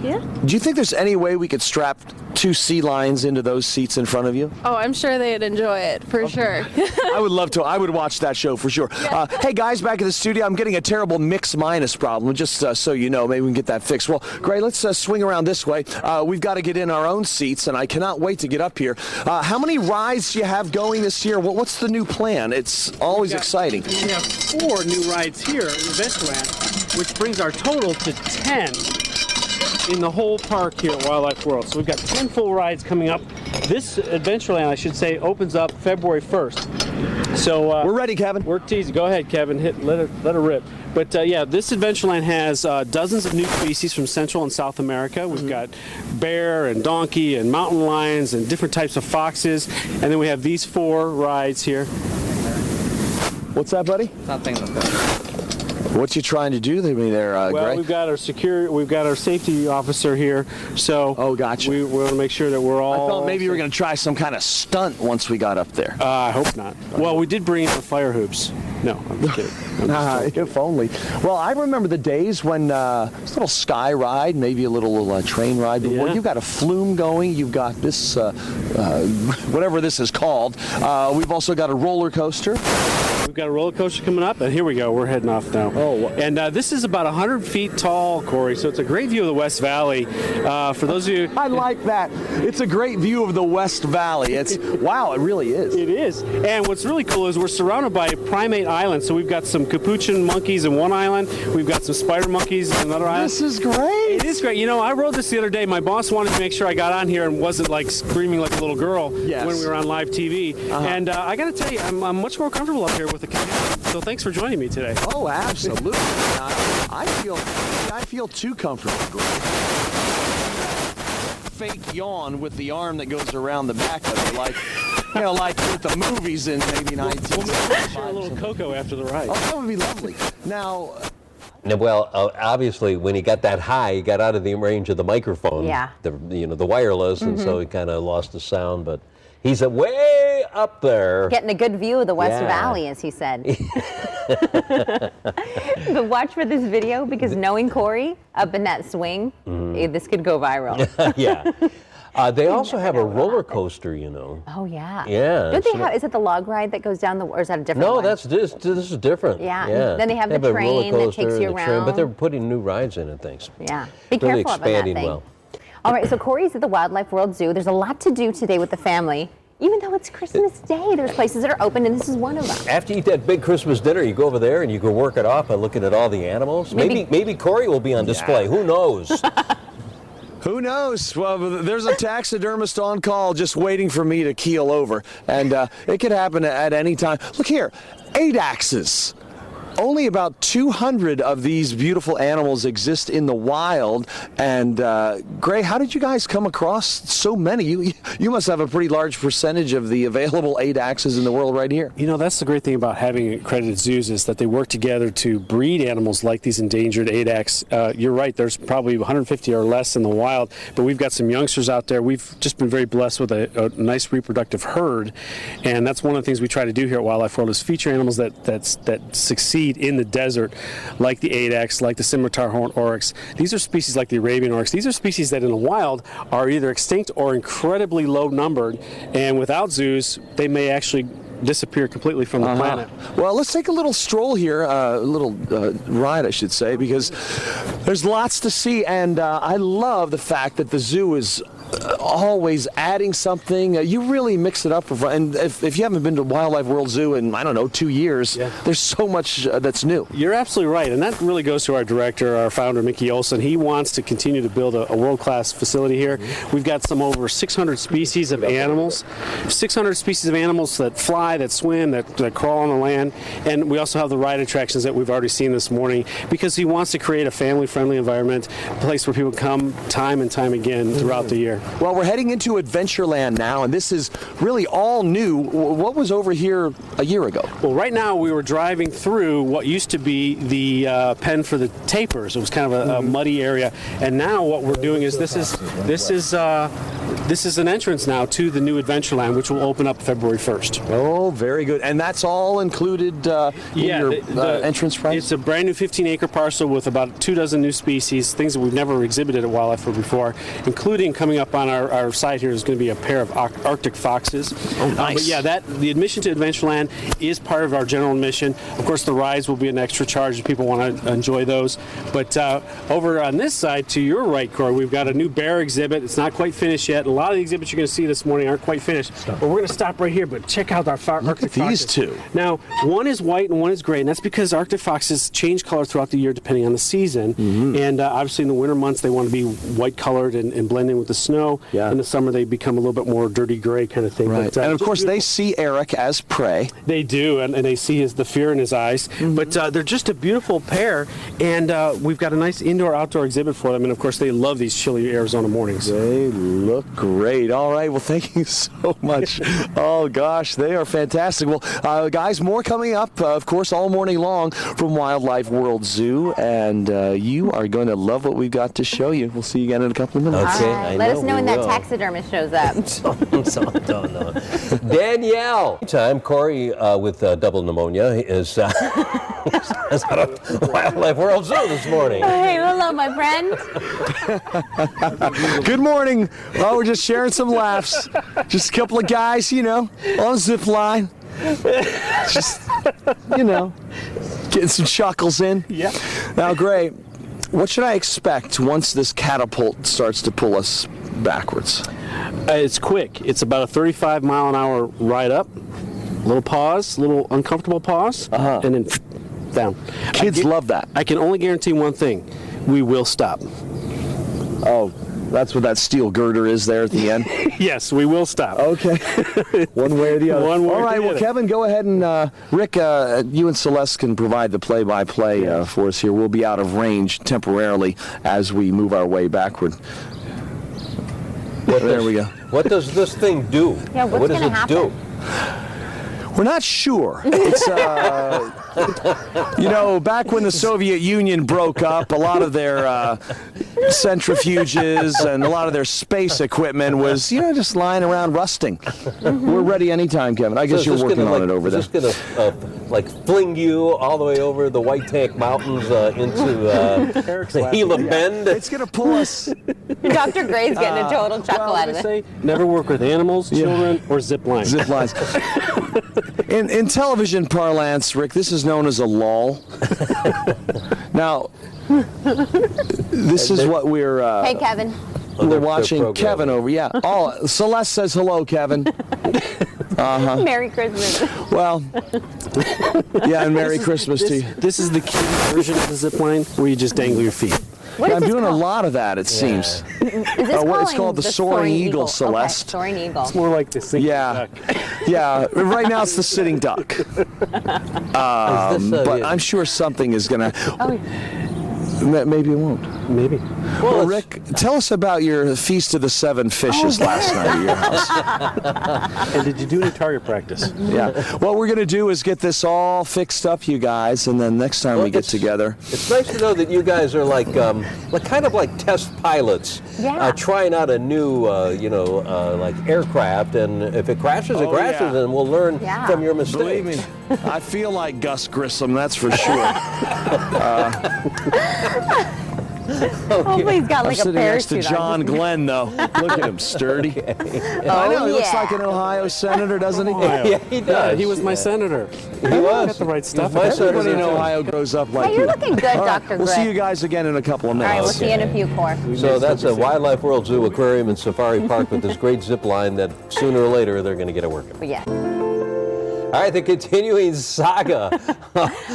Yeah. Do you think there's any way we could strap 2 sea lions into those seats in front of you? Oh, I'm sure they'd enjoy it, for sure. I would love to. I would watch that show for sure. Yeah. Hey, guys, back in the studio, I'm getting a terrible mix-minus problem, just so you know. Maybe we can get that fixed. Well, great. Let's swing around this way. We've got to get in our own seats, and I cannot wait to get up here. How many rides do you have going this year? What's the new plan? It's always exciting. We have 4 new rides here at Adventureland, which brings our total to 10 in the whole park here at Wildlife World. So we've got 10 full rides coming up This Adventureland, I should say, opens up February 1st. So we're ready, Kevin. We're teasing. Go ahead, Kevin. Let her rip. But yeah, this Adventureland has dozens of new species from Central and South America. We've got bear and donkey and mountain lions and different types of foxes. And then we have these 4 rides here. What's that, buddy? Nothing. What you trying to do there, well, Gray? we've got our safety officer here. So gotcha. We want to make sure that we're all. I thought maybe you were going to try some kind of stunt once we got up there. I hope not. Well, we did bring in the fire hoops. No, I'm just kidding. If only. Well, I remember the days when a little sky ride, maybe a little train ride. But you've got a flume going. You've got this, whatever this is called. We've also got a roller coaster. We've got a roller coaster coming up, and here we go. We're heading off now. And this is about 100 feet tall, Corey, so it's a great view of the West Valley. For those of you... I like that. It's a great view of the West Valley. Wow, it really is. It is. And what's really cool is we're surrounded by primate islands. So we've got some capuchin monkeys in one island. We've got some spider monkeys in another island. This is great. It is great. You know, I rode this the other day. My boss wanted to make sure I got on here and wasn't like screaming like a little girl when we were on live TV. And I got to tell you, I'm much more comfortable up here with the camera. So thanks for joining me today. Oh, absolutely. I feel too comfortable. Fake yawn with the arm that goes around the back of it, like with the movies in maybe 19. We'll share a little cocoa after the ride. Oh, that would be lovely. Now. Well, obviously, when he got that high, he got out of the range of the microphone. Yeah. The wireless, and so he kind of lost the sound, but. He's way up there. Getting a good view of the West Valley, as he said. But watch for this video, because knowing Corey up in that swing, this could go viral. Yeah. They also have a roller coaster, you know. Oh, yeah. Yeah. Don't they have, is it the log ride that goes down or is that a different one? No, this is different. Yeah. Then they have the train that takes you around. But they're putting new rides in and things. Yeah. Be really careful expanding of that thing. well. All right, so Corey's at the Wildlife World Zoo. There's a lot to do today with the family. Even though it's Christmas Day, there's places that are open, and this is one of them. After you eat that big Christmas dinner, you go over there and you go work it off by looking at all the animals. Maybe Corey will be on display. Who knows? Who knows? Well, there's a taxidermist on call just waiting for me to keel over, and it could happen at any time. Look here, 8 axes. Only about 200 of these beautiful animals exist in the wild. And Gray, how did you guys come across so many? You must have a pretty large percentage of the available 8 axes in the world right here. You know, that's the great thing about having accredited zoos is that they work together to breed animals like these endangered 8X. You're right, there's probably 150 or less in the wild, but we've got some youngsters out there. We've just been very blessed with a nice reproductive herd, and that's one of the things we try to do here at Wildlife World is feature animals that succeed in the desert, like the 8X, like the scimitar horned oryx. These are species like the Arabian oryx. These are species that in the wild are either extinct or incredibly low numbered, and without zoos, they may actually disappear completely from the planet. Well, let's take a little stroll here, a little ride, I should say, because there's lots to see, and I love the fact that the zoo is always adding something. You really mix it up for fun. And if you haven't been to Wildlife World Zoo in, I don't know, 2 years, there's so much that's new. You're absolutely right. And that really goes to our director, our founder, Mickey Olson. He wants to continue to build a world-class facility here. We've got some over 600 species of animals, 600 species of animals that fly, that swim, that crawl on the land. And we also have the ride attractions that we've already seen this morning, because he wants to create a family-friendly environment, a place where people come time and time again throughout the year. Well, we're heading into Adventureland now, and this is really all new. What was over here a year ago? Well, right now we were driving through what used to be the pen for the tapirs. It was kind of a muddy area, and now what we're doing is this is an entrance now to the new Adventureland, which will open up February 1st. Oh, very good. And that's all included in your entrance price? It's a brand new 15-acre parcel with about 24 new species, things that we've never exhibited at Wildlife World before, including coming up on our site here is going to be a pair of Arctic foxes. Oh, nice. But yeah, the admission to Adventureland is part of our general admission. Of course, the rides will be an extra charge if people want to enjoy those. But over on this side, to your right, Corey, we've got a new bear exhibit. It's not quite finished yet. A lot of the exhibits you're going to see this morning aren't quite finished. But we're going to stop right here. But check out our Arctic foxes. These two. Now, one is white and one is gray, and that's because Arctic foxes change color throughout the year depending on the season. And obviously in the winter months, they want to be white colored and blend in with the snow. snow. Yeah. In the summer, they become a little bit more dirty gray kind of thing. Right. But, And of course, they see Eric as prey. They do, and they see the fear in his eyes. But they're just a beautiful pair, and we've got a nice indoor-outdoor exhibit for them. And of course, they love these chilly Arizona mornings. They look great. All right. Well, thank you so much. Oh gosh, they are fantastic. Well, guys, more coming up, of course, all morning long from Wildlife World Zoo, and you are going to love what we've got to show you. We'll see you again in a couple of minutes. Okay, Let us know when that taxidermist shows up. Don't know. Danielle. Time, Corey with double pneumonia is out of Wildlife World Zoo this morning. Hey, hello, my friend. Good morning. Well, we're just sharing some laughs. Just a couple of guys, on a zip line. Just, getting some chuckles in. Yeah. Now, Gray, what should I expect once this catapult starts to pull us backwards? It's quick. It's about a 35-mile-an-hour ride up. Little pause, little uncomfortable pause, and then down. Kids love that. I can only guarantee one thing. We will stop. Oh, that's what that steel girder is there at the end? Yes, we will stop. Okay. One way or the other. One way All or right, the well, other. Kevin, go ahead and, Rick, you and Celeste can provide the play-by-play for us here. We'll be out of range temporarily as we move our way backward. There we go. What does this thing do? Yeah, what's what does gonna it happen? do? We're not sure. It's, back when the Soviet Union broke up, a lot of their centrifuges and a lot of their space equipment was, just lying around rusting. We're ready anytime, Kevin. I guess you're working on it over there. Is this going to, fling you all the way over the White Tank Mountains into Gila Bend? It's going to pull us. Dr. Gray's getting a total chuckle out of it. Never work with animals, children, or zip lines. Zip lines. In television parlance, Rick, this is known as a lull. Now, this is what we're... Hey, Kevin. We're watching Kevin over. Yeah. Oh, Celeste says hello, Kevin. Merry Christmas. Well, yeah, and Merry Christmas to you. This is the key version of the zip line where you just dangle your feet. I'm doing a lot of that, it seems. It's called the Soaring Eagle, Celeste. Okay, Soaring Eagle. It's more like the sinking duck. Yeah. Right now it's the sitting duck. But I'm sure something is going to... Maybe it won't. Maybe. Well, Rick, tell us about your Feast of the Seven Fishes last night at your house. And did you do any target practice? Yeah. What we're going to do is get this all fixed up, you guys, and then next time we get together. It's nice to know that you guys are like kind of like test pilots, trying out a new, aircraft, and if it crashes, it crashes, and we'll learn from your mistakes. Believe me, I feel like Gus Grissom, that's for sure. Hopefully he's got like I'm a sitting next to parachute John on. Glenn, though. Look at him, sturdy. I know, he looks like an Ohio senator, doesn't he? Yeah, he does. He was my senator. He was. Got the right stuff. Everybody in Ohio grows up like Hey, you. you're looking good, All right, Dr. we'll see Gray. you guys again in a couple of All right, minutes. we'll see you in a few, Core. So that's a Wildlife World Zoo aquarium and safari park with this great zip line that sooner or later they're going to get it working. Yeah. All right, the continuing saga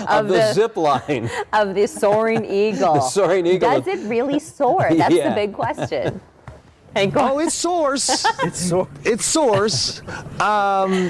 of the zip line. Of the Soaring Eagle. The Soaring Eagle. Does it really soar? That's the big question. Hey, go. Oh, it soars. It soars. It soars.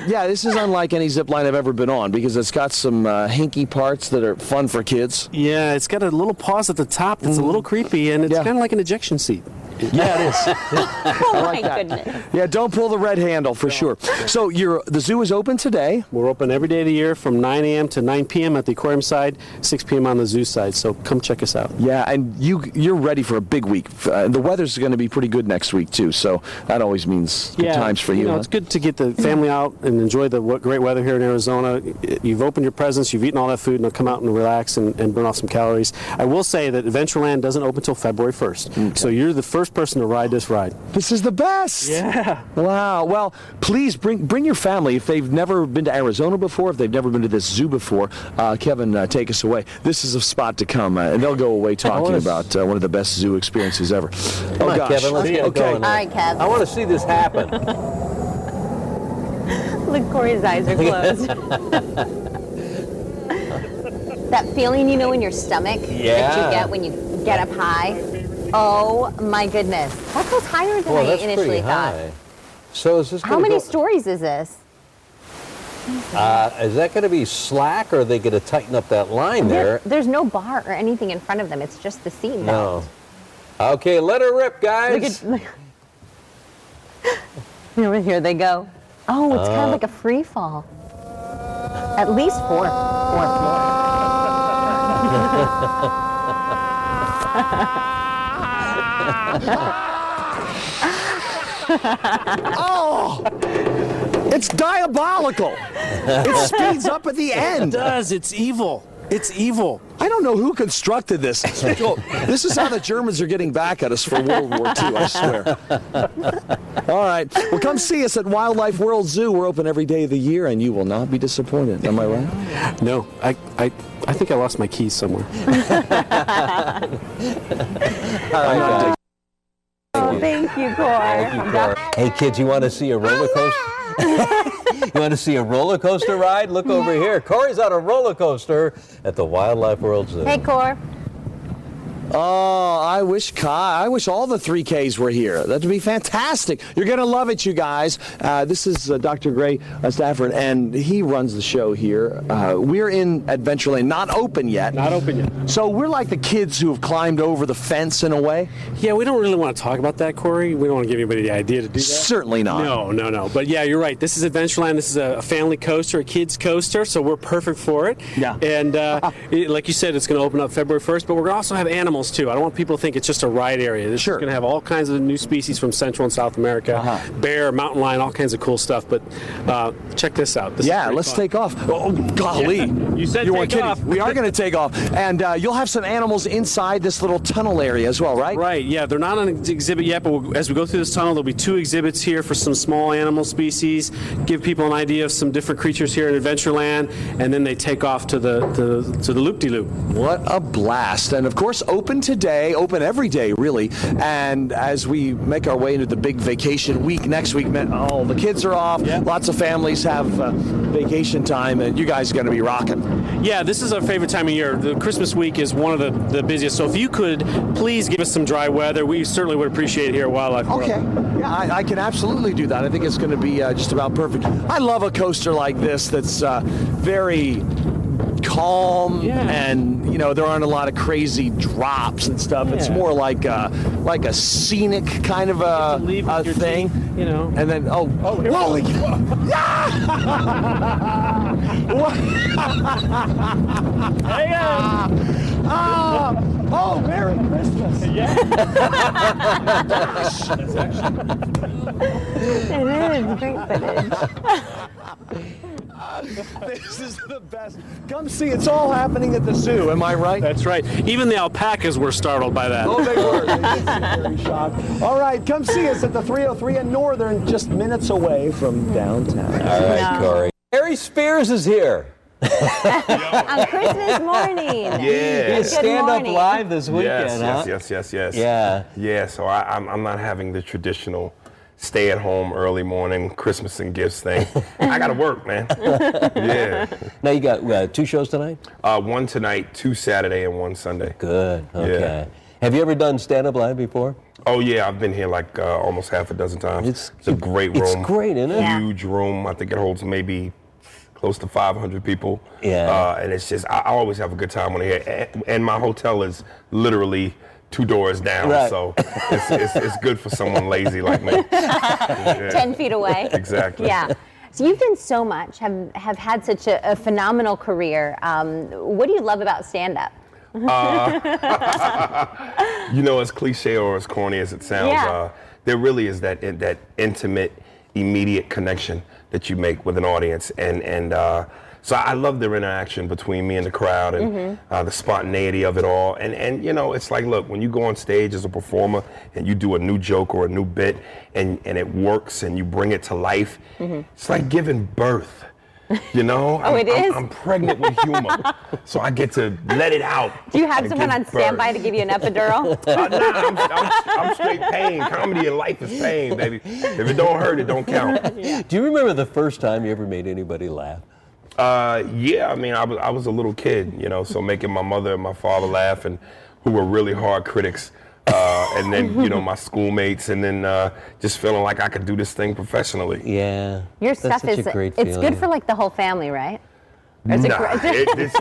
This is unlike any zip line I've ever been on because it's got some hinky parts that are fun for kids. Yeah, it's got a little pause at the top that's a little creepy, and it's kind of like an ejection seat. Yeah, it is. Oh, my goodness. Yeah, don't pull the red handle for sure. So the zoo is open today. We're open every day of the year from 9 a.m. to 9 p.m. at the aquarium side, 6 p.m. on the zoo side. So come check us out. Yeah, and you're ready for a big week. The weather's going to be pretty good next week too, so that always means good times for you. It's good to get the family out and enjoy the great weather here in Arizona. You've opened your presents, you've eaten all that food, and come out and relax and burn off some calories. I will say that Adventureland doesn't open until February 1st, so you're the first person to ride this ride. This is the best. Yeah. Wow. Well, please bring your family. If they've never been to Arizona before, if they've never been to this zoo before, Kevin, take us away. This is a spot to come, and they'll go away talking about one of the best zoo experiences ever. Come on, gosh. Kevin, let's get going. All right, Kev. I want to see this happen. Look, Corey's eyes are closed. That feeling, in your stomach that you get when you get up high. Oh my goodness. That goes higher than Well, I that's initially pretty thought. high. So is this How gonna many go, stories is this? is that going to be slack, or are they going to tighten up that line there? There's no bar or anything in front of them. It's just the seat belt. No. Okay, let her rip, guys. Look at, here they go. Oh, it's kind of like a free fall. At least fourth floor. Oh! It's diabolical. It speeds up at the end. It does. It's evil. It's evil. I don't know who constructed this. This is how the Germans are getting back at us for World War II, I swear. All right. Well, come see us at Wildlife World Zoo. We're open every day of the year, and you will not be disappointed. Am I right? No, I think I lost my keys somewhere. All right, Oh, thank you, Cor. Hey, kids, you want to see a roller coaster? You want to see a roller coaster ride? Look over here. Corey's on a roller coaster at the Wildlife World Zoo. Hey, Cor. Oh, I wish all the 3Ks were here. That'd be fantastic. You're going to love it, you guys. This is Dr. Gray Stafford, and he runs the show here. We're in Adventureland, not open yet. Not open yet. So we're like the kids who have climbed over the fence in a way? Yeah, we don't really want to talk about that, Corey. We don't want to give anybody the idea to do that. Certainly not. No. But yeah, you're right. This is Adventureland. This is a family coaster, a kids coaster, so we're perfect for it. Yeah. And like you said, it's going to open up February 1st, but we're going to also have animals too. I don't want people to think it's just a ride area. This is going to have all kinds of new species from Central and South America. Bear, mountain lion, all kinds of cool stuff. But check this out. Let's take off. Oh, golly. You said weren't take kidding. off. We are going to take off. And you'll have some animals inside this little tunnel area as well, right? Right, yeah. They're not on an exhibit yet, but as we go through this tunnel, there'll be 2 exhibits here for some small animal species, give people an idea of some different creatures here in Adventureland, and then they take off to the loop-de-loop. What a blast. And of course, open today, open every day, really. And as we make our way into the big vacation week next week, the kids are off. Yeah. Lots of families have vacation time, and you guys are going to be rocking. Yeah, this is our favorite time of year. The Christmas week is one of the busiest. So if you could please give us some dry weather, we certainly would appreciate it here at Wildlife World. Okay. Yeah, I can absolutely do that. I think it's going to be just about perfect. I love a coaster like this that's very calm, and there aren't a lot of crazy drops and stuff. It's more like a scenic kind of a thing, And then holy! Oh, Merry Christmas! Yeah. That's It is great footage. This is the best. Come see, it's all happening at the zoo, am I right? That's right. Even the alpacas were startled by that. Oh, they were. They seemed very shocked. All right, come see us at the 303 in Northern, just minutes away from downtown. All right, Corey. Harry Spears is here. On Christmas morning. Yeah. You stand up live this weekend, huh? Yes. Yeah. Yeah, so I'm not having the traditional stay at home early morning Christmas and gifts thing. I gotta work, man. Yeah. Now you got 2 shows tonight? 1 tonight, 2 Saturday, and 1 Sunday. Good. Okay. Yeah. Have you ever done stand-up live before? Oh yeah, I've been here like almost half a dozen times. It's a great room. It's great, isn't it? Huge room. I think it holds maybe close to 500 people. Yeah. And it's just I always have a good time when I'm here. And my hotel is literally 2 doors down, right. So it's good for someone lazy like me. Yeah. 10 feet away. Exactly. Yeah. So you've done so much, have had such a phenomenal career. What do you love about stand-up? As cliche or as corny as it sounds, there really is that intimate, immediate connection that you make with an audience, and so I love the interaction between me and the crowd, and the spontaneity of it all. And it's like, look, when you go on stage as a performer and you do a new joke or a new bit, and it works and you bring it to life, it's like giving birth. It is? I'm pregnant with humor, so I get to let it out. Do you have someone on standby to give you an epidural? I'm straight pain. Comedy in life is pain, baby. If it don't hurt, it don't count. Yeah. Do you remember the first time you ever made anybody laugh? Yeah, I mean, I was a little kid, so making my mother and my father laugh, and who were really hard critics and then my schoolmates, and then just feeling like I could do this thing professionally. Yeah. Your That's stuff such is a great it's feeling. good for like the whole family, right? Nah,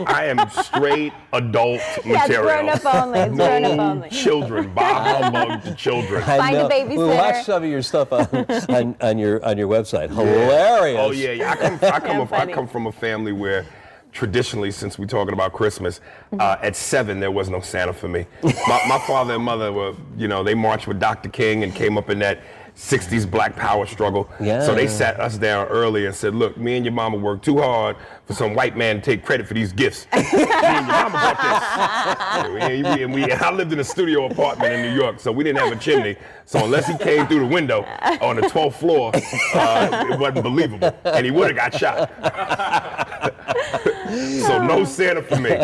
I am straight adult Yeah, it's material. grown-up only. It's no grown-up only. children. Bob Humbug to children. Find a babysitter. We watch some of your stuff on your website. Hilarious. Oh yeah. I come from a family where traditionally, since we're talking about Christmas, at 7 there was no Santa for me. My father and mother were, they marched with Dr. King and came up in that 60s Black Power struggle. Yeah. So they sat us down early and said, look, me and your mama worked too hard for some white man to take credit for these gifts. Me and your mama bought this. And I lived in a studio apartment in New York, so we didn't have a chimney. So unless he came through the window on the 12th floor, it wasn't believable. And he would have got shot. So no Santa for me.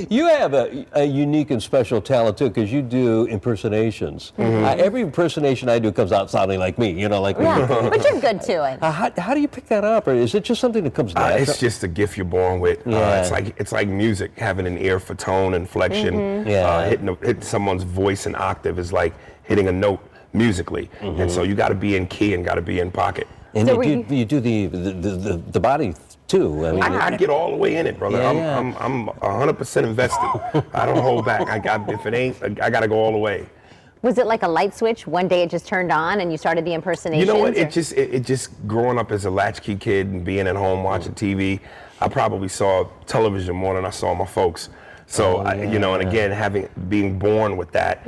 You have a unique and special talent too, because you do impersonations. Every impersonation I do comes out sounding like me, like me. Yeah, but you're good to it. How do you pick that up, or is it just something that comes natural? It's just a gift you're born with. It's like music, having an ear for tone, inflection. Hitting someone's voice and octave is like hitting a note musically, and so you got to be in key and got to be in pocket. And so you do the body too. I get all the way in it, brother. Yeah, I'm 100% invested. I don't hold back. If it ain't, I got to go all the way. Was it like a light switch? One day it just turned on and you started the impersonations? You know what? It just growing up as a latchkey kid and being at home watching TV, I probably saw television more than I saw my folks. So and again, being born with that,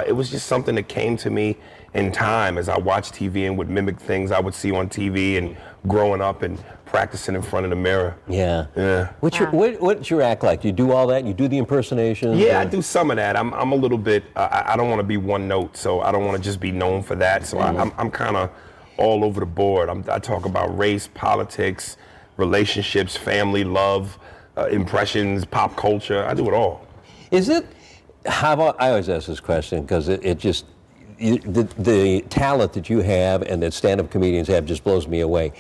it was just something that came to me in time as I watched TV and would mimic things I would see on TV and growing up and practicing in front of the mirror. Yeah. What's your act like? Do you do all that? You do the impersonations? Yeah, I do some of that. I'm a little bit. I don't want to be one note, so I don't want to just be known for that. So I'm kind of all over the board. I talk about race, politics, relationships, family, love, impressions, pop culture. I do it all. Is it? I always ask this question because it just the talent that you have and that stand-up comedians have just blows me away.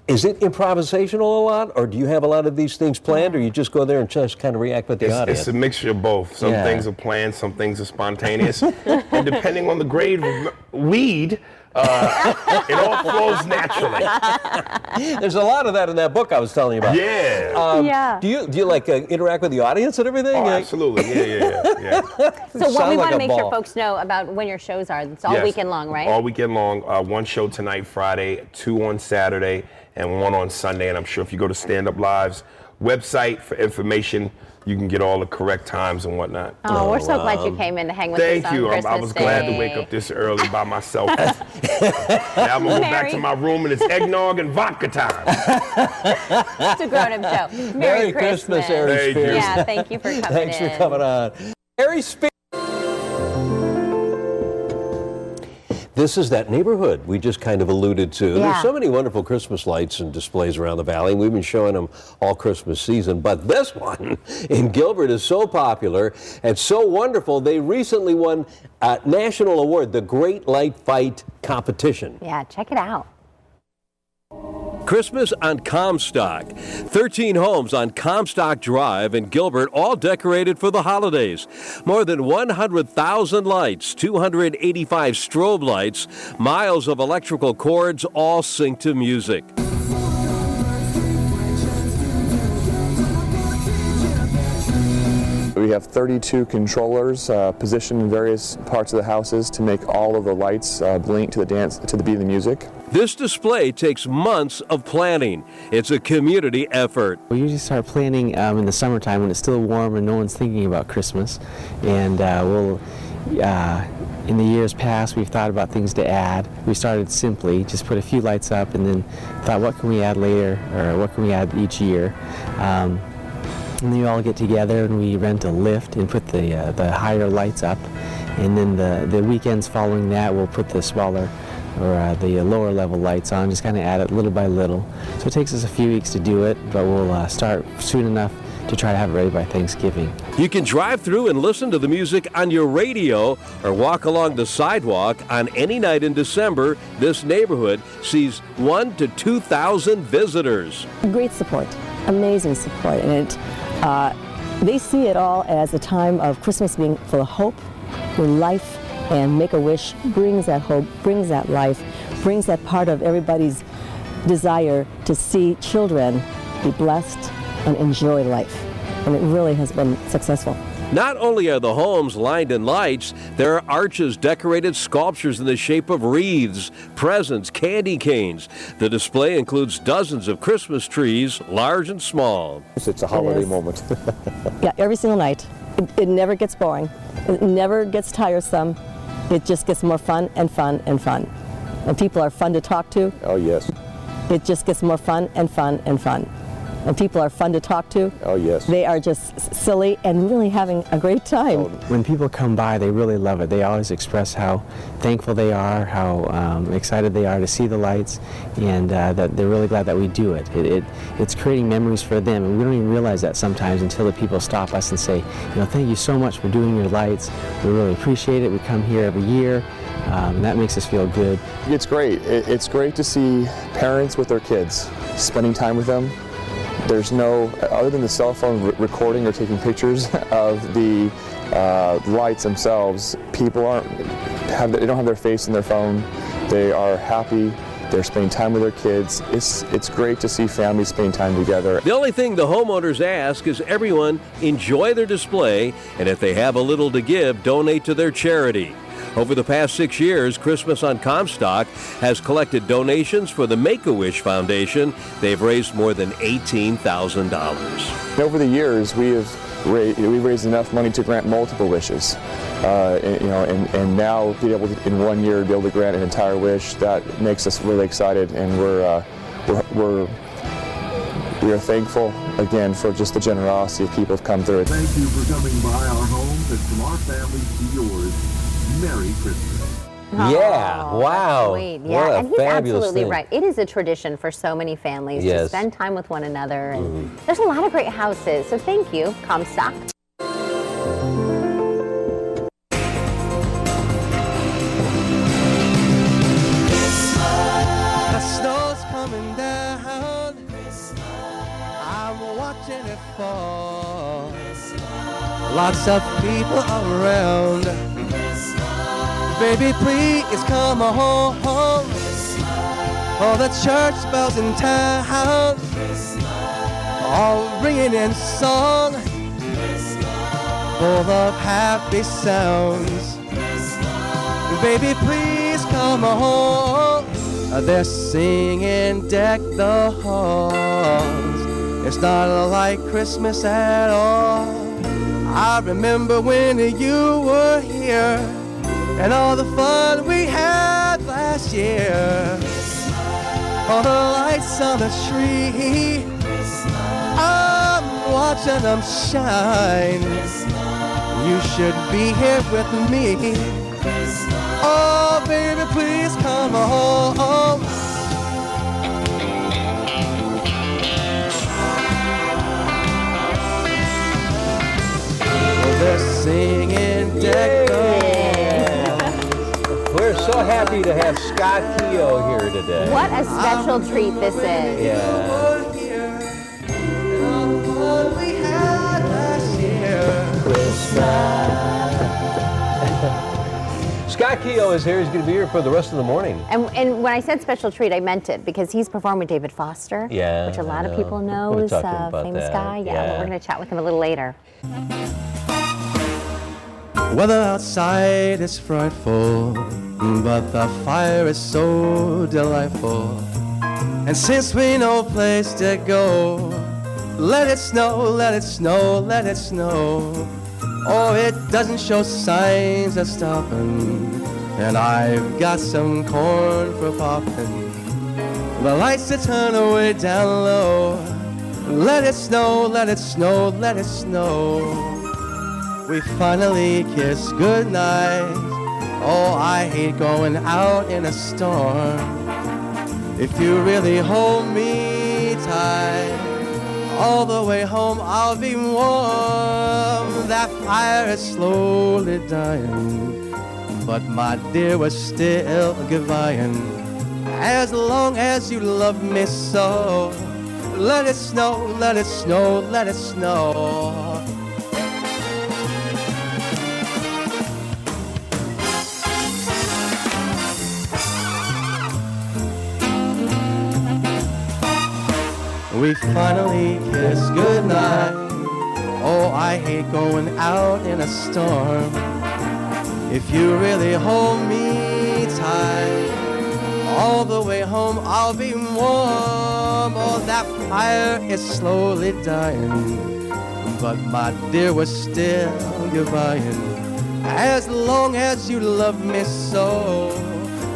Is it improvisational a lot, or do you have a lot of these things planned, or you just go there and just kind of react with the audience? It's a mixture of both. Some things are planned, some things are spontaneous. And depending on the grade of weed, it all flows naturally. There's a lot of that in that book I was telling you about. Yeah. Do you like interact with the audience and everything? Oh, absolutely. Yeah. So what we want to make sure folks know about when your shows are. It's all weekend long, right? All weekend long. One show tonight, Friday, 2 on Saturday, and 1 on Sunday. And I'm sure if you go to Stand Up Live's website for information, you can get all the correct times and whatnot. Oh, we're so glad you came in to hang with us on Thank you. I was glad to wake up this early by myself. Now I'm going to go back to my room and it's eggnog and vodka time. It's a grown-up show. Merry Christmas. Ari Spears. Yeah, thank you for coming Thanks for coming on. Ari Spears. This is that neighborhood we just kind of alluded to. There's so many wonderful Christmas lights and displays around the valley. We've been showing them all Christmas season, but this one in Gilbert is so popular and so wonderful. They recently won a national award, the Great Light Fight Competition. Yeah, check it out. Christmas on Comstock. 13 homes on Comstock Drive in Gilbert, all decorated for the holidays. More than 100,000 lights, 285 strobe lights, miles of electrical cords, all sync to music. We have 32 controllers positioned in various parts of the houses to make all of the lights blink to the beat of the music. This display takes months of planning. It's a community effort. We usually start planning in the summertime when it's still warm and no one's thinking about Christmas. And in the years past, we've thought about things to add. We started simply, just put a few lights up and then thought, what can we add later, or what can we add each year? And then we all get together and we rent a lift and put the higher lights up. And then the weekends following that, we'll put the smaller or the lower level lights on, just kind of add it little by little. So it takes us a few weeks to do it, but we'll start soon enough to try to have it ready by Thanksgiving. You can drive through and listen to the music on your radio or walk along the sidewalk on any night in December. This neighborhood sees 1,000 to 2,000 visitors. Great support, amazing support, and they see it all as a time of Christmas being full of hope, where life And Make-A-Wish brings that hope, brings that life, brings that part of everybody's desire to see children be blessed and enjoy life. And it really has been successful. Not only are the homes lined in lights, there are arches, decorated sculptures in the shape of wreaths, presents, candy canes. The display includes dozens of Christmas trees, large and small. It's a holiday moment. Yeah, every single night. It never gets boring. It never gets tiresome. It just gets more fun and fun and fun. And people are fun to talk to. Oh, yes. It just gets more fun and fun and fun. And people are fun to talk to. Oh, yes. They are just silly and really having a great time. When people come by, they really love it. They always express how thankful they are, how excited they are to see the lights, and that they're really glad that we do it. It's creating memories for them, and we don't even realize that sometimes until the people stop us and say, you know, thank you so much for doing your lights. We really appreciate it. We come here every year. And that makes us feel good. It's great. It's great to see parents with their kids, spending time with them. There's no, other than the cell phone recording or taking pictures of the lights themselves, people they don't have their face in their phone. They are happy. They're spending time with their kids. It's great to see families spending time together. The only thing the homeowners ask is everyone enjoy their display, and if they have a little to give, donate to their charity. Over the past 6 years, Christmas on Comstock has collected donations for the Make-A-Wish Foundation. They've raised more than $18,000. Over the years, we've raised enough money to grant multiple wishes. And now be able to, in 1 year, be able to grant an entire wish, that makes us really excited, and we are thankful again for just the generosity of people who've come through. Thank you for coming by our homes, and from our family to yours, Merry Christmas. Yeah, wow. Sweet. What Yeah, a and he's fabulous absolutely thing. right. It is a tradition for so many families to Yes. spend time with one another. And there's a lot of great houses, so thank you, Comstock. The snow's coming down. I'm watching it fall. Lots of people around. Baby, please come home. All the church bells in town, all ringing in song, full of happy sounds. Baby, please come home. They're singing Deck the Halls. It's not like Christmas at all. I remember when you were here and all the fun we had last year. All the lights on the tree, I'm watching them shine. You should be here with me. Oh, baby, please come home. They're singing Deck the Halls. We're so happy to have Scott Keogh here today. What a special treat this is. Yeah. Scott Keogh is here. He's going to be here for the rest of the morning. And when I said special treat, I meant it because he's performed with David Foster, Yeah, which a lot I of know. people We're know is talking a about famous that. guy. Yeah, Yeah. we're going to chat with him a little later. Weather outside is frightful, but the fire is so delightful. And since we no place to go, let it snow, let it snow, let it snow. Oh, it doesn't show signs of stopping, and I've got some corn for popping. The lights are turned way down low. Let it snow, let it snow, let it snow. We finally kiss goodnight. Oh, I hate going out in a storm. If you really hold me tight, all the way home I'll be warm. That fire is slowly dying, but my dear, we're still goodbying. As long as you love me so, let it snow, let it snow, let it snow. we finally kiss goodnight. Oh, I hate going out in a storm. If you really hold me tight, all the way home I'll be warm. Oh, that fire is slowly dying, but my dear, we're still goodbying. As long as you love me so,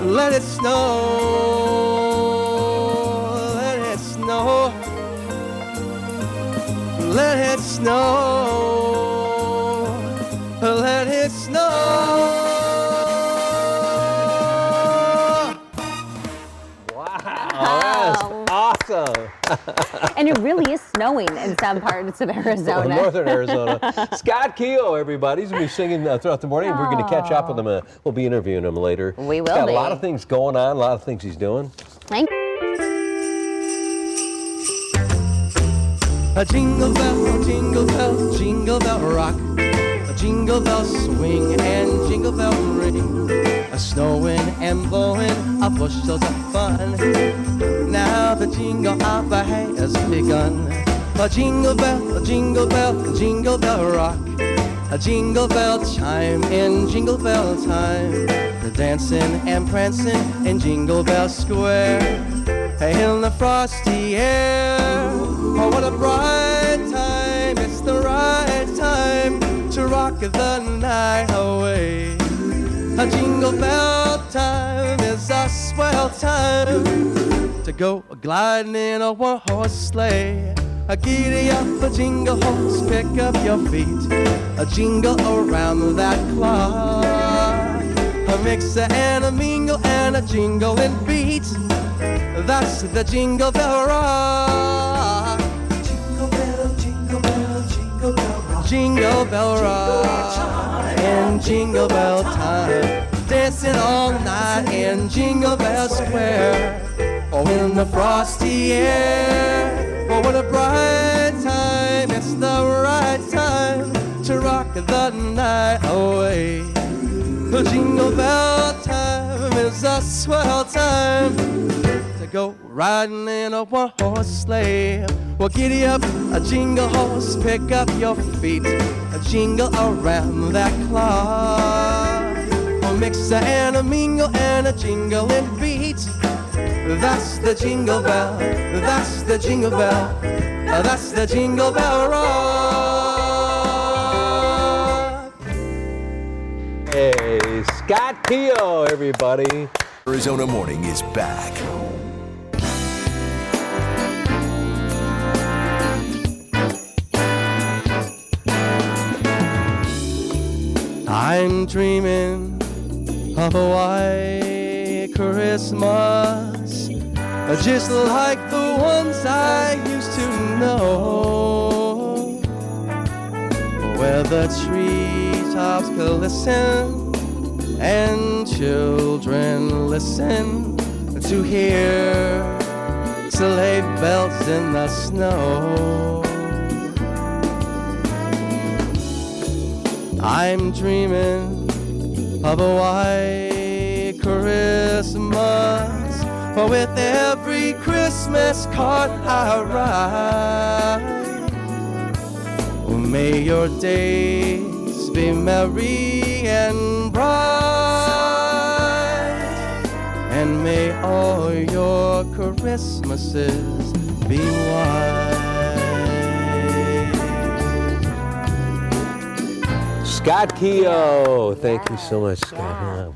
let it snow, let it snow, let it snow, let it snow. Wow, that's awesome. And it really is snowing in some parts of Arizona. Northern Arizona. Scott Keogh, everybody. He's going to be singing throughout the morning. We're going to catch up with him. We'll be interviewing him later. We will He's got be. a lot of things going on, a lot of things he's doing. Thank you. A jingle bell, jingle bell rock. A jingle bell swing and jingle bell ring. A snowing and blowing, a bushels of fun. Now the jingle hop has begun. A jingle bell, jingle bell rock. A jingle bell chime in jingle bell time. The dancing and prancing in Jingle Bell Square. In the frosty air, oh what a bright time. It's the right time to rock the night away. A jingle bell time is a swell time to go gliding in a one-horse sleigh. A giddy up, a jingle horse, pick up your feet. A jingle around that clock. A mixer and a mingle and a jingling beat. That's the Jingle Bell Rock. Jingle bell, jingle bell, jingle bell rock. Jingle bell rock in Jingle Bell time. Dancing all night in Jingle Bell Square. Oh, in the frosty air. Oh, what a bright time. It's the right time to rock the night away. The Jingle Bell time is a swell time to go riding in a one-horse sleigh. Well, giddy up, a jingle horse, pick up your feet. A jingle around that clock. A mixer and a mingle and a jingling beat. That's the Jingle Bell, that's the Jingle Bell, that's the Jingle Bell Rock. Hey, Scott Keogh, everybody. Arizona Morning is back. I'm dreaming of a white Christmas, just like the ones I used to know, where the treetops glisten and children listen to hear sleigh bells in the snow. I'm dreaming of a white Christmas, with every Christmas card I write. Oh, may your days be merry and bright, and may all your Christmases be white. Scott Keogh. Thank you so much, Scott.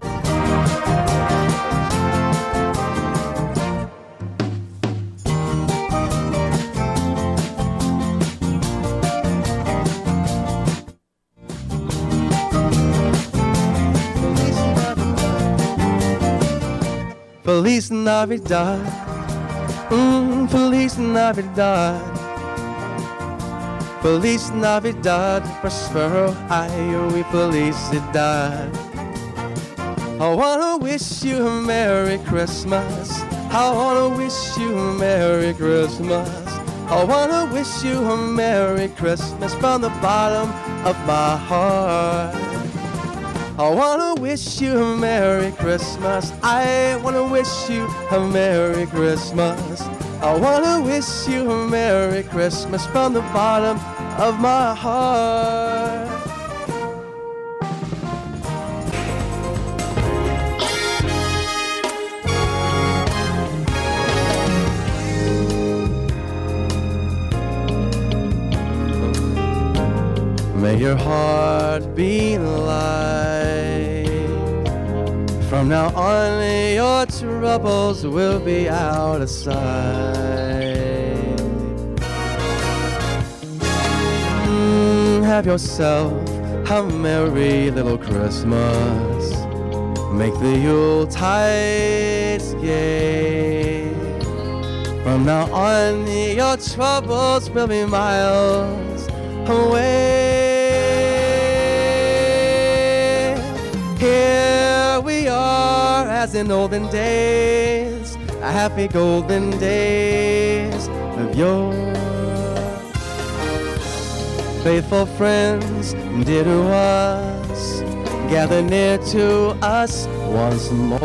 Feliz Navidad, Feliz Navidad, Feliz Navidad, prospero año y felicidad. I wanna wish you a Merry Christmas. I wanna wish you a Merry Christmas. I wanna wish you a Merry Christmas from the bottom of my heart. I wanna wish you a Merry Christmas. I wanna wish you a Merry Christmas. I want to wish you a Merry Christmas from the bottom of my heart. May your heart be light. From now on, your troubles will be out of sight. Have yourself a merry little Christmas. Make the Yuletides gay. From now on, your troubles will be miles away. Here we are as in olden days, happy golden days of yore. Faithful friends dear to us, gather near to us once more.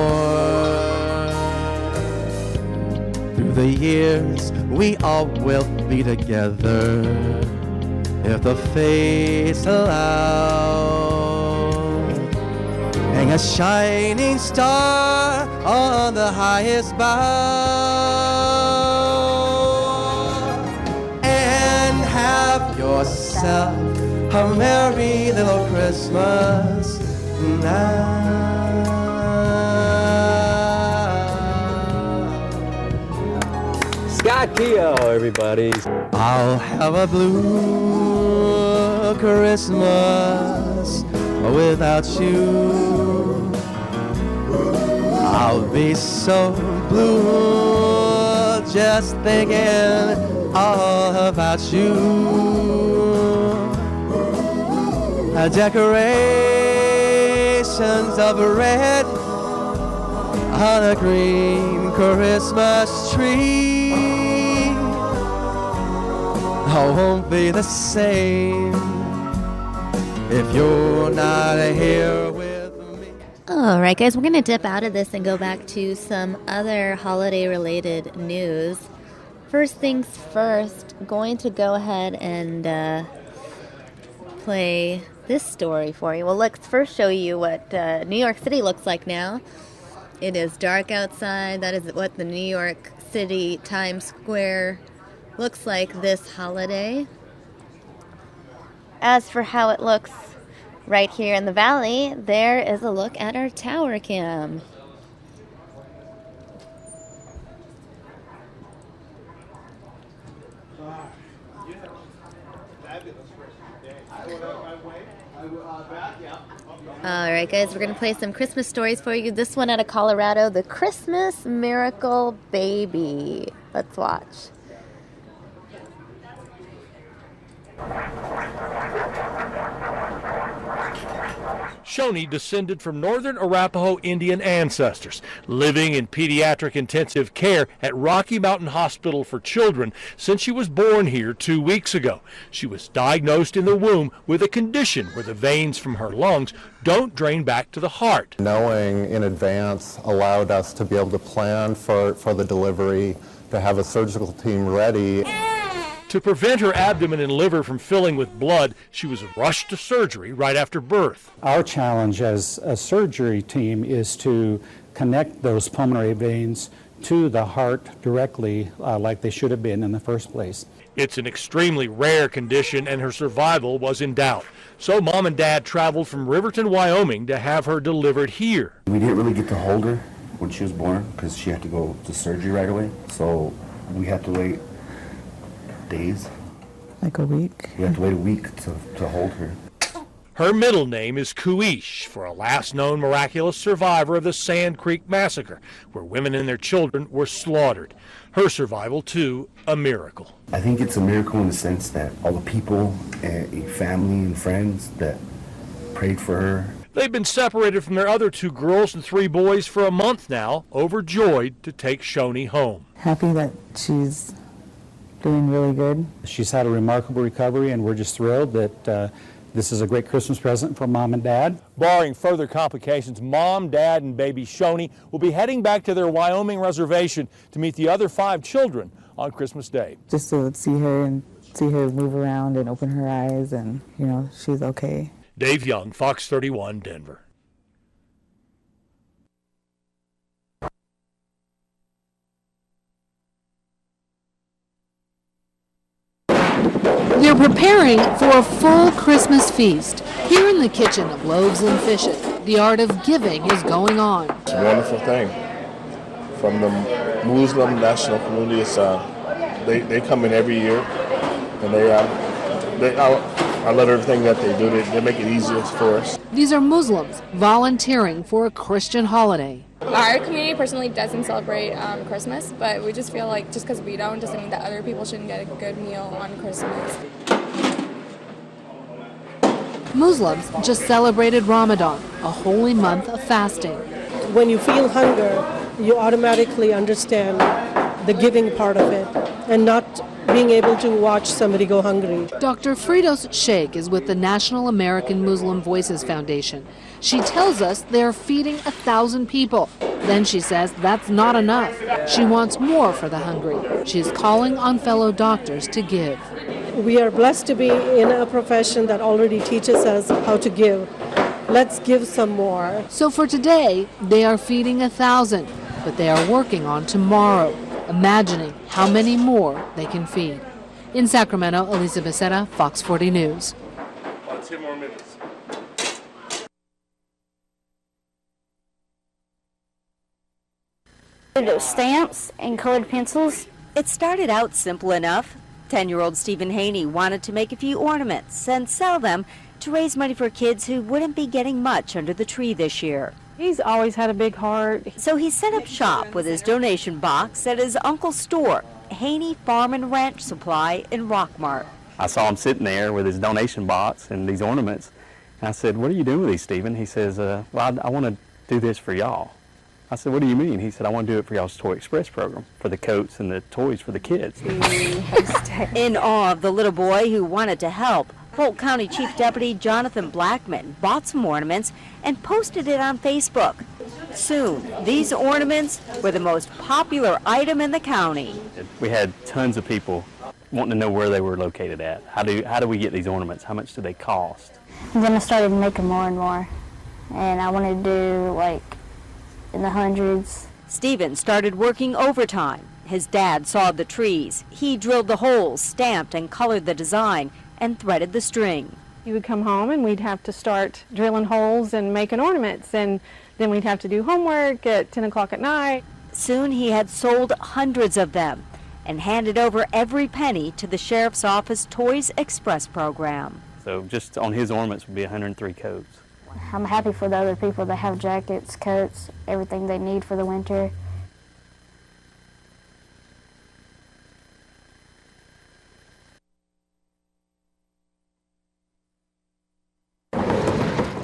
Through the years we all will be together, if the fates allow. Hang a shining star on the highest bough, and have yourself a merry little Christmas now. Scott Keogh, everybody. I'll have a blue Christmas without you. I'll be so blue just thinking all about you. Decorations of red on a green Christmas tree. I won't be the same if you're not here with me. All right, guys, we're going to dip out of this and go back to some other holiday-related news. First things first, going to go ahead and play this story for you. Well, let's first show you what New York City looks like now. It is dark outside. That is what the New York City Times Square looks like this holiday. As for how it looks right here in the valley, there is a look at our tower cam. All right, guys, we're going to play some Christmas stories for you. This one out of Colorado, the Christmas Miracle Baby. Let's watch. Shoni descended from northern Arapaho Indian ancestors, living in pediatric intensive care at Rocky Mountain Hospital for Children since she was born here 2 weeks ago. She was diagnosed in the womb with a condition where the veins from her lungs don't drain back to the heart. Knowing in advance allowed us to be able to plan for the delivery, to have a surgical team ready. To prevent her abdomen and liver from filling with blood, she was rushed to surgery right after birth. Our challenge as a surgery team is to connect those pulmonary veins to the heart directly like they should have been in the first place. It's an extremely rare condition and her survival was in doubt. So Mom and Dad traveled from Riverton, Wyoming to have her delivered here. We didn't really get to hold her when she was born because she had to go to surgery right away. So we had to wait days. Like a week? We had to wait a week to hold her. Her middle name is Kuish, for a last known miraculous survivor of the Sand Creek Massacre, where women and their children were slaughtered. Her survival, too, a miracle. I think it's a miracle in the sense that all the people, family and friends that prayed for her. They've been separated from their other 2 girls and 3 boys for a month now, overjoyed to take Shoni home. Happy that she's doing really good. She's had a remarkable recovery, and we're just thrilled that this is a great Christmas present for Mom and Dad. Barring further complications, Mom, Dad, and baby Shoni will be heading back to their Wyoming reservation to meet the other 5 children on Christmas Day. Just to see her move around and open her eyes, and she's okay. Dave Young, Fox 31, Denver. They're preparing for a full Christmas feast. Here in the kitchen of Loaves and Fishes, the art of giving is going on. It's a wonderful thing. From the Muslim national community, they come in every year, and I love everything that they do. They make it easier for us. These are Muslims volunteering for a Christian holiday. Our community personally doesn't celebrate Christmas, but we just feel like just because we don't doesn't mean that other people shouldn't get a good meal on Christmas. Muslims just celebrated Ramadan, a holy month of fasting. When you feel hunger, you automatically understand the giving part of it and not being able to watch somebody go hungry. Dr. Fridos Sheikh is with the National American Muslim Voices Foundation. She tells us they're feeding 1,000 people. Then she says that's not enough. She wants more for the hungry. She's calling on fellow doctors to give. We are blessed to be in a profession that already teaches us how to give. Let's give some more. So for today, they are feeding 1,000, but they are working on tomorrow, imagining how many more they can feed. In Sacramento, Elisa Becerra, Fox 40 News. About 10 more minutes. Stamps and colored pencils. It started out simple enough. 10-year-old Stephen Haney wanted to make a few ornaments and sell them to raise money for kids who wouldn't be getting much under the tree this year. He's always had a big heart. So he set up shop with his donation box at his uncle's store, Haney Farm and Ranch Supply in Rockmart. I saw him sitting there with his donation box and these ornaments. And I said, "What are you doing with these, Stephen?" He says, "Well, I want to do this for y'all." I said, "What do you mean?" He said, "I want to do it for y'all's Toy Express program, for the coats and the toys for the kids." In awe of the little boy who wanted to help, Polk County Chief Deputy Jonathan Blackman bought some ornaments and posted it on Facebook. Soon, these ornaments were the most popular item in the county. We had tons of people wanting to know where they were located at. How do we get these ornaments? How much do they cost? And then I started making more and more, and I wanted to do like in the hundreds. Stephen started working overtime. His dad sawed the trees. He drilled the holes, stamped and colored the design, and threaded the string. He would come home and we'd have to start drilling holes and making ornaments, and then we'd have to do homework at 10 o'clock at night. Soon he had sold hundreds of them and handed over every penny to the Sheriff's Office Toys Express program. So just on his ornaments would be 103 coats. I'm happy for the other people that have jackets, coats, everything they need for the winter.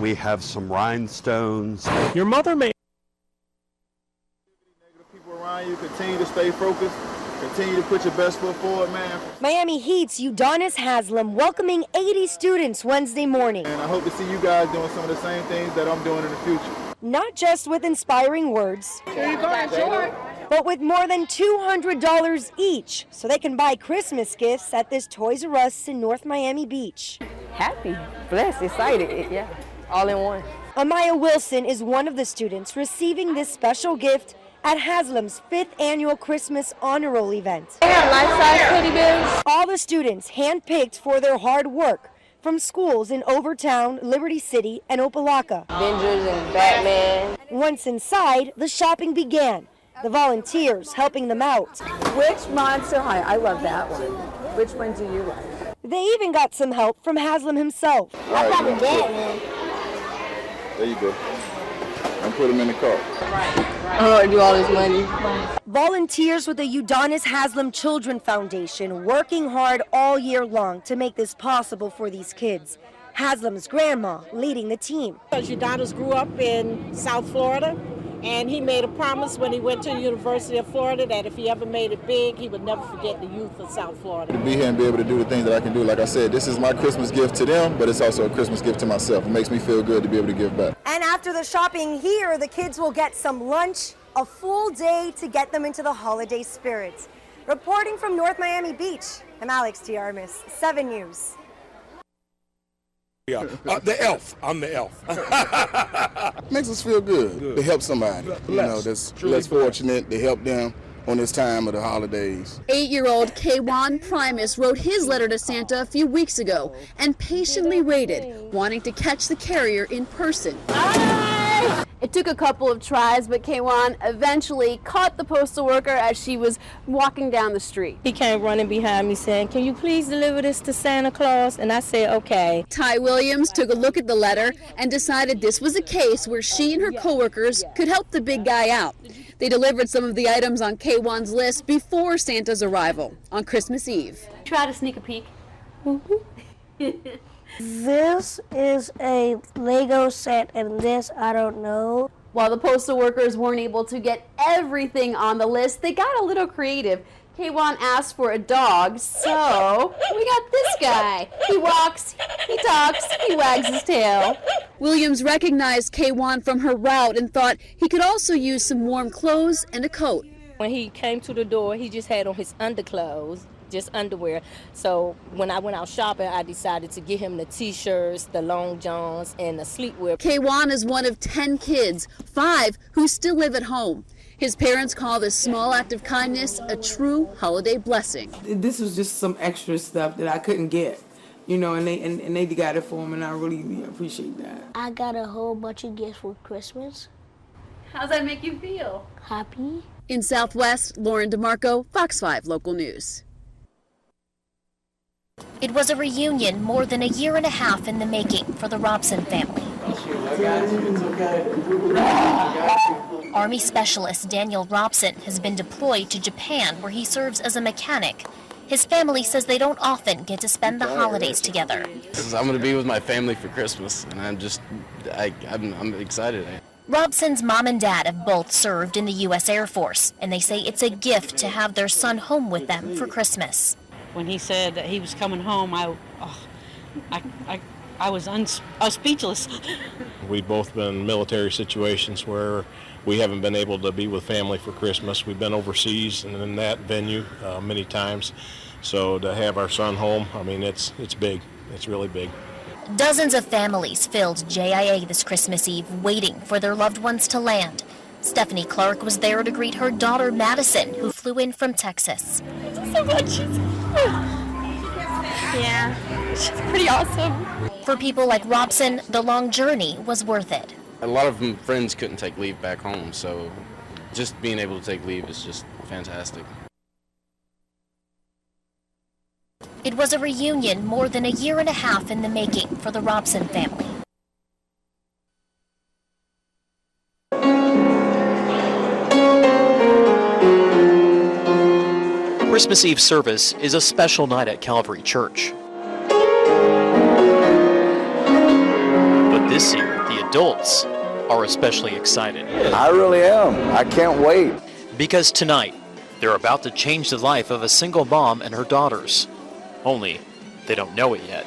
We have some rhinestones. Your mother may... People around you, continue to stay focused. Continue to put your best foot forward, man. Miami Heat's Udonis Haslam welcoming 80 students Wednesday morning. And I hope to see you guys doing some of the same things that I'm doing in the future. Not just with inspiring words, but with more than $200 each, so they can buy Christmas gifts at this Toys R Us in North Miami Beach. Happy, blessed, excited, yeah, all in one. Amaya Wilson is one of the students receiving this special gift at Haslam's 5th annual Christmas honor roll event. They have life-size teddy bears. All the students handpicked for their hard work from schools in Overtown, Liberty City, and Opelika. Avengers and Batman. Once inside, the shopping began. The volunteers helping them out. Which Monster High? I love that one. Which one do you like? They even got some help from Haslam himself. I got the Batman. There you go. And put him in the car. Oh, do all this money. Volunteers with the Udonis Haslam Children Foundation working hard all year long to make this possible for these kids. Haslam's grandma leading the team. Udonis grew up in South Florida, and he made a promise when he went to the University of Florida that if he ever made it big, he would never forget the youth of South Florida. To be here and be able to do the things that I can do, like I said, this is my Christmas gift to them, but it's also a Christmas gift to myself. It makes me feel good to be able to give back. And after the shopping here, the kids will get some lunch, a full day to get them into the holiday spirit. Reporting from North Miami Beach, I'm Alex T. Armis, 7 News. Yeah, the elf. I'm the elf. Makes us feel good to help somebody, that's less fortunate, to help them on this time of the holidays. 8-year-old Kwan Primus wrote his letter to Santa a few weeks ago and patiently waited, wanting to catch the carrier in person. It took a couple of tries, but Kwan eventually caught the postal worker as she was walking down the street. He came running behind me saying, "Can you please deliver this to Santa Claus?" And I said, "Okay." Ty Williams took a look at the letter and decided this was a case where she and her coworkers could help the big guy out. They delivered some of the items on Kwan's list before Santa's arrival on Christmas Eve. Try to sneak a peek. This is a Lego set, and this I don't know. While the postal workers weren't able to get everything on the list, they got a little creative. Kwan asked for a dog, so we got this guy. He walks, he talks, he wags his tail. Williams recognized Kwan from her route and thought he could also use some warm clothes and a coat. When he came to the door, he just had on his underclothes, just underwear. So when I went out shopping, I decided to get him the t-shirts, the long johns, and the sleepwear. Kwan is one of 10 kids, 5 who still live at home. His parents call this small act of kindness a true holiday blessing. This was just some extra stuff that I couldn't get, and they got it for him, and I really appreciate that. I got a whole bunch of gifts for Christmas. How's that make you feel? Happy. In Southwest, Lauren DeMarco, Fox 5 Local News. It was a reunion more than a year and a half in the making for the Robson family. Army Specialist Daniel Robson has been deployed to Japan, where he serves as a mechanic. His family says they don't often get to spend the holidays together. I'm going to be with my family for Christmas, and I'm excited. Robson's mom and dad have both served in the U.S. Air Force, and they say it's a gift to have their son home with them for Christmas. When he said that he was coming home, I was speechless. We've both been in military situations where we haven't been able to be with family for Christmas. We've been overseas and in that venue many times. So to have our son home, it's big. It's really big. Dozens of families filled JIA this Christmas Eve, waiting for their loved ones to land. Stephanie Clark was there to greet her daughter Madison, who flew in from Texas. So much. Yeah, she's pretty awesome. For people like Robson, the long journey was worth it. A lot of friends couldn't take leave back home, so just being able to take leave is just fantastic. It was a reunion more than a year and a half in the making for the Robson family. Christmas Eve service is a special night at Calvary Church. But this year, the adults are especially excited. I really am. I can't wait. Because tonight, they're about to change the life of a single mom and her daughters. Only, they don't know it yet.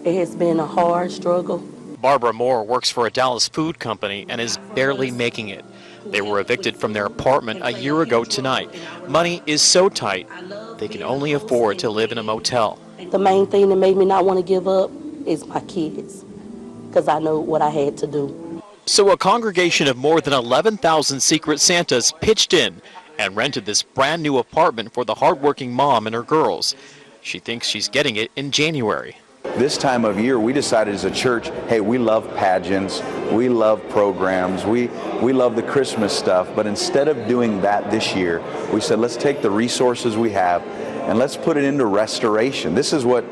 It has been a hard struggle. Barbara Moore works for a Dallas food company and is barely making it. They were evicted from their apartment a year ago tonight. Money is so tight, they can only afford to live in a motel. The main thing that made me not want to give up is my kids, because I know what I had to do. So a congregation of more than 11,000 Secret Santas pitched in and rented this brand new apartment for the hardworking mom and her girls. She thinks she's getting it in January. This time of year, we decided as a church, hey, we love pageants, we love programs, we love the Christmas stuff, but instead of doing that this year, we said, let's take the resources we have and let's put it into restoration. This is what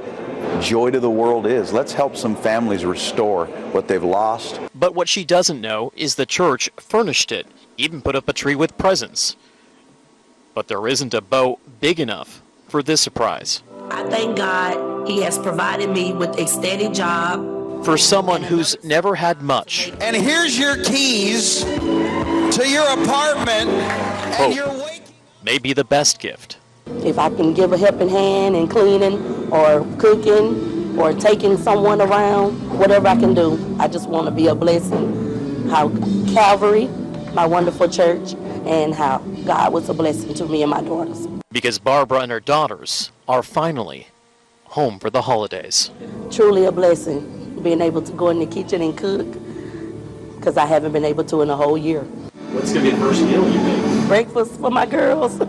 Joy to the World is. Let's help some families restore what they've lost. But what she doesn't know is the church furnished it, even put up a tree with presents. But there isn't a bow big enough for this surprise. I thank God He has provided me with a steady job. For someone who's never had much. And here's your keys to your apartment. And you're waking. May be the best gift. If I can give a helping hand in cleaning or cooking or taking someone around, whatever I can do, I just want to be a blessing. How Calvary, my wonderful church, and how God was a blessing to me and my daughters. because Barbara and her daughters are finally home for the holidays. Truly a blessing being able to go in the kitchen and cook, because I haven't been able to in a whole year. What's going to be the first meal you make? Breakfast for my girls.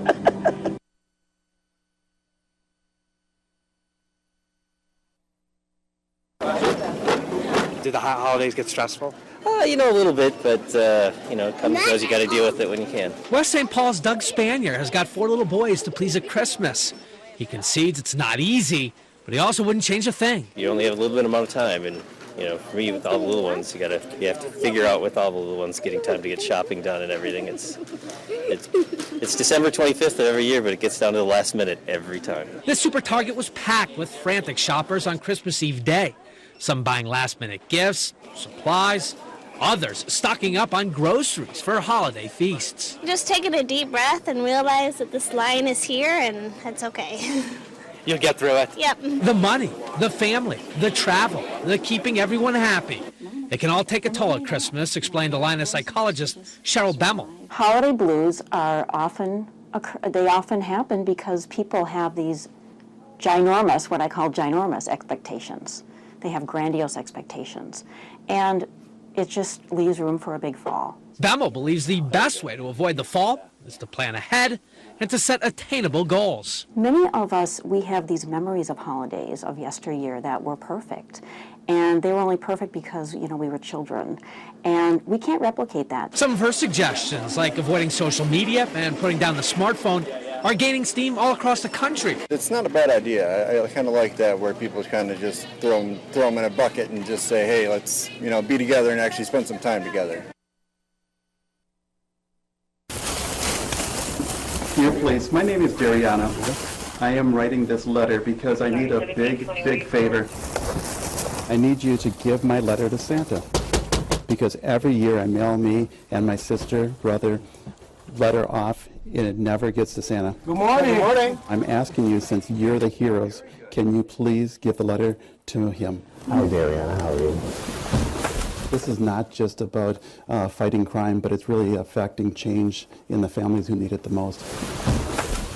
Do the holidays get stressful? A little bit, but, it comes and goes. You got to deal with it when you can. West St. Paul's Doug Spanier has got 4 little boys to please at Christmas. He concedes it's not easy, but he also wouldn't change a thing. You only have a little bit amount of time, and, for me, with all the little ones, you have to figure out with all the little ones getting time to get shopping done and everything. It's December 25th of every year, but it gets down to the last minute every time. This Super Target was packed with frantic shoppers on Christmas Eve day. Some buying last-minute gifts, supplies, others stocking up on groceries for holiday feasts. Just taking a deep breath and realize that this line is here and it's okay. You'll get through it. Yep. The money, the family, the travel, the keeping everyone happy. It can all take a toll at Christmas, explained Alina psychologist Cheryl Bemmel. Holiday blues are often happen because people have these ginormous, what I call ginormous expectations. They have grandiose expectations. And it just leaves room for a big fall. Bemmel believes the best way to avoid the fall is to plan ahead and to set attainable goals. Many of us, we have these memories of holidays of yesteryear that were perfect. And they were only perfect because, we were children. And we can't replicate that. Some of her suggestions, like avoiding social media and putting down the smartphone, are gaining steam all across the country. It's not a bad idea. I kind of like that, where people kind of just throw them in a bucket and just say, hey, let's be together and actually spend some time together. Dear Police, my name is Dariana. I am writing this letter because I need a big favor. I need you to give my letter to Santa, because every year I mail me and my sister, brother, letter off, and it never gets to Santa. Good morning. Good morning. I'm asking you, since you're the heroes, can you please give the letter to him? Hi, Dariana. How are you? This is not just about fighting crime, but it's really affecting change in the families who need it the most.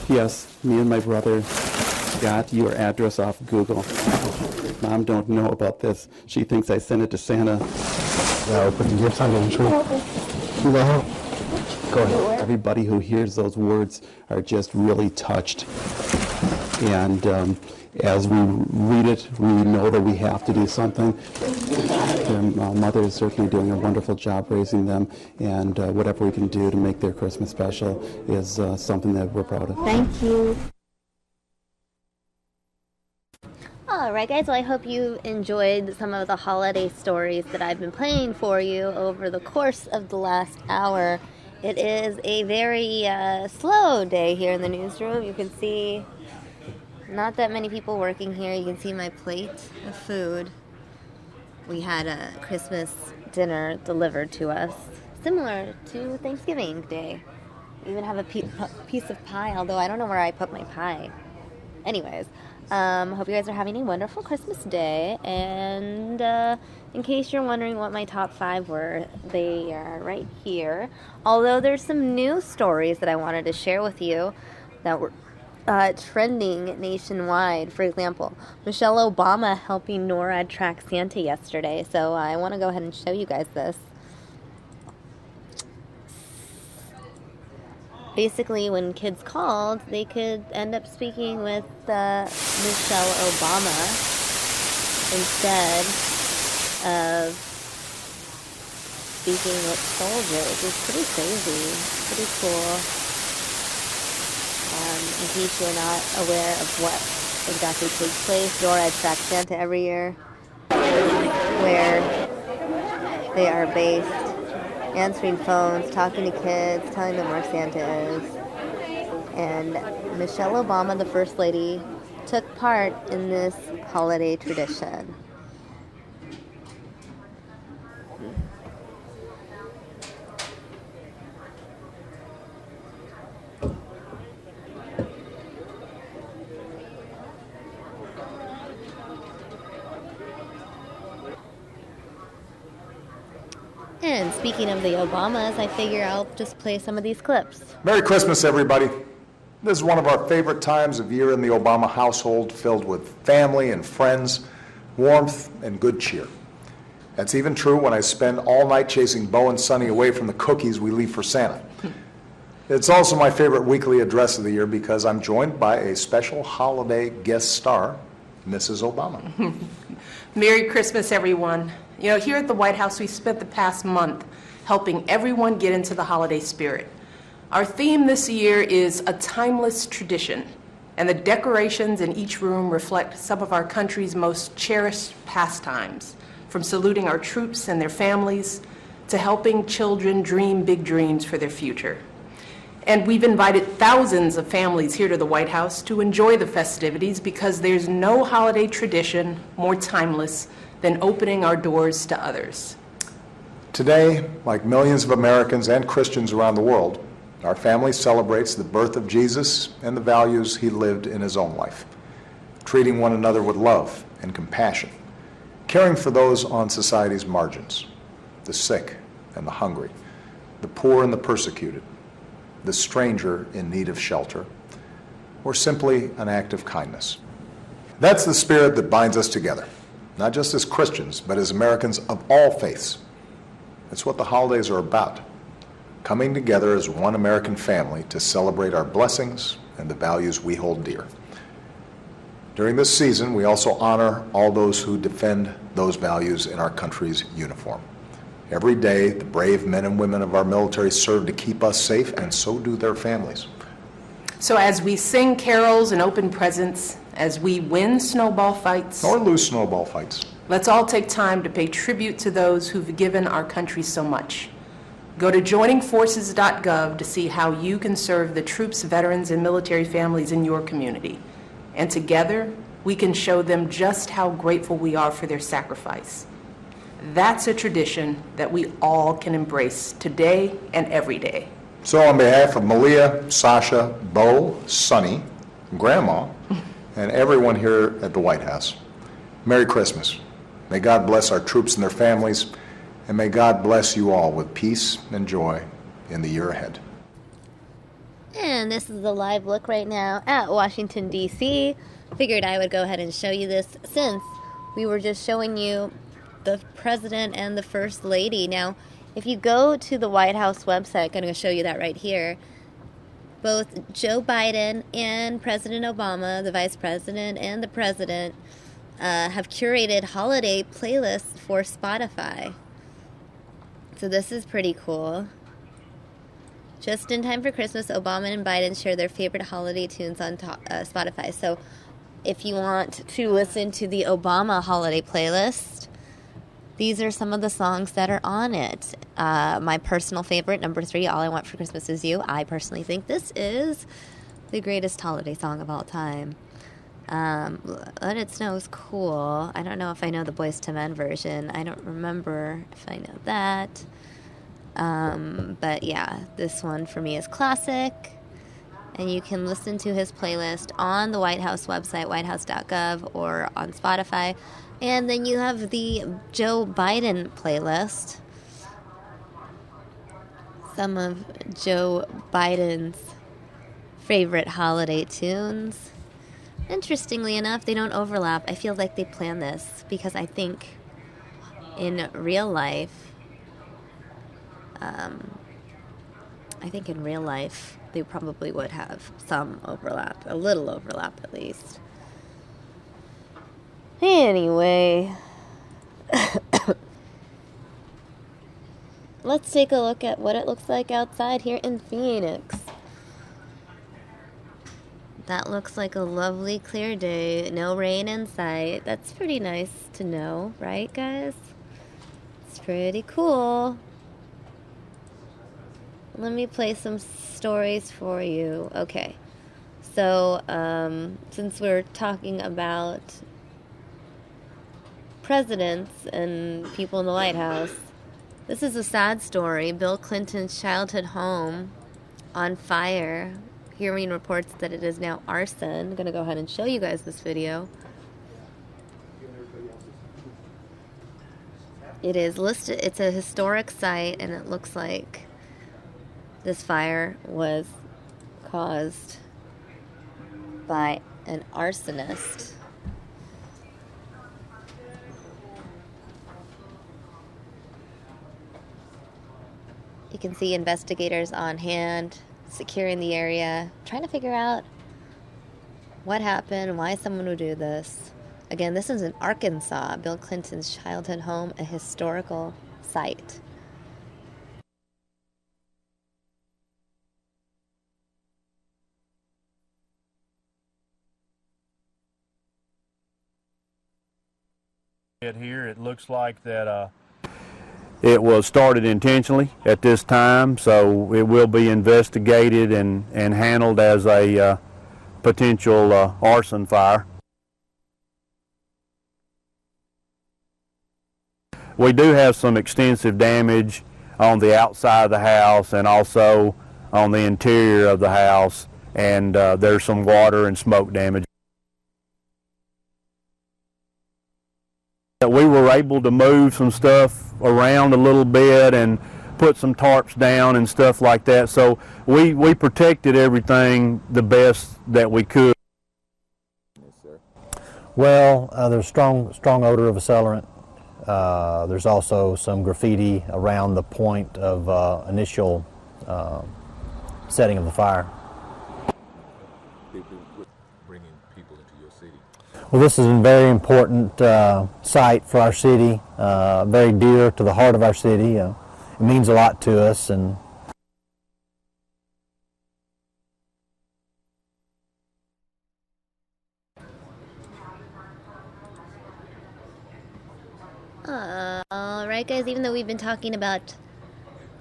Yes, me and my brother got your address off Google. Mom don't know about this. She thinks I sent it to Santa. Yeah, put the gifts under the tree. Who the hell? Go ahead. Everybody who hears those words are just really touched. And as we read it, we know that we have to do something. Their mother is certainly doing a wonderful job raising them, and whatever we can do to make their Christmas special is something that we're proud of. Thank you. Alright guys, well I hope you enjoyed some of the holiday stories that I've been playing for you over the course of the last hour. It is a very slow day here in the newsroom. You can see not that many people working here. You can see my plate of food. We had a Christmas dinner delivered to us, similar to Thanksgiving Day. We even have a piece of pie, although I don't know where I put my pie. Anyways, hope you guys are having a wonderful Christmas day, and in case you're wondering what my top 5 were, they are right here. Although there's some news stories that I wanted to share with you that were trending nationwide. For example, Michelle Obama helping NORAD track Santa yesterday, so I want to go ahead and show you guys this. Basically, when kids called, they could end up speaking with Michelle Obama instead of speaking with soldiers. It's pretty crazy, pretty cool. In case you're not aware of what exactly takes place, NORAD tracks Santa every year, where they are based, answering phones, talking to kids, telling them where Santa is. And Michelle Obama, the First Lady, took part in this holiday tradition. And speaking of the Obamas, I figure I'll just play some of these clips. Merry Christmas, everybody. This is one of our favorite times of year in the Obama household, filled with family and friends, warmth and good cheer. That's even true when I spend all night chasing Bo and Sonny away from the cookies we leave for Santa. It's also my favorite weekly address of the year because I'm joined by a special holiday guest star, Mrs. Obama. Merry Christmas, everyone. You know, here at the White House, we spent the past month helping everyone get into the holiday spirit. Our theme this year is a timeless tradition, and the decorations in each room reflect some of our country's most cherished pastimes, from saluting our troops and their families to helping children dream big dreams for their future. And we've invited thousands of families here to the White House to enjoy the festivities because there's no holiday tradition more timeless than opening our doors to others. Today, like millions of Americans and Christians around the world, our family celebrates the birth of Jesus and the values he lived in his own life, treating one another with love and compassion, caring for those on society's margins, the sick and the hungry, the poor and the persecuted, the stranger in need of shelter, or simply an act of kindness. That's the spirit that binds us together, not just as Christians, but as Americans of all faiths. It's what the holidays are about, coming together as one American family to celebrate our blessings and the values we hold dear. During this season, we also honor all those who defend those values in our country's uniform. Every day, the brave men and women of our military serve to keep us safe, and so do their families. So as we sing carols and open presents, as we win snowball fights, or lose snowball fights, let's all take time to pay tribute to those who've given our country so much. Go to joiningforces.gov to see how you can serve the troops, veterans, and military families in your community. And together, we can show them just how grateful we are for their sacrifice. That's a tradition that we all can embrace today and every day. So on behalf of Malia, Sasha, Bo, Sonny, Grandma, and everyone here at the White House, Merry Christmas. May God bless our troops and their families, and may God bless you all with peace and joy in the year ahead. And this is the live look right now at Washington, D.C. Figured I would go ahead and show you this since we were just showing you the President and the First Lady. Now, if you go to the White House website, I'm going to show you that right here. Both Joe Biden and President Obama, the Vice President and the President, have curated holiday playlists for Spotify. So this is pretty cool. Just in time for Christmas, Obama and Biden share their favorite holiday tunes on Spotify. So if you want to listen to the Obama holiday playlist, these are some of the songs that are on it. My personal favorite, number 3, All I Want for Christmas Is You. I personally think this is the greatest holiday song of all time. Let It Snow is cool. I don't know if I know the Boyz II Men version. I don't remember if I know that. But yeah, this one for me is classic. And you can listen to his playlist on the White House website, whitehouse.gov, or on Spotify. And then you have the Joe Biden playlist. Some of Joe Biden's favorite holiday tunes. Interestingly enough, they don't overlap. I feel like they planned this because I think in real life, they probably would have some overlap, a little overlap at least. Anyway, let's take a look at what it looks like outside here in Phoenix. That looks like a lovely clear day, no rain in sight. That's pretty nice to know, right guys? It's pretty cool. Let me play some stories for you. Okay, so since we're talking about presidents and people in the White House, this is a sad story. Bill Clinton's childhood home on fire. Hearing reports that it is now arson. I'm going to go ahead and show you guys this video. It is listed, it's a historic site, and it looks like this fire was caused by an arsonist. You can see investigators on hand, securing the area, trying to figure out what happened, why someone would do this. Again, this is in Arkansas, Bill Clinton's childhood home, a historical site. Here, it looks like that it was started intentionally at this time, so it will be investigated and handled as a potential arson fire. We do have some extensive damage on the outside of the house and also on the interior of the house, and there's some water and smoke damage. We were able to move some stuff around a little bit and put some tarps down and stuff like that, so we protected everything the best that we could. Well, there's strong odor of accelerant. There's also some graffiti around the point of initial setting of the fire. Bringing people into your city. Well, this is a very important site for our city, very dear to the heart of our city. It means a lot to us. And all right, guys, even though we've been talking about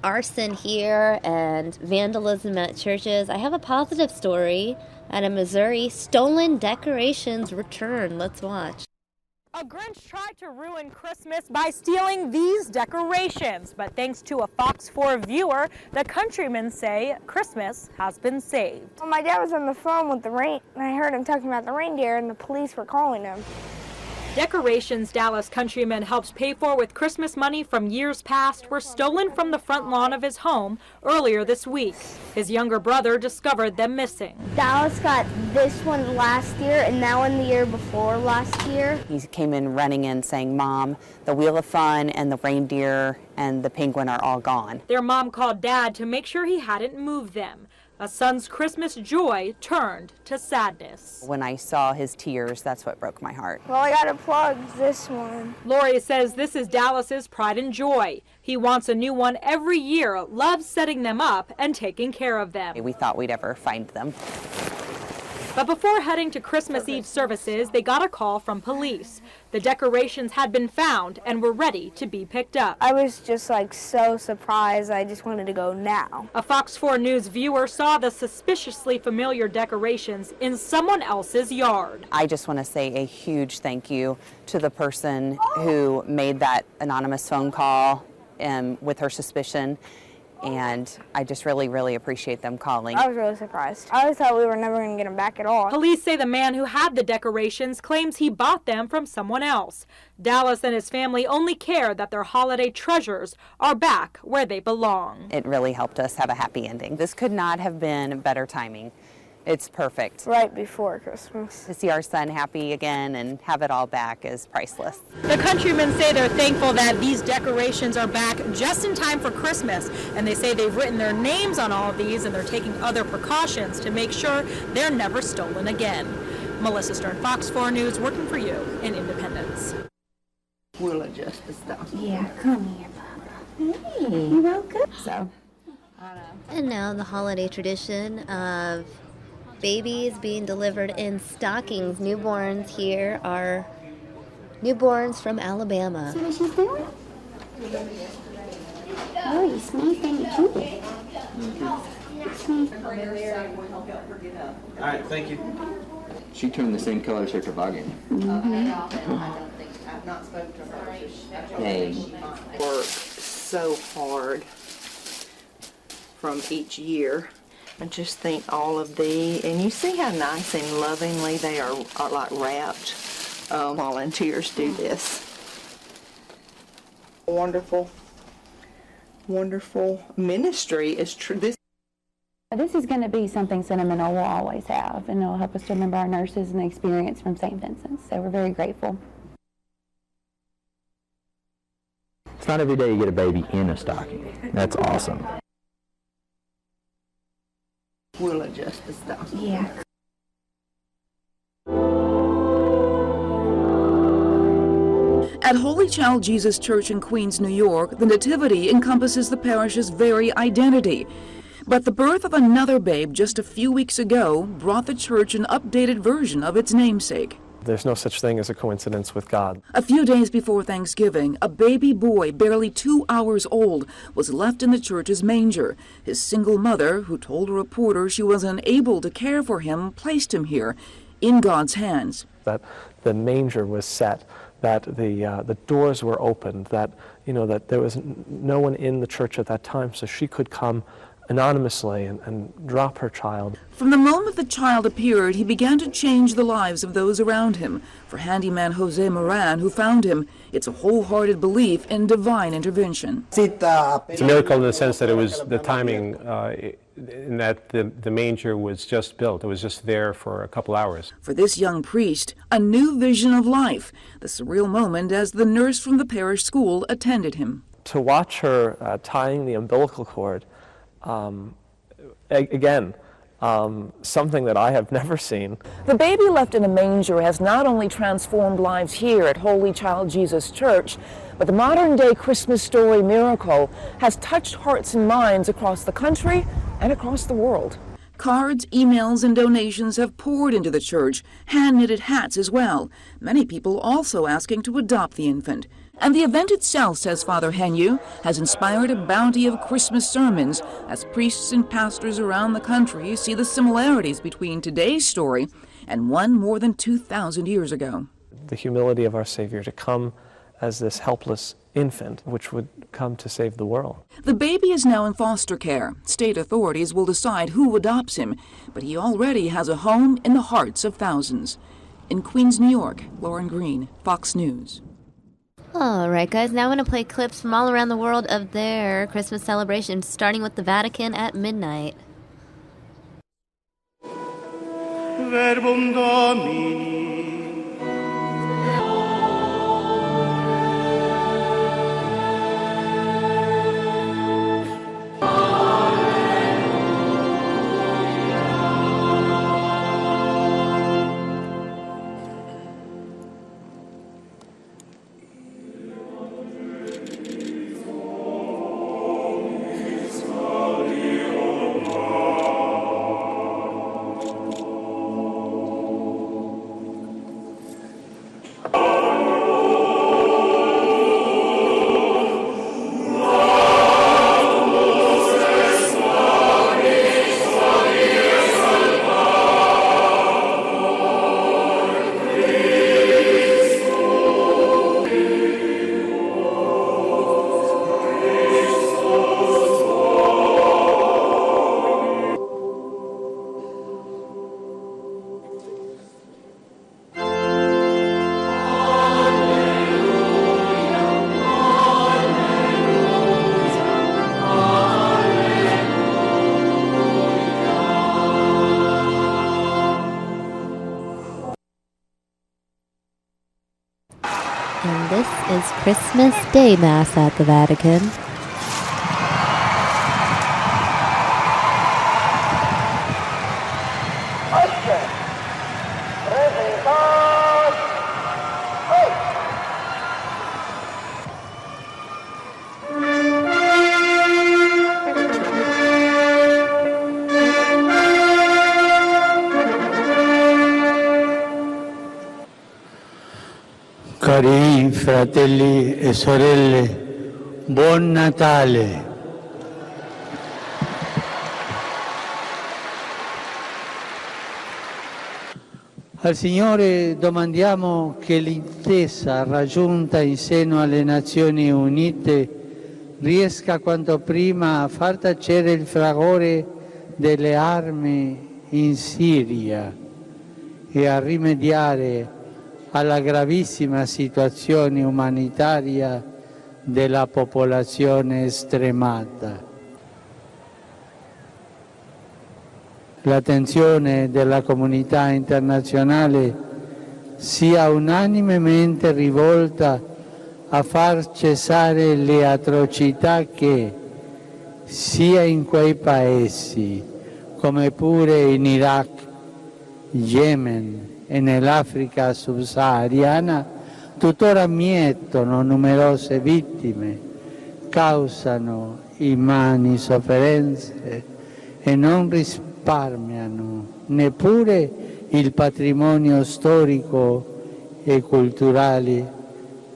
arson here and vandalism at churches, I have a positive story out of Missouri. Stolen decorations return. Let's watch. A Grinch tried to ruin Christmas by stealing these decorations, but thanks to a Fox 4 viewer, the countrymen say Christmas has been saved. Well, my dad was on the phone with the and I heard him talking about the reindeer, and the police were calling him. Decorations Dallas countryman helps pay for with Christmas money from years past were stolen from the front lawn of his home earlier this week. His younger brother discovered them missing. Dallas got this one last year and that one the year before last year. He came in running in saying, "Mom, the Wheel of Fun and the reindeer and the penguin are all gone." Their mom called Dad to make sure he hadn't moved them. A son's Christmas joy turned to sadness. When I saw his tears, that's what broke my heart. Well, I gotta plug this one. Lori says this is Dallas's pride and joy. He wants a new one every year, loves setting them up and taking care of them. We thought we'd ever find them. But before heading to Christmas Eve services, they got a call from police. The decorations had been found and were ready to be picked up. I was just like so surprised. I just wanted to go now. A Fox 4 News viewer saw the suspiciously familiar decorations in someone else's yard. I just want to say a huge thank you to the person who made that anonymous phone call with her suspicion. And I just really, really appreciate them calling. I was really surprised. I always thought we were never going to get them back at all. Police say the man who had the decorations claims he bought them from someone else. Dallas and his family only care that their holiday treasures are back where they belong. It really helped us have a happy ending. This could not have been better timing. It's perfect. Right before Christmas. To see our son happy again and have it all back is priceless. The countrymen say they're thankful that these decorations are back just in time for Christmas, and they say they've written their names on all of these and they're taking other precautions to make sure they're never stolen again. Melissa Stern, Fox 4 News, working for you in Independence. We'll adjust the stuff. Yeah, come here, Papa. Hey, you welcome. So, and now the holiday tradition of babies being delivered in stockings. Newborns here are newborns from Alabama. See what she's doing? Oh, you sneezed and you chewed it. All right, thank you. She turned the same color as her toboggan. I've not spoken to her. Hey. Work so hard from each year. I just think all of and you see how nice and lovingly they are like wrapped. Volunteers do this. Wonderful, wonderful ministry is true. This This is going to be something sentimental we'll always have, and it'll help us to remember our nurses and the experience from St. Vincent's, so we're very grateful. It's not every day you get a baby in a stocking. That's awesome. We'll adjust the stocking. Yeah. At Holy Child Jesus Church in Queens, New York, the Nativity encompasses the parish's very identity. But the birth of another babe just a few weeks ago brought the church an updated version of its namesake. There's no such thing as a coincidence with God. A few days before Thanksgiving, a baby boy barely 2 hours old was left in the church's manger. His single mother, who told a reporter she was unable to care for him, placed him here in God's hands. That the manger was set, that the doors were opened, that that there was no one in the church at that time, so she could come anonymously and drop her child. From the moment the child appeared, he began to change the lives of those around him. For handyman Jose Moran, who found him, it's a wholehearted belief in divine intervention. It's a miracle in the sense that it was the timing, in that the manger was just built. It was just there for a couple hours. For this young priest, a new vision of life, the surreal moment as the nurse from the parish school attended him. To watch her tying the umbilical cord, again, something that I have never seen. The baby left in a manger has not only transformed lives here at Holy Child Jesus Church, but the modern-day Christmas story miracle has touched hearts and minds across the country and across the world. Cards, emails, and donations have poured into the church, hand-knitted hats as well. Many people also asking to adopt the infant. And the event itself, says Father Henyu, has inspired a bounty of Christmas sermons as priests and pastors around the country see the similarities between today's story and one more than 2,000 years ago. The humility of our Savior to come as this helpless infant, which would come to save the world. The baby is now in foster care. State authorities will decide who adopts him, but he already has a home in the hearts of thousands. In Queens, New York, Lauren Green, Fox News. All right, guys, now I'm going to play clips from all around the world of their Christmas celebrations, starting with the Vatican at midnight. Verbum Domini. And this is Christmas Day Mass at the Vatican. Cari fratelli e sorelle, buon Natale. Al Signore domandiamo che l'intesa raggiunta in seno alle Nazioni Unite riesca quanto prima a far tacere il fragore delle armi in Siria e a rimediare alla gravissima situazione umanitaria della popolazione stremata. l'attenzione della comunità internazionale sia unanimemente rivolta a far cessare le atrocità che, sia in quei paesi come pure in Iraq, Yemen e nell'Africa subsahariana, tuttora mietono numerose vittime, causano immani sofferenze e non risparmiano neppure il patrimonio storico e culturale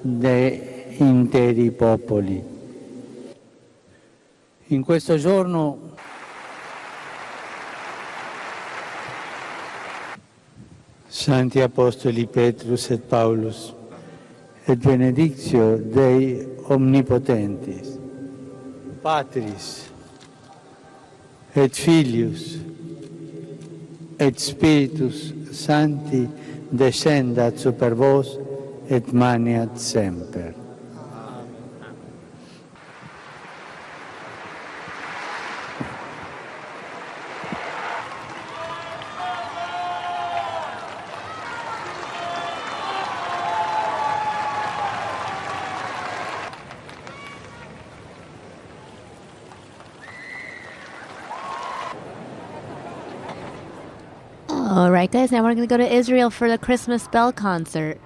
di interi popoli. In questo giorno Santi Apostoli Petrus et Paulus et benedictio Dei Omnipotentis, Patris et Filius et Spiritus Sancti descendat super vos et maniat semper. All right, guys, now we're going to go to Israel for the Christmas Bell concert.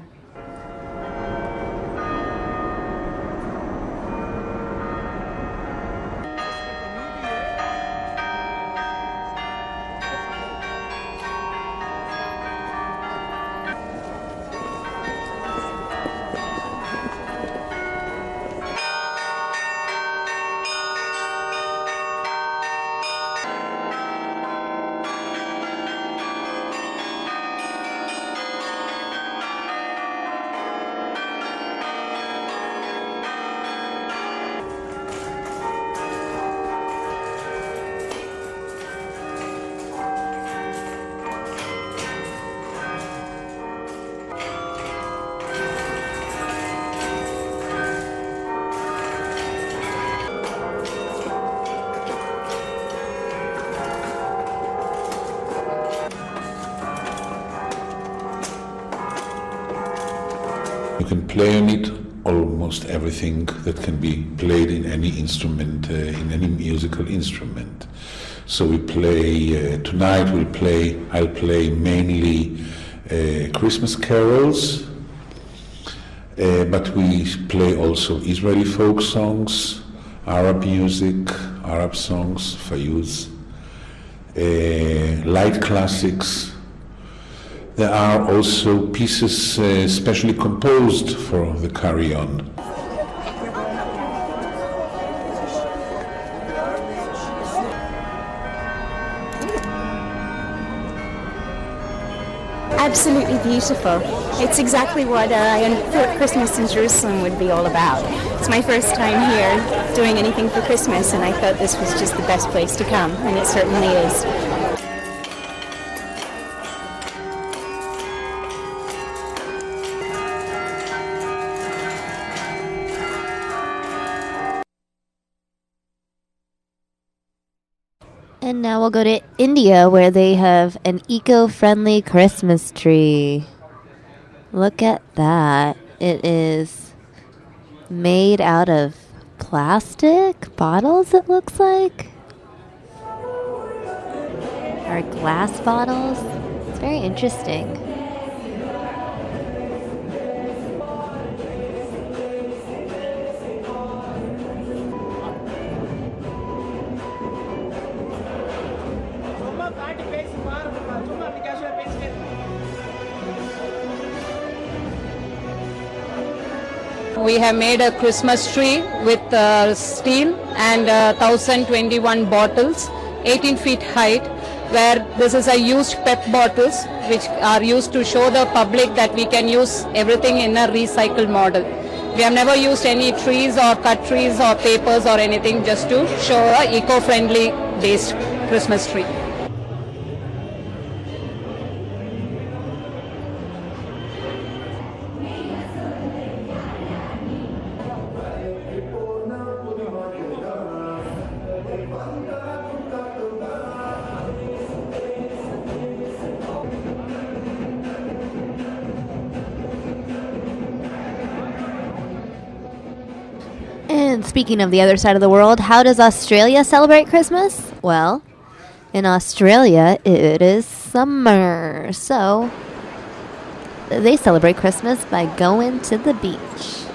You can play on it almost everything that can be played in any instrument, in any musical instrument. So we play, tonight I'll play mainly Christmas carols, but we play also Israeli folk songs, Arab music, Arab songs, Fayuz, light classics. There are also pieces specially composed for the carry-on. Absolutely beautiful. It's exactly what I thought Christmas in Jerusalem would be all about. It's my first time here doing anything for Christmas, and I thought this was just the best place to come, and it certainly is. And now we'll go to India, where they have an eco-friendly Christmas tree. Look at that. It is made out of plastic bottles, it looks like. Or glass bottles. It's very interesting. We have made a Christmas tree with steel and 1021 bottles, 18 feet height, where this is a used PET bottles which are used to show the public that we can use everything in a recycled model. We have never used any trees or cut trees or papers or anything, just to show a eco-friendly based Christmas tree. And speaking of the other side of the world, how does Australia celebrate Christmas? Well, in Australia, it is summer. So they celebrate Christmas by going to the beach.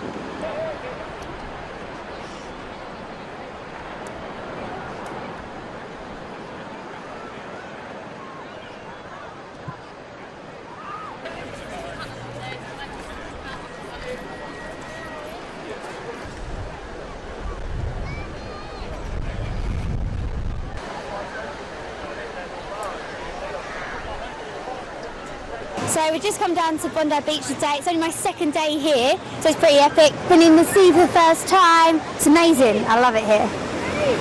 So we've just come down to Bondi Beach today. It's only my second day here, so it's pretty epic. Been in the sea for the first time. It's amazing. I love it here.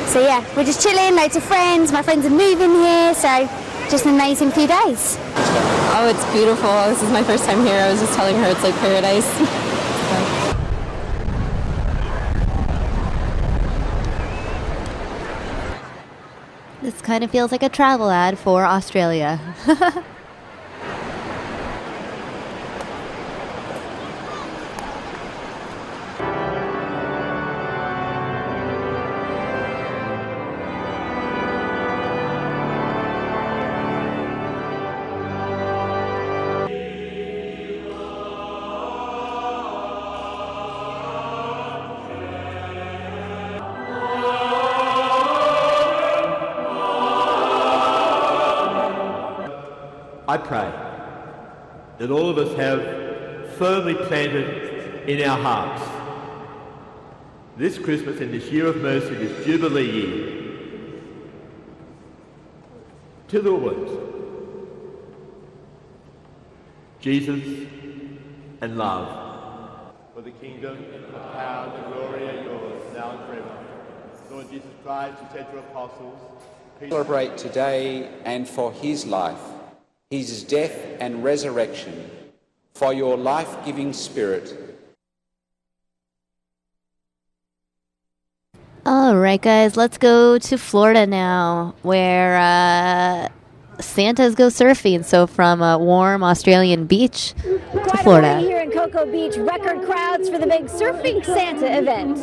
So yeah, we're just chilling, loads of friends. My friends are moving here, so just an amazing few days. Oh, it's beautiful. This is my first time here. I was just telling her it's like paradise. This kind of feels like a travel ad for Australia. I pray that all of us have firmly planted in our hearts this Christmas and this year of mercy, this Jubilee year, two little words: Jesus and love. For the kingdom, the power, and the glory are yours, now and forever. Lord Jesus Christ, you said to your apostles, celebrate today and for his life, his death and resurrection, for your life-giving spirit. All right, guys, let's go to Florida now, where Santas go surfing. So from a warm Australian beach to Florida. Here in Cocoa Beach, record crowds for the big Surfing Santa event.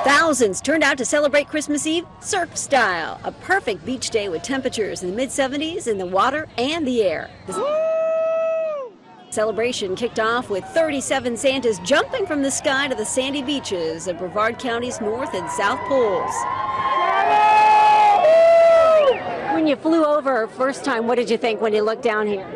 Thousands turned out to celebrate Christmas Eve surf style. A perfect beach day with temperatures in the mid-70s in the water and the air. The celebration kicked off with 37 Santas jumping from the sky to the sandy beaches of Brevard County's North and South Poles. When you flew over first time, what did you think when you looked down here?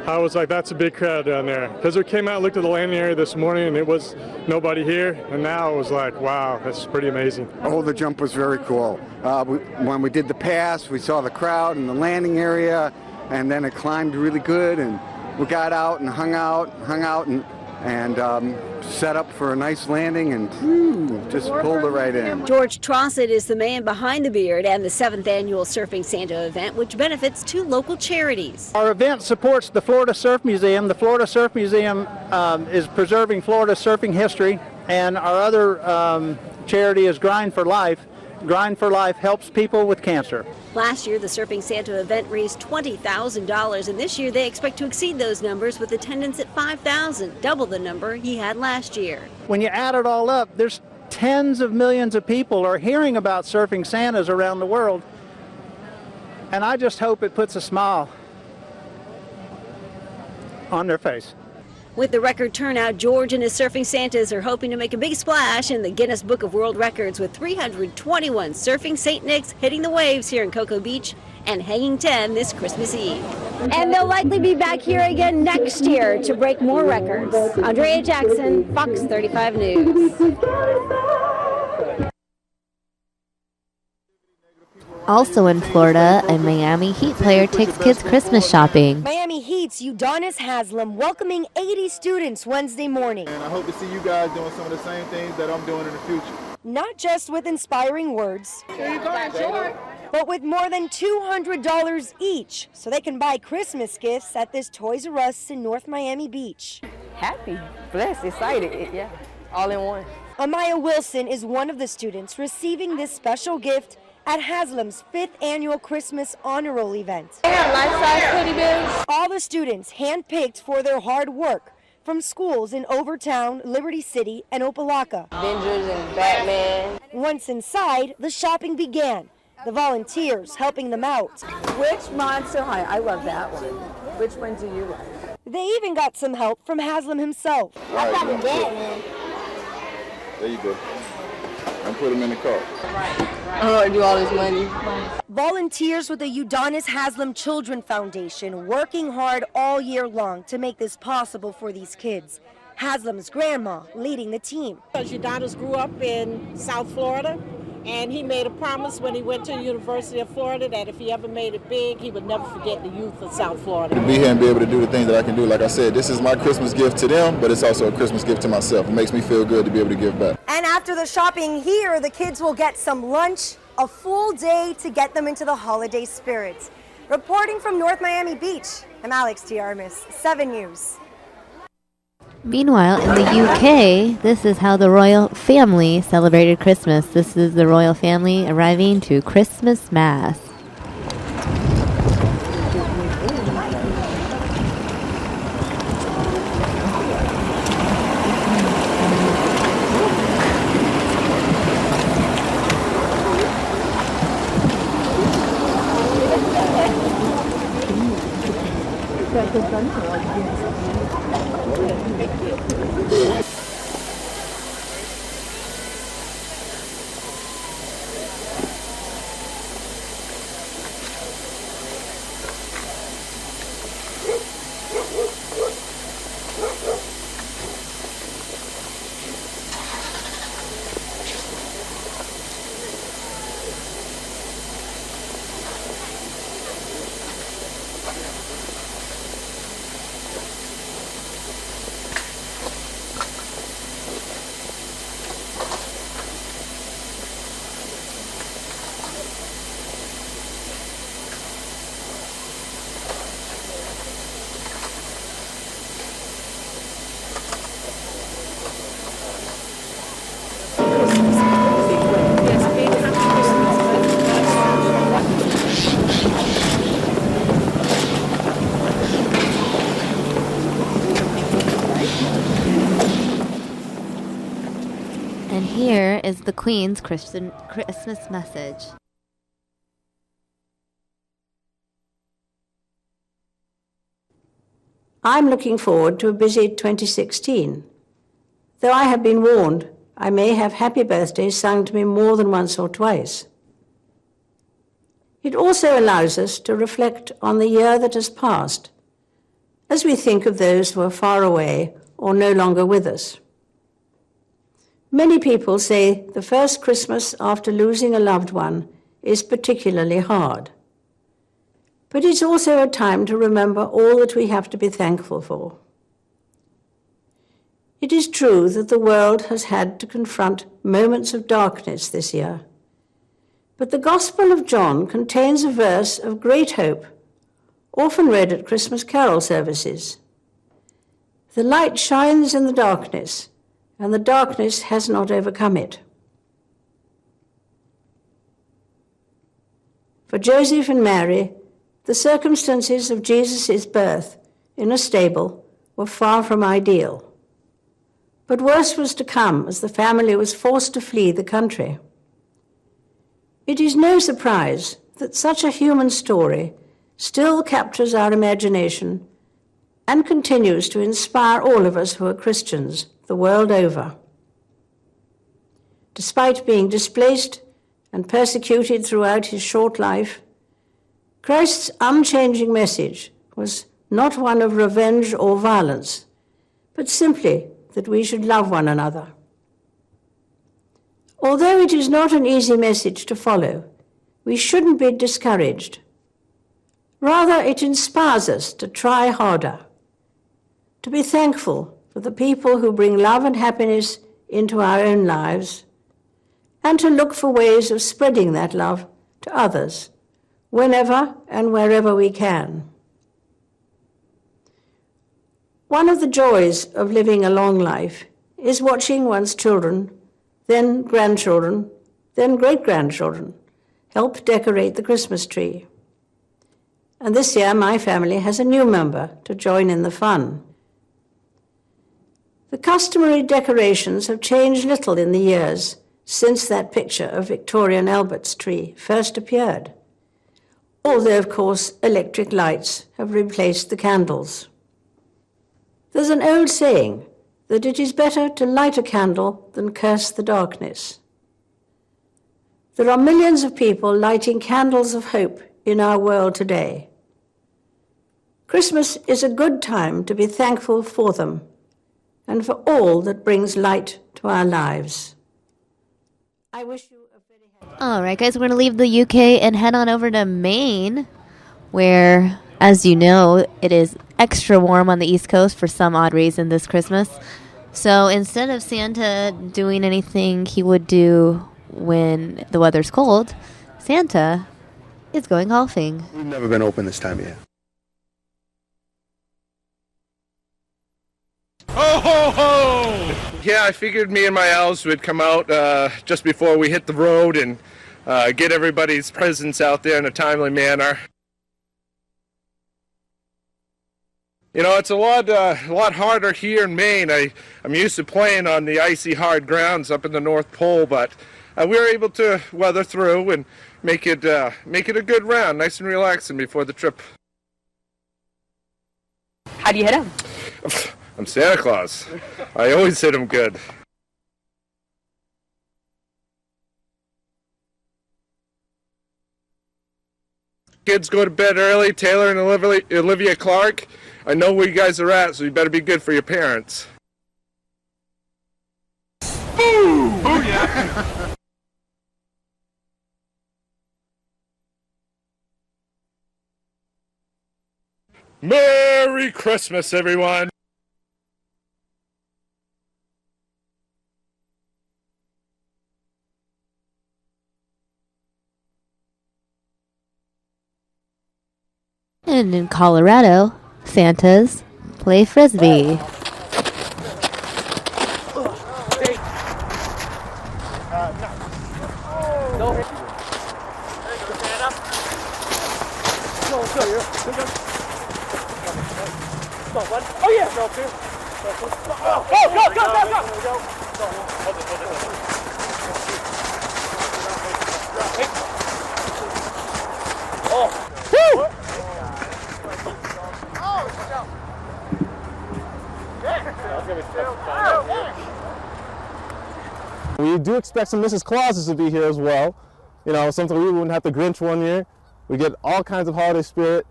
I was like, that's a big crowd down there. Because we came out, looked at the landing area this morning, and it was nobody here. And now it was like, wow, that's pretty amazing. Oh, the jump was very cool. When we did the pass, we saw the crowd in the landing area, and then it climbed really good. And we got out and hung out and set up for a nice landing and just pulled it right in. George Trossett is the man behind the beard and the 7th annual Surfing Santa event, which benefits 2 local charities. Our event supports the Florida Surf Museum. The Florida Surf Museum is preserving Florida surfing history, and our other charity is Grind for Life. Grind for Life helps people with cancer. Last year, the Surfing Santa event raised $20,000, and this year they expect to exceed those numbers with attendance at 5,000, double the number he had last year. When you add it all up, there's tens of millions of people are hearing about Surfing Santas around the world, and I just hope it puts a smile on their face. With the record turnout, George and his Surfing Santas are hoping to make a big splash in the Guinness Book of World Records with 321 Surfing St. Nick's hitting the waves here in Cocoa Beach and hanging 10 this Christmas Eve. And they'll likely be back here again next year to break more records. Andrea Jackson, Fox 35 News. Also in Florida, a Miami Heat player takes kids Christmas shopping. Miami Heat's Udonis Haslam welcoming 80 students Wednesday morning. And I hope to see you guys doing some of the same things that I'm doing in the future. Not just with inspiring words, but with more than $200 each, so they can buy Christmas gifts at this Toys R Us in North Miami Beach. Happy, blessed, excited, yeah, all in one. Amaya Wilson is one of the students receiving this special gift at Haslam's 5th annual Christmas honor roll event. They have life-size teddy bears. All the students handpicked for their hard work from schools in Overtown, Liberty City, and Opelika. Avengers and Batman. Once inside, the shopping began. The volunteers helping them out. Which Monster High? I love that one. Which one do you like? They even got some help from Haslam himself. I got the Batman. There you go. And put them in the car. I don't want to do all this money. Volunteers with the Udonis Haslam Children Foundation working hard all year long to make this possible for these kids. Haslam's grandma leading the team. Udonis grew up in South Florida, and he made a promise when he went to the University of Florida that if he ever made it big, he would never forget the youth of South Florida. To be here and be able to do the things that I can do, like I said, this is my Christmas gift to them, but it's also a Christmas gift to myself. It makes me feel good to be able to give back. And after the shopping here, the kids will get some lunch, a full day to get them into the holiday spirit. Reporting from North Miami Beach, I'm Alex T. Armis, 7 News. Meanwhile, in the UK, this is how the royal family celebrated Christmas. This is the royal family arriving to Christmas Mass. And here is the Queen's Christmas message. I'm looking forward to a busy 2016. Though I have been warned, I may have happy birthdays sung to me more than once or twice. It also allows us to reflect on the year that has passed, as we think of those who are far away or no longer with us. Many people say the first Christmas after losing a loved one is particularly hard. But it's also a time to remember all that we have to be thankful for. It is true that the world has had to confront moments of darkness this year. But the Gospel of John contains a verse of great hope, often read at Christmas carol services. The light shines in the darkness, and the darkness has not overcome it. For Joseph and Mary, the circumstances of Jesus' birth in a stable were far from ideal. But worse was to come as the family was forced to flee the country. It is no surprise that such a human story still captures our imagination and continues to inspire all of us who are Christians the world over. Despite being displaced and persecuted throughout his short life, Christ's unchanging message was not one of revenge or violence, but simply that we should love one another. Although it is not an easy message to follow, we shouldn't be discouraged. Rather, it inspires us to try harder, to be thankful for the people who bring love and happiness into our own lives, and to look for ways of spreading that love to others, whenever and wherever we can. One of the joys of living a long life is watching one's children, then grandchildren, then great-grandchildren help decorate the Christmas tree. And this year my family has a new member to join in the fun. The customary decorations have changed little in the years since that picture of Victoria and Albert's tree first appeared, although, of course, electric lights have replaced the candles. There's an old saying that it is better to light a candle than curse the darkness. There are millions of people lighting candles of hope in our world today. Christmas is a good time to be thankful for them and for all that brings light to our lives. I wish you a very happy... All right, guys, we're going to leave the UK and head on over to Maine, where, as you know, it is extra warm on the East Coast for some odd reason this Christmas. So instead of Santa doing anything he would do when the weather's cold, Santa is going golfing. We've never been open this time of year. Ho, ho, ho! Yeah, I figured me and my elves would come out just before we hit the road and get everybody's presents out there in a timely manner. You know, it's a lot harder here in Maine. I'm used to playing on the icy hard grounds up in the North Pole, but we were able to weather through and make it a good round, nice and relaxing before the trip. How do you hit him? I'm Santa Claus. I always hit him good. Kids go to bed early. Taylor and Olivia Clark. I know where you guys are at, so you better be good for your parents. Boo! Booyah! Merry Christmas, everyone! And in Colorado, Santas play Frisbee. Oh yeah! Go, go, We do expect some Mrs. Clauses to be here as well. You know, something we wouldn't have the Grinch one year. We get all kinds of holiday spirit.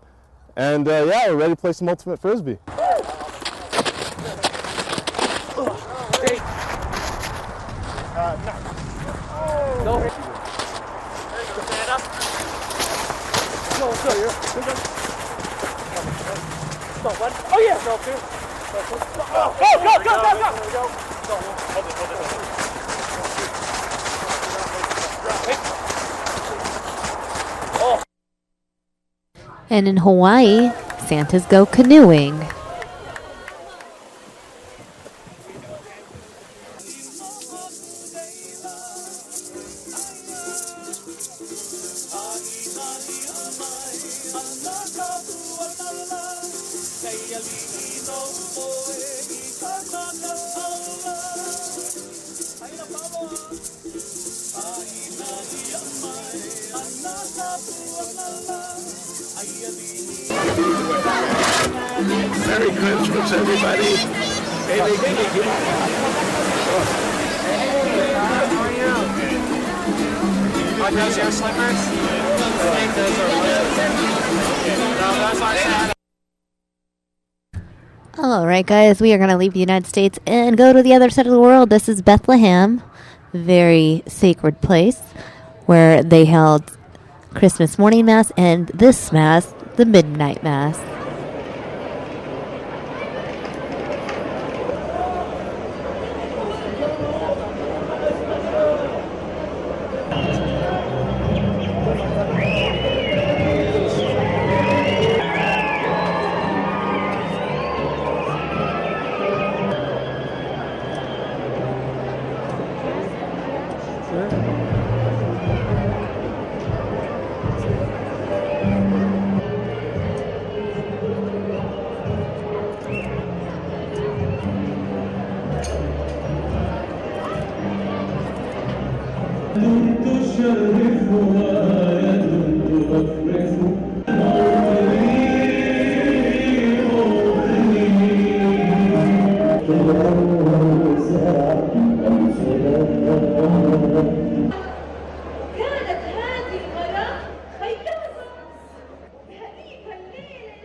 And yeah, we're ready to play some ultimate Frisbee. Oh yeah! Go, And in Hawaii, Santas go canoeing. Merry Christmas, everybody. Hey, Are those your slippers? All right, guys, we are going to leave the United States and go to the other side of the world. This is Bethlehem, very sacred place where they held Christmas morning mass and this mass, the midnight mass.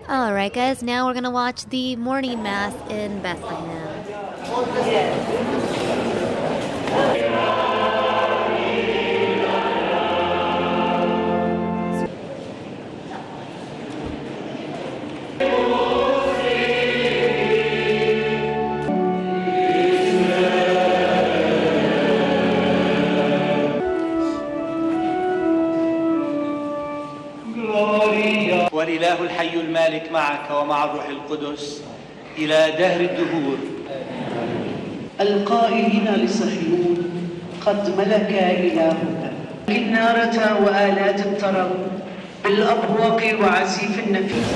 Alright guys, now we're gonna watch the morning mass in Bethlehem. والإله الحي المالك معك ومع الروح القدس إلى دهر الدهور. القائلين لصهيون قد ملك إلهك. بالنارة وآلات الطرب بالأبواق وعزيف النفيس.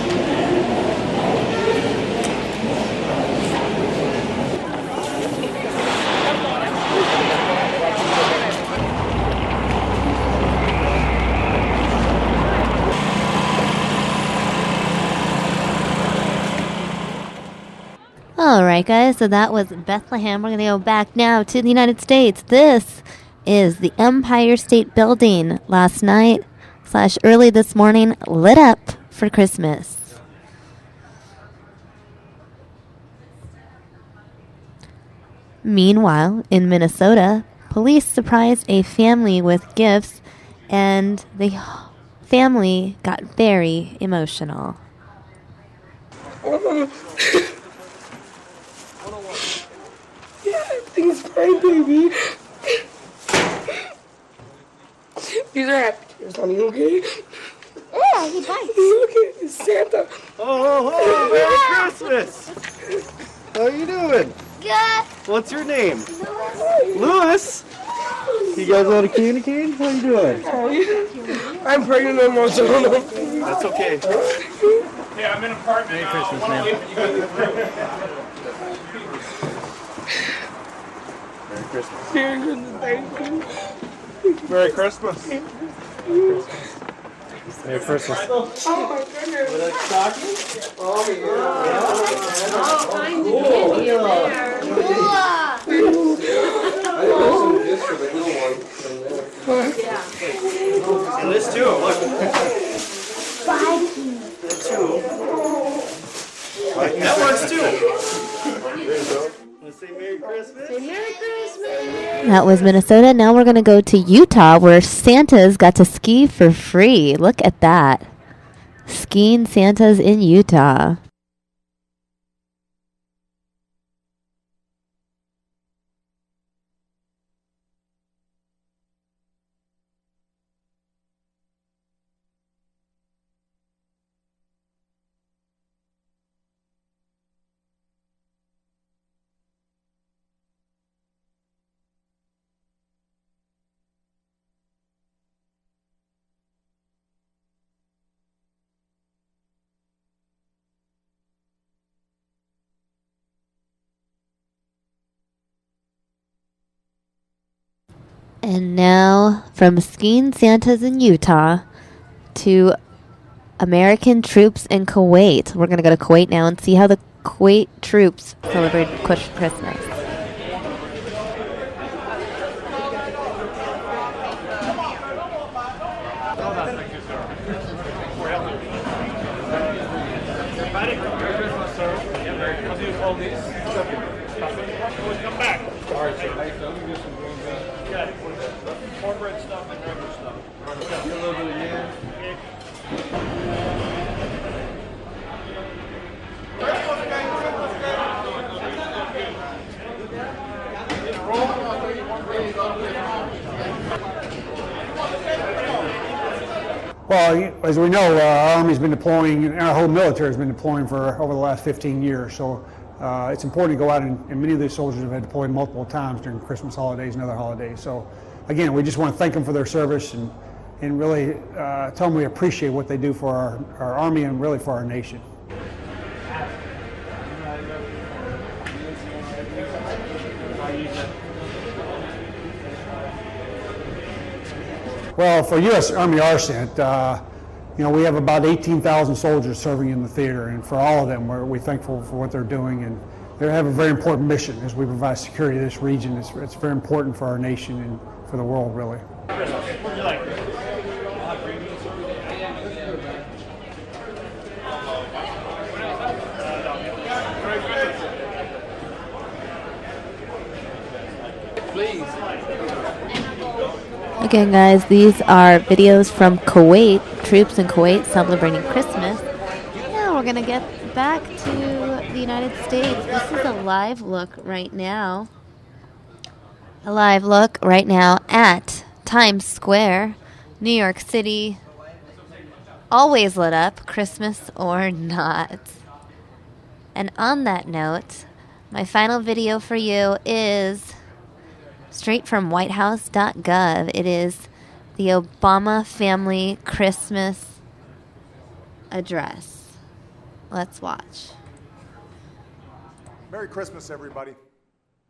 Alright guys, so that was Bethlehem. We're going to go back now to the United States. This is the Empire State Building. Last night / early this morning, lit up for Christmas. Meanwhile, in Minnesota, police surprised a family with gifts and the family got very emotional. Everything's fine, baby. These are happy tears, honey, okay? Yeah, he bites. Okay, it's Santa. Oh, Merry Christmas! How you doing? Good. What's your name? Louis. You guys want to communicate? How you doing? I'm pregnant and emotional. That's okay. Yeah, I'm in an apartment. Merry Christmas, man. Merry Christmas. Merry Christmas, thank you. Merry Christmas. Merry Christmas. Oh my goodness. Would I stock you? Oh yeah. And this too, look. That too. That works too. There you go. Let's say Merry Christmas. Say Merry Christmas. That was Minnesota. Now we're going to go to Utah where Santas got to ski for free. Look at that. Skiing Santas in Utah. And now, from skiing Santas in Utah to American troops in Kuwait. We're going to go to Kuwait now and see how the Kuwait troops celebrate Christmas. Come back. All right, sir. Cornbread stuff and regular stuff. A little bit of yam. Well, as we know, our Army's been deploying, and our whole military has been deploying for over the last 15 years. So it's important to go out, and many of these soldiers have been deployed multiple times during Christmas holidays and other holidays. So again, we just want to thank them for their service and really tell them we appreciate what they do for our Army and really for our nation. Well, for U.S. Army RCENT, we have about 18,000 soldiers serving in the theater, and for all of them, we're thankful for what they're doing, and they have a very important mission as we provide security to this region. It's very important for our nation and for the world, really. Again, guys, these are videos from Kuwait, troops in Kuwait celebrating Christmas. Now we're going to get back to the United States. This is a live look right now. A live look right now at Times Square, New York City. Always lit up, Christmas or not. And on that note, my final video for you is straight from whitehouse.gov. It is the Obama family Christmas address. Let's watch. Merry Christmas, everybody.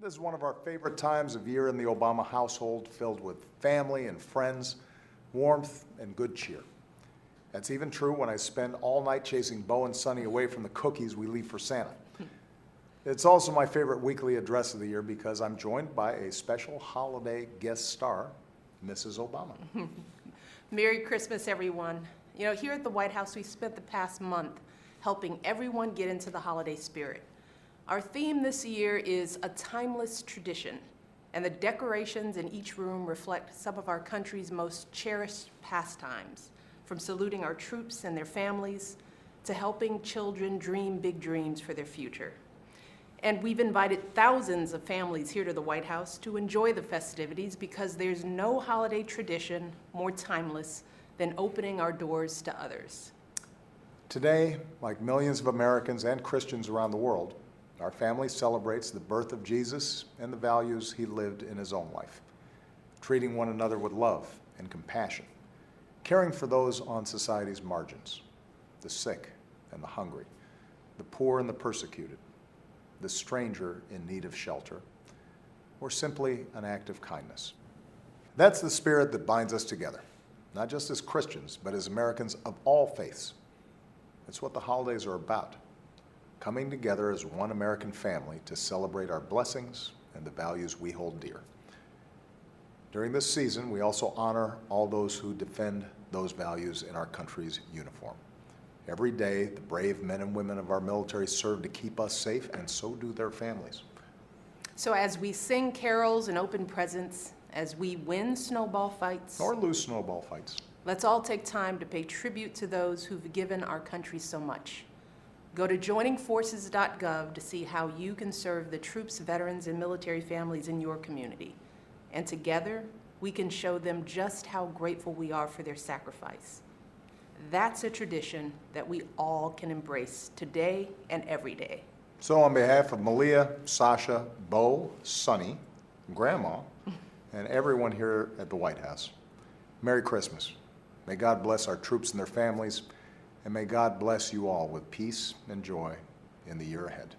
This is one of our favorite times of year in the Obama household, filled with family and friends, warmth and good cheer. That's even true when I spend all night chasing Bo and Sonny away from the cookies we leave for Santa. It's also my favorite weekly address of the year because I'm joined by a special holiday guest star, Mrs. Obama. Merry Christmas, everyone. Here at the White House, we spent the past month helping everyone get into the holiday spirit. Our theme this year is a timeless tradition, and the decorations in each room reflect some of our country's most cherished pastimes, from saluting our troops and their families to helping children dream big dreams for their future. And we've invited thousands of families here to the White House to enjoy the festivities because there's no holiday tradition more timeless than opening our doors to others. Today, like millions of Americans and Christians around the world, our family celebrates the birth of Jesus and the values he lived in his own life, treating one another with love and compassion, caring for those on society's margins, the sick and the hungry, the poor and the persecuted, the stranger in need of shelter, or simply an act of kindness. That's the spirit that binds us together, not just as Christians, but as Americans of all faiths. It's what the holidays are about, coming together as one American family to celebrate our blessings and the values we hold dear. During this season, we also honor all those who defend those values in our country's uniform. Every day, the brave men and women of our military serve to keep us safe, and so do their families. So as we sing carols and open presents, as we win snowball fights, or lose snowball fights, let's all take time to pay tribute to those who've given our country so much. Go to joiningforces.gov to see how you can serve the troops, veterans, and military families in your community. And together, we can show them just how grateful we are for their sacrifice. That's a tradition that we all can embrace today and every day. So on behalf of Malia, Sasha, Bo, Sonny, Grandma, and everyone here at the White House, Merry Christmas. May God bless our troops and their families, and may God bless you all with peace and joy in the year ahead.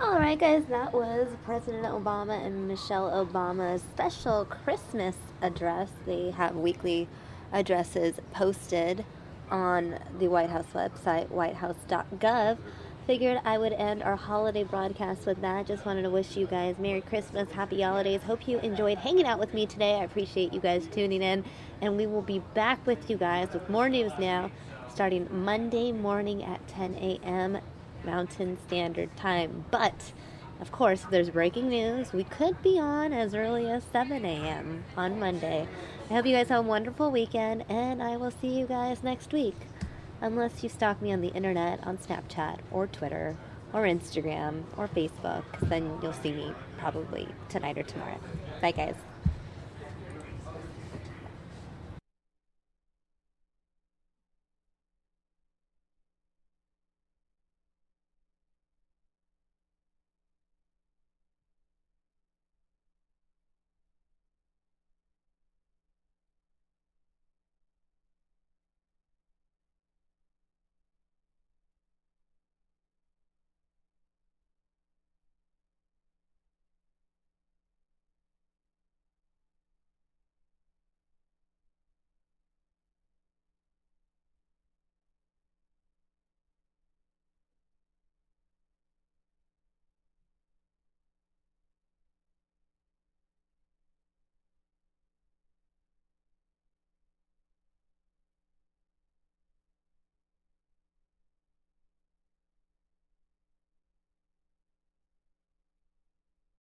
All right, guys, that was President Obama and Michelle Obama's special Christmas address. They have weekly addresses posted on the White House website, whitehouse.gov. Figured I would end our holiday broadcast with that. Just wanted to wish you guys Merry Christmas, Happy Holidays. Hope you enjoyed hanging out with me today. I appreciate you guys tuning in, and we will be back with you guys with more news now, starting Monday morning at 10 a.m. Mountain Standard Time. But, of course, if there's breaking news, we could be on as early as 7 a.m. on Monday. I hope you guys have a wonderful weekend, and I will see you guys next week. Unless you stalk me on the internet, on Snapchat, or Twitter, or Instagram, or Facebook, because then you'll see me probably tonight or tomorrow. Bye, guys.